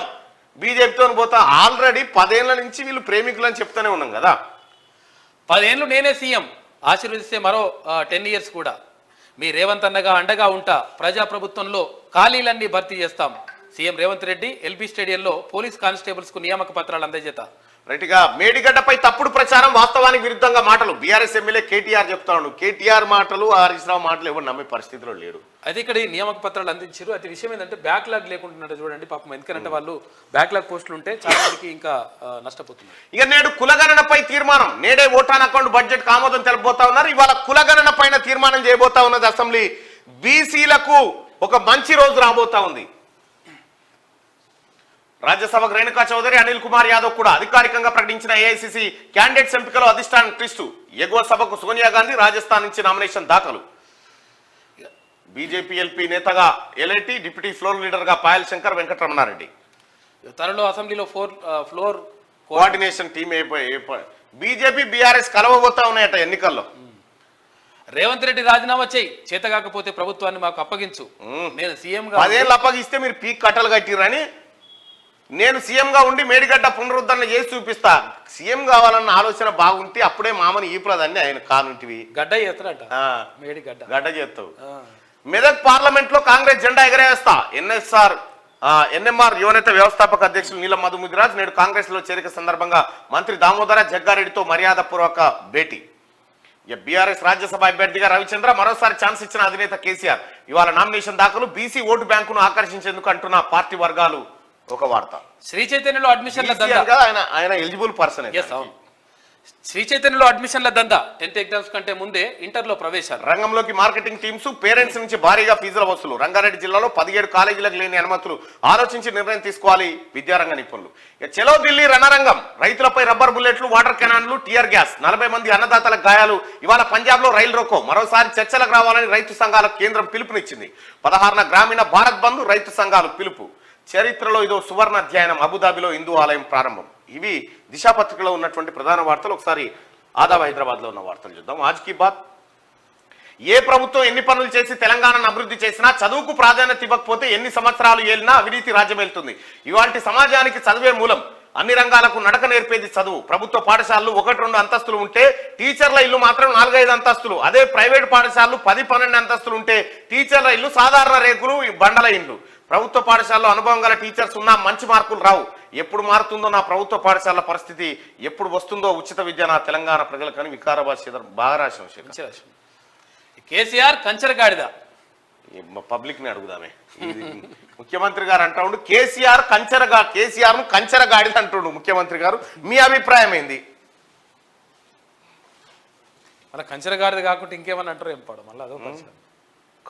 బీజేపీతో పోతా. ఆల్రెడీ 10 ఏళ్ల నుంచి వీళ్ళు ప్రేమికులు అని చెప్తూనే ఉన్నాం కదా. 10 ఏళ్ళు నేనే సీఎం, ఆశీర్వదిస్తే మరో 10 ఇయర్స్ కూడా మీ రేవంత్ అన్నగా అండగా ఉంటా. ప్రజాప్రభుత్వంలో ఖాళీలన్నీ భర్తీ చేస్తాం. సీఎం రేవంత్ రెడ్డి ఎల్బీ స్టేడియంలో పోలీస్ కానిస్టేబుల్స్ కు నియామక పత్రాలు అందజేత. రైట్గా మేడిగడ్డపై తప్పుడు ప్రచారం, వాస్తవానికి విరుద్ధంగా మాటలు. బీఆర్ఎస్ ఎమ్మెల్యే కేటీఆర్ చెప్తాడు. కేటీఆర్ మాటలు, హరీష్ రావు మాటలు ఎవరు నమ్మే పరిస్థితిలో లేడు. అయితే ఇక్కడ ఈ నియామక పత్రాలు అందించారు. అయితే విషయం ఏంటంటే బ్యాక్లాగ్ లేకుండా చూడండి పాపం. ఎందుకంటే వాళ్ళు బ్యాక్లాగ్ పోస్టులు ఉంటే చాలా మందికి ఇంకా నష్టపోతున్నారు. ఇక నేడు కులగణనపై తీర్మానం. నేడే ఓటాన్ అకౌంట్ బడ్జెట్ ఆమోదం తెలుపబోతా ఉన్నారు. ఇవాళ కులగణన పైన తీర్మానం చేయబోతా ఉన్నది అసెంబ్లీ. బీసీలకు ఒక మంచి రోజు రాబోతా ఉంది. రాజ్యసభకు రేణుకా చౌదరి, అనిల్ కుమార్ యాదవ్ కూడా అధికారికంగా ప్రకటించిన ఏఐసిసి క్యాండిడేట్స్ ఎంపికలో అధిష్టానం ట్విస్టు. ఎగువ సభకు సోనియా గాంధీ రాజస్థాన్ నుంచి నామినేషన్ దాఖలు. బీజేపీ ఎల్పీ నేతగా ఎల్ఐటి, డిప్యూటీ ఫ్లోర్ లీడర్ గా పాయల్ శంకర్, వెంకటరమణారెడ్డి. త్వరలో అసెంబ్లీలో floor coordination team BJP BRS కలవబోతా ఉన్నాయట ఎన్నికల్లో. రేవంత్ రెడ్డి రాజీనామా చేయి, చేత కాకపోతే ప్రభుత్వాన్ని మాకు అప్పగించు. నేను సీఎం 10 ఏళ్ళు అప్పగిస్తే మీరు పీక్ కట్టలు కట్టిరని, నేను సీఎంగా ఉండి మేడిగడ్డ పునరుద్ధరణ చేసి చూపిస్తా. సీఎం కావాలన్న ఆలోచన బాగుంటే అప్పుడే మామని ఈపులదన్నీ ఆయన కానుంటివి. గడ్డ చేస్తారట, మేడి గడ్డ చేస్తావు. మెదక్ పార్లమెంట్ లో కాంగ్రెస్ జెండా ఎగరేస్తా. ఎన్ఎంఆర్ యువనేత వ్యవస్థాపక అధ్యక్షులు నీలం మధు ముదిరాజ్ నేడు కాంగ్రెస్ లో చేరిక సందర్భంగా మంత్రి దామోదర జగ్గారెడ్డితో మర్యాదపూర్వక భేటీ. బీఆర్ఎస్ రాజ్యసభ అభ్యర్థిగా రవిచంద్ర మరోసారి ఛాన్స్ ఇచ్చిన అధినేత కేసీఆర్. ఇవాళ నామినేషన్ దాఖలు. బీసీ ఓటు బ్యాంకును ఆకర్షించేందుకు అంటున్న పార్టీ వర్గాలు. ఒక వార్త. శ్రీ చైతన్యలో అడ్మిషన్ల ఆయన ఎలిజిబుల్ పర్సన్. శ్రీ చైతన్యలో అడ్మిషన్ల దందా. 10th ఎగ్జామ్స్ కంటే ముందే ఇంటర్లో ప్రవేశాలు. రంగంలోకి మార్కెటింగ్ టీమ్స్, పేరెంట్స్ నుంచి భారీగా ఫీజుల వసూలు. రంగారెడ్డి జిల్లాలో 17 కాలేజీలకు లేని అనుమతులు. ఆలోచించి నిర్ణయం తీసుకోవాలి విద్యారంగ నిపుణులు. చలో ఢిల్లీ రణరంగం. రైతులపై రబ్బర్ బుల్లెట్లు, వాటర్ కెనాన్లు, టియర్ గ్యాస్. 40 మంది అన్నదాతలకు గాయాలు. ఇవాళ పంజాబ్ లో రైలు రోకో. మరోసారి చర్చలకు రావాలని రైతు సంఘాలకు కేంద్రం పిలుపునిచ్చింది. 16న గ్రామీణ భారత్ బంద్ రైతు సంఘాలు పిలుపు. చరిత్రలో ఇదో సువర్ణ అధ్యాయం. అబుదాబిలో హిందూ ఆలయం ప్రారంభం. ఇవి దిశా పత్రికలో ఉన్నటువంటి ప్రధాన వార్తలు. ఒకసారి ఆదాబ్ హైదరాబాద్ లో ఉన్న వార్తలు చూద్దాం. ఆజ్ కీ బాత్. ఏ ప్రభుత్వం ఎన్ని పనులు చేసి తెలంగాణను అభివృద్ధి చేసినా చదువుకు ప్రాధాన్యత ఇవ్వకపోతే ఎన్ని సంవత్సరాలు ఏలినా అవినీతి రాజ్యమేలుతుంది. ఇవాంటి సమాజానికి చదువే మూలం. అన్ని రంగాలకు నడక నేర్పేది చదువు. ప్రభుత్వ పాఠశాలలు 1-2 అంతస్తులు ఉంటే టీచర్ల ఇల్లు మాత్రం 4-5 అంతస్తులు. అదే ప్రైవేట్ పాఠశాలలు 10-12 అంతస్తులు ఉంటే టీచర్ల ఇల్లు సాధారణ రేకులు, బండల ఇండ్లు. ప్రభుత్వ పాఠశాలలో అనుభవం గల టీచర్స్ ఉన్నా మంచి మార్కులు రావు. ఎప్పుడు మారుతుందో నా ప్రభుత్వ పాఠశాల పరిస్థితి, ఎప్పుడు వస్తుందో ఉచిత విద్య నా తెలంగాణ ప్రజలకని వికారాబాద్ శ్రీధర్ బాగా రాసిన. కేసీఆర్ కంచరగాడిద. పబ్లిక్ ని అడుగుదామే. ముఖ్యమంత్రి గారు అంటా ఉండు కేసీఆర్ ను కంచరగాడిద అంటుండు ముఖ్యమంత్రి గారు. మీ అభిప్రాయం ఏంది? మన కంచరగాడిద కాకుండా ఇంకేమన్నా అంటారు ఏం పాడు మళ్ళీ అదో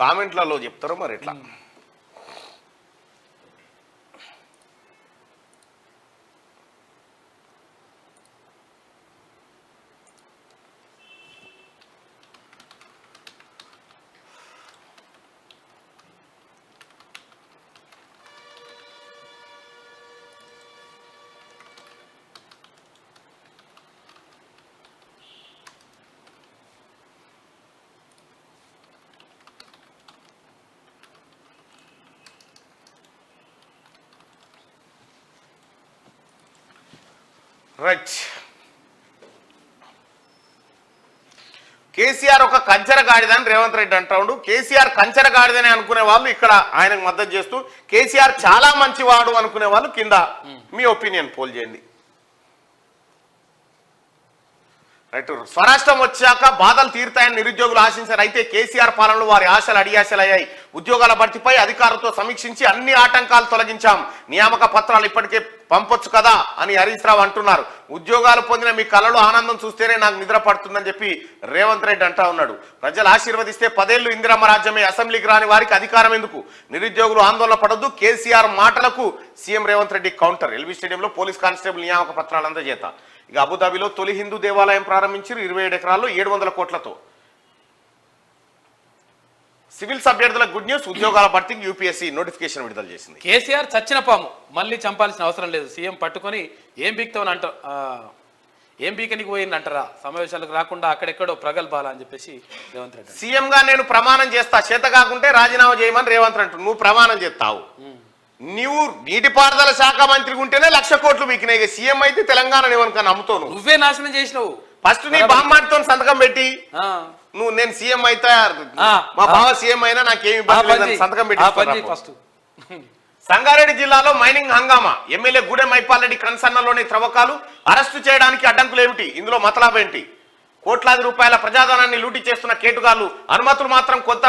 కామెంట్లలో చెప్తారో మరి ఎట్లా. రైట్. కేసీఆర్ ఒక కంచరగాడిదని రేవంత్ రెడ్డి అంటాడు. కేసీఆర్ కంచరగాడిదని అనుకునే వాళ్ళు ఇక్కడ ఆయనకు మద్దతు చేస్తూ, కేసీఆర్ చాలా మంచివాడు అనుకునే వాళ్ళు కింద మీ ఒపీనియన్ పోల్ చేయండి. రైట్. స్వరాష్ట్రం వచ్చాక బాధలు తీరుతాయని నిరుద్యోగులు ఆశించారు. అయితే కేసీఆర్ పాలనలో వారి ఆశలు అడియాశలయ్యాయి. ఉద్యోగాల భర్తీపై అధికారులతో సమీక్షించి అన్ని ఆటంకాలు తొలగించాం. నియామక పత్రాలు ఇప్పటికే పంపొచ్చు కదా అని హరీష్ రావు అంటున్నారు. ఉద్యోగాలు పొందిన మీ కళలో ఆనందం చూస్తేనే నాకు నిద్ర పడుతుందని చెప్పి రేవంత్ రెడ్డి అంటా ఉన్నాడు. ప్రజలు ఆశీర్వదిస్తే 10 ఏళ్లు ఇందిరమ్మ రాజ్యమే. అసెంబ్లీకి రాని వారికి అధికారం ఎందుకు? నిరుద్యోగులు ఆందోళన పడొద్దు. కేసీఆర్ మాటలకు CM Revanth Reddy counter. LB స్టేడియంలో పోలీస్ కానిస్టేబుల్ నియామక పత్రాలు అందజేత. ఇక అబుదాబిలో తొలి హిందూ దేవాలయం ప్రారంభించారు 27 ఎకరాల్లో 700 కోట్లతో. సివిల్స్ అభ్యర్థుల గుడ్ న్యూస్, ఉద్యోగాల భర్తీకి యూపీఎస్సీ నోటిఫికేషన్ విడుదల చేసింది. కేసీఆర్ చచ్చిన పాము మళ్ళీ చంపాల్సిన అవసరం లేదు, సీఎం పట్టుకొని ఏం బీక్తామని అంట ఏం బీకనికి పోయింది అంటారా, సమావేశాలకు రాకుండా అక్కడెక్కడో ప్రగల్భాలా అని చెప్పేసి రేవంత్ రెడ్డి. సీఎం గా నేను ప్రమాణం చేస్తా, చేత కాకుంటే రాజీనామా చేయమని రేవంత్ రెడ్డి అంటారు. నువ్వు ప్రమాణం చేస్తావు, నువ్వు నీటిపారుదల శాఖ మంత్రి ఉంటేనే 1,00,000 కోట్లు వీకినాయి, సీఎం అయితే తెలంగాణ ఏమనుకని అమ్ముతావు. నువ్వే నాశనం చేసినావు. ఫస్ట్ నీ బామ్మాటితో సంతకం పెట్టి నువ్వు నేను సీఎం అయితే మా బావ సీఎం అయినా నాకేమి ఇబ్బంది లేదని సంతకం పెట్టి ఫస్ట్. సంగారెడ్డి జిల్లాలో మైనింగ్ హంగామా, ఎమ్మెల్యే గూడెం మైపాల్ రెడ్డి కన్సర్నలోని త్రవ్వకాలు, అరెస్టు చేయడానికి అడ్డంకులు ఏమిటి, ఇందులో మతలాభేంటి? కోట్లాది రూపాయల ప్రజాధనాన్ని లూటీ చేస్తున్న కేటుగాళ్లు, అనుమతులు మాత్రం కొత్త,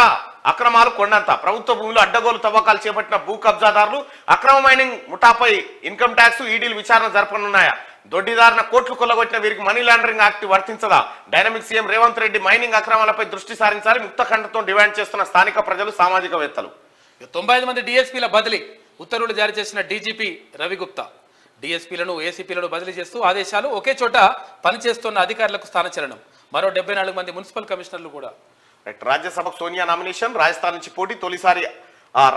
అక్రమాలు కొండంత. ప్రభుత్వ భూములు అడ్డగోలు తవ్వకాలు చేపట్టిన భూ కబ్జాదారులు, అక్రమ మైనింగ్ ముఠాపై ఇన్కమ్ ట్యాక్స్ ఈడీలు విచారణ జరపనున్నాయా? దొడ్డిదారిన కోట్లు కొల్లగొట్టిన వీరికి మనీ లాండరింగ్ యాక్ట్ వర్తించదా? Dynamic CM Revanth Reddy mining అక్రమాలపై దృష్టి సారించాలి, ముక్తఖండతో డిమాండ్ చేస్తున్న స్థానిక ప్రజలు, సామాజికవేత్తలు. 95 మంది డిఎస్పీల బదిలీ, ఉత్తర్వులు జారీ చేసిన డీజీపీ రవిగుప్తా. డిఎస్పీలను ఏసీపీలను బదిలీ చేస్తూ ఆదేశాలు, ఒకే చోట పనిచేస్తున్న అధికారులకు స్థానచలనం. మరో 74 మంది మున్సిపల్ కమిషనర్లు కూడా. రాజ్యసభకు సోనియా నామినేషన్, రాజస్థాన్ నుంచి పోటీ, తొలిసారి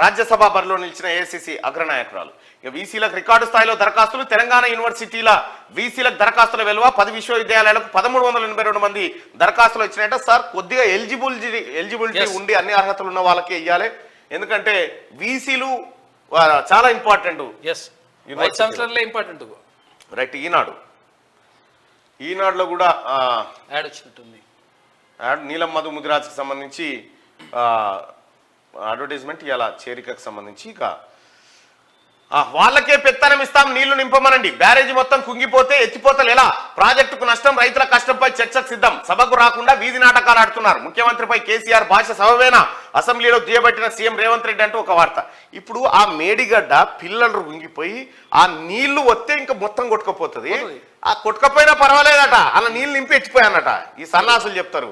రాజ్యసభ బరిలో నిలిచిన ఏఐసీసీ అగ్రనాయకురాలు. ఇక వీసీలకు రికార్డు స్థాయిలో దరఖాస్తులు, తెలంగాణ యూనివర్సిటీల వీసీలకు దరఖాస్తుల విలువ 10 విశ్వవిద్యాలయాలకు 1382 మంది దరఖాస్తులు వచ్చినాయంటే. సార్ కొద్దిగా ఎలిజిబిలిటీ ఉండి అన్ని అర్హతలు ఉన్న వాళ్ళకే ఇవ్వాలి, ఎందుకంటే వీసీలు చాలా ఇంపార్టెంట్. Important right. ఈనాడులో కూడా యాడ్ వచ్చినట్టుంది. నీలం మధు ముదిరాజ్కి సంబంధించి అడ్వర్టైజ్మెంట్ ఇలా చేరికకు సంబంధించి ఇక వాళ్ళకే పెత్తనం ఇస్తాం, నీళ్లు నింపమనండి, బ్యారేజీ మొత్తం కుంగిపోతే ఎత్తిపోతలు ఎలా, ప్రాజెక్టుకు నష్టం, రైతుల కష్టంపై చర్చకు సిద్ధం, సభకు రాకుండా వీధి నాటకాలు ఆడుతున్నారు, ముఖ్యమంత్రిపై కేసీఆర్ భాష సబవేనా, అసెంబ్లీలో దుయ్యబట్టిన సీఎం రేవంత్ రెడ్డి అంటూ ఒక వార్త. ఇప్పుడు ఆ మేడిగడ్డ పిల్లలు కుంగిపోయి ఆ నీళ్లు వస్తే ఇంకా మొత్తం కొట్టుకపోతుంది, ఆ కొట్టుకపోయినా పర్వాలేదట, అలా నీళ్లు నింపి ఎత్తిపోయానట. ఈ సన్నాసులు చెప్తారు.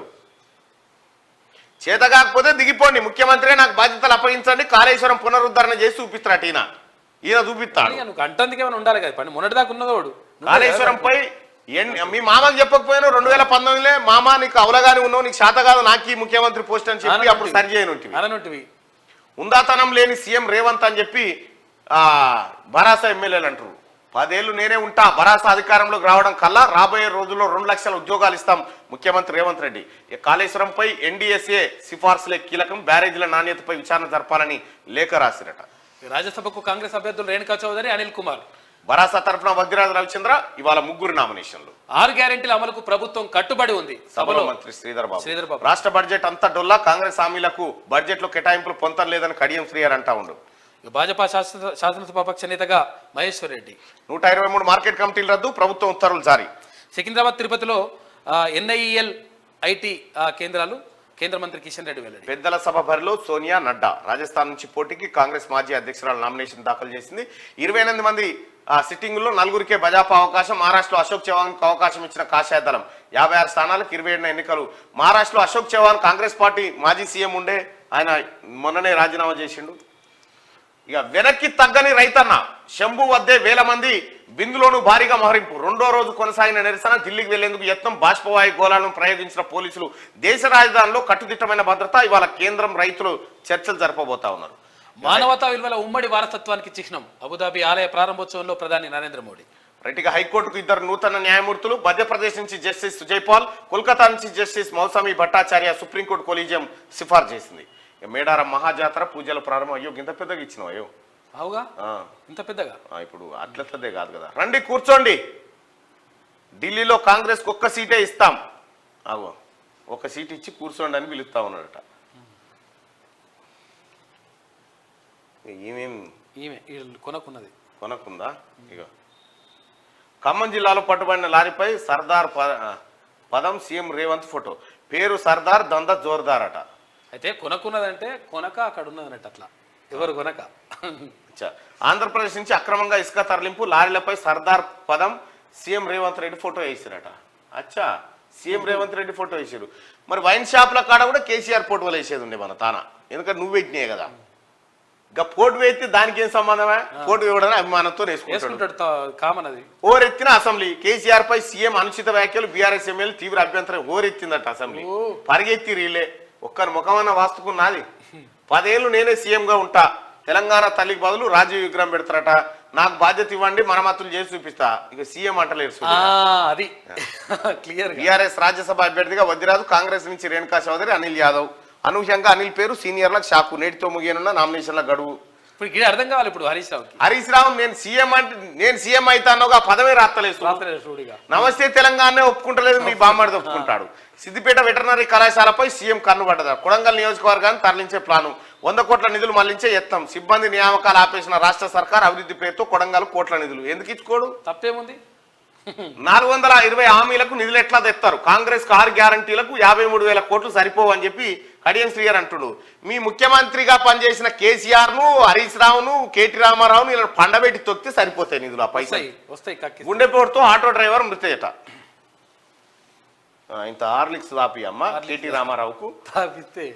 చేత కాకపోతే దిగిపోండి, ముఖ్యమంత్రి నాకు బాధ్యతలు అప్పగించండి, కాళేశ్వరం పునరుద్ధరణ చేసి చూపిస్తారట. ఈయన చూపిస్తాడు. గంటందుకేమైనా ఉండాలి కదా, పని మొన్నటిదాకా ఉన్నదోడు. కాళేశ్వరంపై మీ మామకు చెప్పకపోయినా 2019 మామ నీకు అవలగానే ఉన్నావు, నీకు శాత కాదు నాకు ఈ ముఖ్యమంత్రి పోస్ట్ అని చెప్పి అప్పుడు సరి చేయనుంటివి. ఉందాతనం లేని సీఎం రేవంత్ అని చెప్పి భరాసా ఎమ్మెల్యేలు అంటారు. 10 ఏళ్ళు నేనే ఉంటా, భరాసా అధికారంలోకి రావడం కల్లా రాబోయే రోజుల్లో 2 లక్షల ఉద్యోగాలు ఇస్తాం ముఖ్యమంత్రి రేవంత్ రెడ్డి. కాళేశ్వరంపై ఎన్డీఎస్ఏ సిఫార్సులే కీలకం, బ్యారేజీల నాణ్యతపై విచారణ జరపాలని లేఖ రాసిరట. రాజ్యసభకు కాంగ్రెస్ అభ్యర్థులు రేణుకా చౌదరి, అనిల్ కుమార్. భరాసా తరఫున వగ్గిరాజు రవిచంద్ర ఇవాళ 3 నామినేషన్లు. 6 గ్యారెంటీల అమలుకు ప్రభుత్వం కట్టుబడి ఉంది. సభలో మంత్రి శ్రీధర్ బాబు రాష్ట్ర బడ్జెట్ అంతా డొల్లా, కాంగ్రెస్ హామీలకు బడ్జెట్ లో కేటాయింపులు పొంతం లేదని కడియం శ్రీహర్ అంటా ఉండు. భాజపా శాసనసభాపక్ష నేతగా మహేశ్వర్ రెడ్డి. 123 మార్కెట్ కమిటీలు రద్దు, ప్రభుత్వం ఉత్తర్వులు జారీ. సికింద్రాబాద్ తిరుపతిలో NIEL IT కేంద్రాలు, కేంద్ర మంత్రి కిషన్ రెడ్డి వెల్లడి. పెద్దల సభ బరిలో సోనియా, నడ్డా. రాజస్థాన్ నుంచి పోటీకి కాంగ్రెస్ మాజీ అధ్యక్షురాలు నామినేషన్ దాఖలు చేసింది. 28 మంది సిట్టింగుల్లో 4గురికే భాజపా అవకాశం. మహారాష్ట్రలో అశోక్ చవాన్ కు అవకాశం ఇచ్చిన కాషాయ దళం. 56 స్థానాలకు 27 ఎన్నికలు. మహారాష్ట్రలో అశోక్ చవాన్ కాంగ్రెస్ పార్టీ మాజీ సీఎం ఉండే, ఆయన మొన్ననే రాజీనామా చేసిండు. ఇక వెనక్కి తగ్గని రైతన్న, శంభు వద్దే వేల మంది, బిందులోను భారీగా మోహరింపు. 2వ రోజు కొనసాగిన నిరసన, ఢిల్లీకి వెళ్లేందుకు యత్నం, బాష్పవాయు గోళాలను ప్రయోగించిన పోలీసులు. దేశ రాజధానిలో కట్టుదిట్టమైన భద్రత. ఇవాళ కేంద్రం రైతులు చర్చలు జరపబోతా ఉన్నారు. మానవతా విలువల ఉమ్మడి వారసత్వానికి చిహ్నం, అబుదాబి ఆలయ ప్రారంభోత్సవంలో ప్రధాని నరేంద్ర మోడీ. రైట్గా హైకోర్టుకు 2 నూతన న్యాయమూర్తులు. మధ్యప్రదేశ్ నుంచి జస్టిస్ సుజయ్ పాల్, కోల్కతా నుంచి justice Mousumi Bhattacharya supreme court collegium సిఫార్సు చేసింది. మేడారం మహాజాతర పూజల ప్రారంభం. అయ్యో ఇంత పెద్దగా ఇచ్చినావు, అయ్యో అవుగా ఇంత పెద్దగా. ఇప్పుడు అట్లదే కాదు కదా. రండి కూర్చోండి, ఢిల్లీలో కాంగ్రెస్ కు 1 సీటే ఇస్తాం, అగో 1 సీట్ ఇచ్చి కూర్చోండి అని పిలుస్తా ఉన్నాడట. ఈమె కొనకుందా? ఇక ఖమ్మం జిల్లాలో పట్టుబడిన లారీపై సర్దార్ పదం, సీఎం రేవంత్ ఫోటో. పేరు సర్దార్, దంద జోర్దార్ అట. అయితే కొనకున్నదంటే కొనక అక్కడ ఉన్నదన్నట్టు. అట్లా ఎవరు కొనక. ఆంధ్రప్రదేశ్ నుంచి అక్రమంగా ఇసుక తరలింపు, లారీలపై సర్దార్ పదం, సీఎం రేవంత్ రెడ్డి ఫోటో వేసిరట. అచ్చా, సీఎం రేవంత్ రెడ్డి ఫోటో వేసారు. మరి వైన్ షాప్ల కాడ కూడా కేసీఆర్ ఫోటోలు వేసేది ఉండే మన తాన, ఎందుకంటే నువ్వు పెట్టినాయి కదా. ఇంకా పోటు వేస్తే దానికి ఏం సంబంధమే? పోటు ఇవ్వడానికి అభిమానంతో వేసుకుంటాడు. వేసుకుంటాడు కామన్ అది. ఓరెత్తిన అసెంబ్లీ కేసీఆర్ పై సీఎం అనుచిత వ్యాఖ్యలు బీఆర్ఎస్ ఎమ్మెల్యే తీవ్ర అభ్యంతరం. ఓరెత్తిందట అసెంబ్లీ. పరిగెత్తి రీలే ఒక్కరి ముఖమన్న వాస్తుకున్నది. 10 ఏళ్ళు నేనే సీఎంగా ఉంటా, తెలంగాణ తల్లికి బదులు రాజీవ్ విగ్రహం పెడతారట, నాకు బాధ్యత ఇవ్వండి, మరమ్మతులు చేసి చూపిస్తా. ఇక సీఎం అంటలేరు. అది క్లియర్. బీఆర్ఎస్ రాజ్యసభ అభ్యర్థిగా వద్దిరాజు, కాంగ్రెస్ నుంచి రేణుకా చౌదరి, అనిల్ యాదవ్. అనూహ్యంగా అనిల్ పేరు సీనియర్లకు షాకు. నేటితో ముగియనున్న నామినేషన్ల గడువు. ఇప్పుడు ఇది అర్థం కావాలి ఇప్పుడు హరీష్ రావుకి. హరీష్ రావు నేను సీఎం అవుతానోగా పదవి రాత్తలేదు. నమస్తే తెలంగాణ ఒప్పుకుంటలేదు, మీ బామ్మడిది ఒప్పుకుంటాడు. సిద్దిపేట వెటర్నరీ కళాశాలపై సీఎం కన్నుపడ్డదా. కొడంగల్ నియోజకవర్గాన్ని తరలించే ప్లాను. 100 కోట్ల నిధులు మళ్లించే యత్నం. సిబ్బంది నియామకాలు ఆపేసిన రాష్ట్ర సర్కార్ అభివృద్ధి పేరుతో కొడంగల్ కోట్ల నిధులు ఎందుకు ఇచ్చుకోడు? తప్పేముంది? 420 హామీలకు నిధులు ఎట్లా తెస్తారు? కాంగ్రెస్ 6 గ్యారంటీలకు 53,000 కోట్లు సరిపోవని చెప్పి కడియం శ్రీయర్ అంటుడు. మీ ముఖ్యమంత్రిగా పనిచేసిన కేసీఆర్ ను, హరీష్ రావును, కేటీ రామారావును ఇలా పండబెట్టి తొక్కితే సరిపోతాయి నిధులు. ఆ పైసలు వస్తాయి. గుండెపోటుతో ఆటో డ్రైవర్ మృతయట. ఇంత హార్లిక్స్ తాపి అమ్మ కేటీ రామారావుకు తాపిస్తే